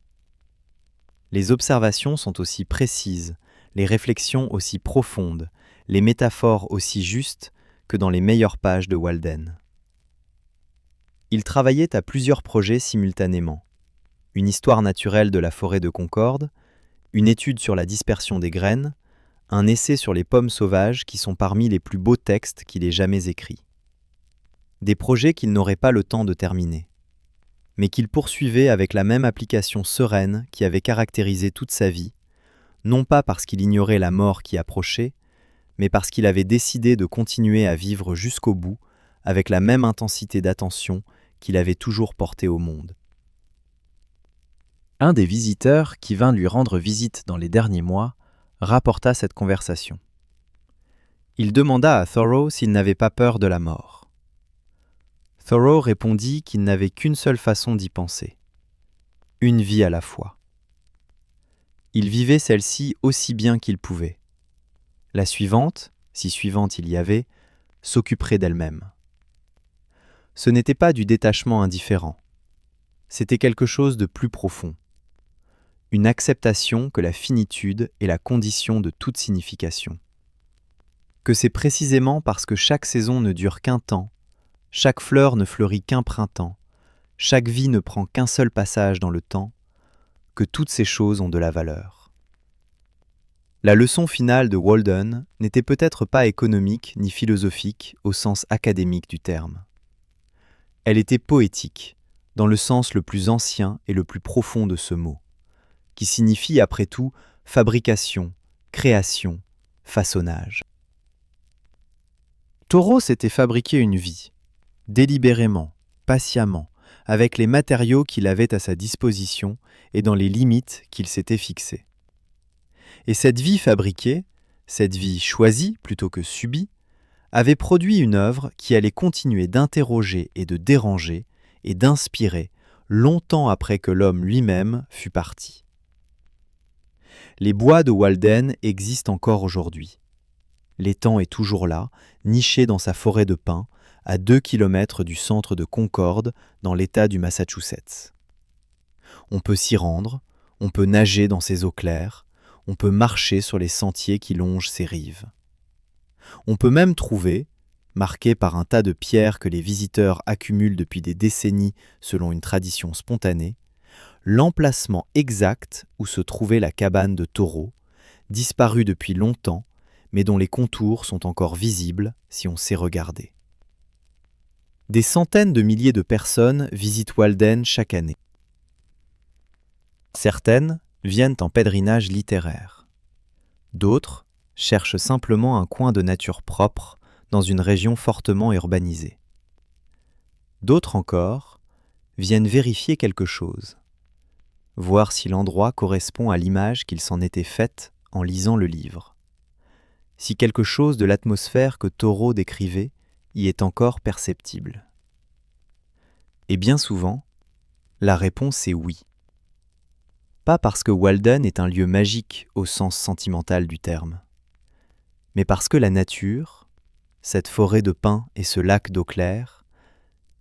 Les observations sont aussi précises, les réflexions aussi profondes, les métaphores aussi justes que dans les meilleures pages de Walden. Il travaillait à plusieurs projets simultanément. Une histoire naturelle de la forêt de Concorde, une étude sur la dispersion des graines, un essai sur les pommes sauvages qui sont parmi les plus beaux textes qu'il ait jamais écrits. Des projets qu'il n'aurait pas le temps de terminer, mais qu'il poursuivait avec la même application sereine qui avait caractérisé toute sa vie, non pas parce qu'il ignorait la mort qui approchait, mais parce qu'il avait décidé de continuer à vivre jusqu'au bout avec la même intensité d'attention qu'il avait toujours portée au monde. Un des visiteurs qui vint lui rendre visite dans les derniers mois rapporta cette conversation. Il demanda à Thoreau s'il n'avait pas peur de la mort. Thoreau répondit qu'il n'avait qu'une seule façon d'y penser, une vie à la fois. Il vivait celle-ci aussi bien qu'il pouvait. La suivante, si suivante il y avait, s'occuperait d'elle-même. Ce n'était pas du détachement indifférent, c'était quelque chose de plus profond. Une acceptation que la finitude est la condition de toute signification. Que c'est précisément parce que chaque saison ne dure qu'un temps, chaque fleur ne fleurit qu'un printemps, chaque vie ne prend qu'un seul passage dans le temps, que toutes ces choses ont de la valeur. La leçon finale de Walden n'était peut-être pas économique ni philosophique au sens académique du terme. Elle était poétique, dans le sens le plus ancien et le plus profond de ce mot, qui signifie après tout fabrication, création, façonnage. Thoreau s'était fabriqué une vie, délibérément, patiemment, avec les matériaux qu'il avait à sa disposition et dans les limites qu'il s'était fixées. Et cette vie fabriquée, cette vie choisie plutôt que subie, avait produit une œuvre qui allait continuer d'interroger et de déranger et d'inspirer longtemps après que l'homme lui-même fût parti. Les bois de Walden existent encore aujourd'hui. L'étang est toujours là, niché dans sa forêt de pins, à 2 kilomètres du centre de Concorde, dans l'État du Massachusetts. On peut s'y rendre, on peut nager dans ses eaux claires, on peut marcher sur les sentiers qui longent ses rives. On peut même trouver, marqué par un tas de pierres que les visiteurs accumulent depuis des décennies selon une tradition spontanée, l'emplacement exact où se trouvait la cabane de Thoreau, disparue depuis longtemps, mais dont les contours sont encore visibles si on sait regarder. Des centaines de milliers de personnes visitent Walden chaque année. Certaines viennent en pèlerinage littéraire. D'autres cherchent simplement un coin de nature propre dans une région fortement urbanisée. D'autres encore viennent vérifier quelque chose, voir si l'endroit correspond à l'image qu'ils s'en étaient faite en lisant le livre, si quelque chose de l'atmosphère que Thoreau décrivait y est encore perceptible. Et bien souvent, la réponse est oui. Pas parce que Walden est un lieu magique au sens sentimental du terme, mais parce que la nature, cette forêt de pins et ce lac d'eau claire,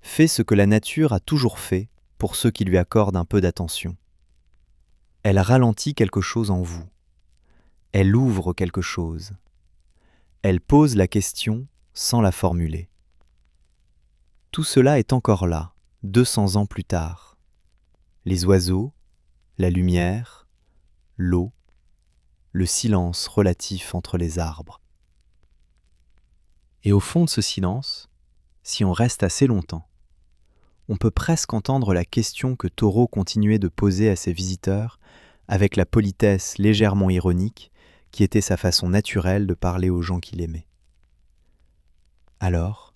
fait ce que la nature a toujours fait pour ceux qui lui accordent un peu d'attention. Elle ralentit quelque chose en vous. Elle ouvre quelque chose. Elle pose la question sans la formuler. Tout cela est encore là, 200 ans plus tard. Les oiseaux, la lumière, l'eau, le silence relatif entre les arbres. Et au fond de ce silence, si on reste assez longtemps, on peut presque entendre la question que Thoreau continuait de poser à ses visiteurs avec la politesse légèrement ironique qui était sa façon naturelle de parler aux gens qu'il aimait. Alors,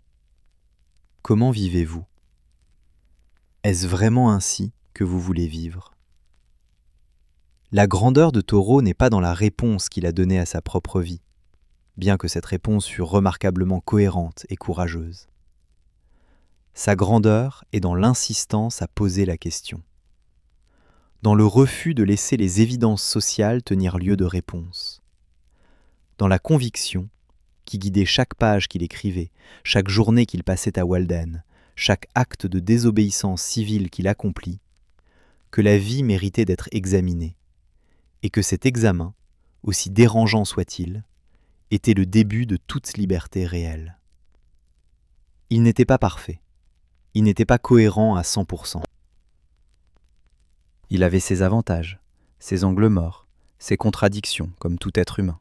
comment vivez-vous ? Est-ce vraiment ainsi que vous voulez vivre ? La grandeur de Thoreau n'est pas dans la réponse qu'il a donnée à sa propre vie, bien que cette réponse fût remarquablement cohérente et courageuse. Sa grandeur est dans l'insistance à poser la question, dans le refus de laisser les évidences sociales tenir lieu de réponse, dans la conviction qui guidait chaque page qu'il écrivait, chaque journée qu'il passait à Walden, chaque acte de désobéissance civile qu'il accomplit, que la vie méritait d'être examinée, et que cet examen, aussi dérangeant soit-il, était le début de toute liberté réelle. Il n'était pas parfait. Il n'était pas cohérent à 100%. Il avait ses avantages, ses angles morts, ses contradictions, comme tout être humain.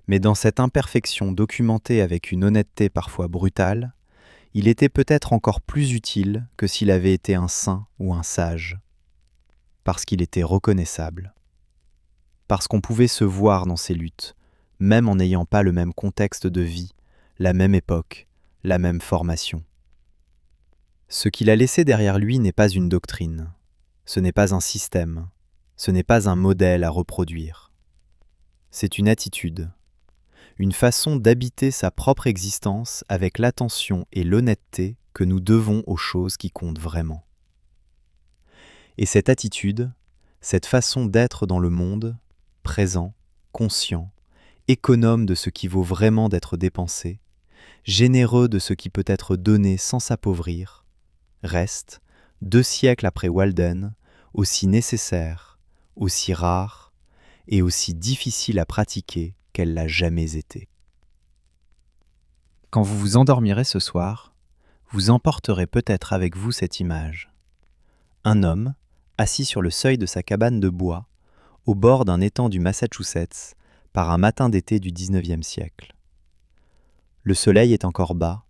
Mais dans cette imperfection documentée avec une honnêteté parfois brutale, il était peut-être encore plus utile que s'il avait été un saint ou un sage, parce qu'il était reconnaissable, parce qu'on pouvait se voir dans ses luttes, même en n'ayant pas le même contexte de vie, la même époque, la même formation. Ce qu'il a laissé derrière lui n'est pas une doctrine, ce n'est pas un système, ce n'est pas un modèle à reproduire. C'est une attitude, une façon d'habiter sa propre existence avec l'attention et l'honnêteté que nous devons aux choses qui comptent vraiment. Et cette attitude, cette façon d'être dans le monde, présent, conscient, économe de ce qui vaut vraiment d'être dépensé, généreux de ce qui peut être donné sans s'appauvrir, reste, 2 siècles après Walden, aussi nécessaire, aussi rare et aussi difficile à pratiquer qu'elle l'a jamais été. Quand vous vous endormirez ce soir, vous emporterez peut-être avec vous cette image. Un homme, assis sur le seuil de sa cabane de bois, au bord d'un étang du Massachusetts, par un matin d'été du XIXe siècle. Le soleil est encore bas,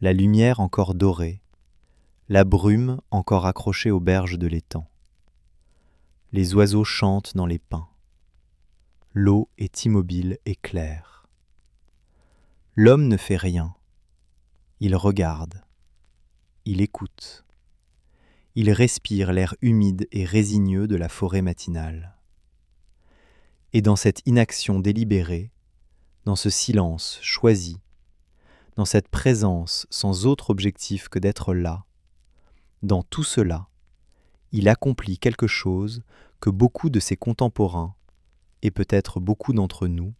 la lumière encore dorée, la brume encore accrochée aux berges de l'étang. Les oiseaux chantent dans les pins. L'eau est immobile et claire. L'homme ne fait rien. Il regarde. Il écoute. Il respire l'air humide et résineux de la forêt matinale. Et dans cette inaction délibérée, dans ce silence choisi, dans cette présence sans autre objectif que d'être là, dans tout cela, il accomplit quelque chose que beaucoup de ses contemporains, et peut-être beaucoup d'entre nous,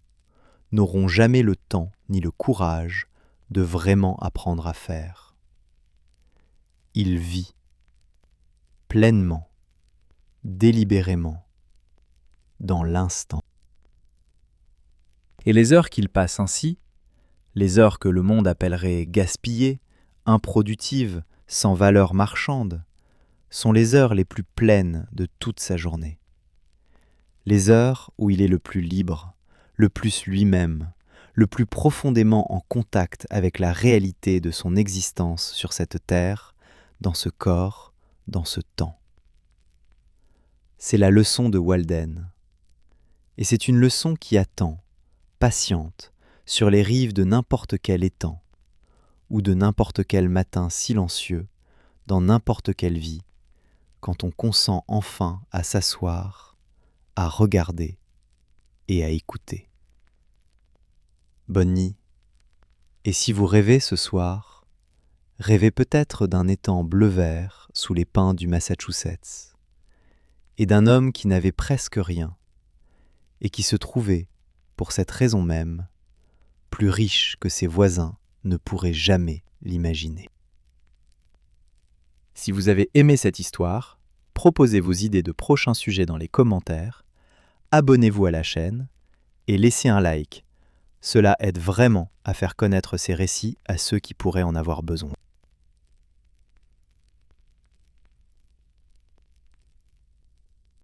n'auront jamais le temps ni le courage de vraiment apprendre à faire. Il vit, pleinement, délibérément, dans l'instant. Et les heures qu'il passe ainsi, les heures que le monde appellerait gaspillées, improductives, sans valeur marchande, sont les heures les plus pleines de toute sa journée. Les heures où il est le plus libre, le plus lui-même, le plus profondément en contact avec la réalité de son existence sur cette terre, dans ce corps, dans ce temps. C'est la leçon de Walden. Et c'est une leçon qui attend, patiente, sur les rives de n'importe quel étang, ou de n'importe quel matin silencieux, dans n'importe quelle vie, quand on consent enfin à s'asseoir, à regarder et à écouter. Bonne nuit. Et si vous rêvez ce soir, rêvez peut-être d'un étang bleu-vert sous les pins du Massachusetts, et d'un homme qui n'avait presque rien, et qui se trouvait, pour cette raison même, plus riche que ses voisins ne pourraient jamais l'imaginer. Si vous avez aimé cette histoire, proposez vos idées de prochains sujets dans les commentaires, abonnez-vous à la chaîne et laissez un like. Cela aide vraiment à faire connaître ces récits à ceux qui pourraient en avoir besoin.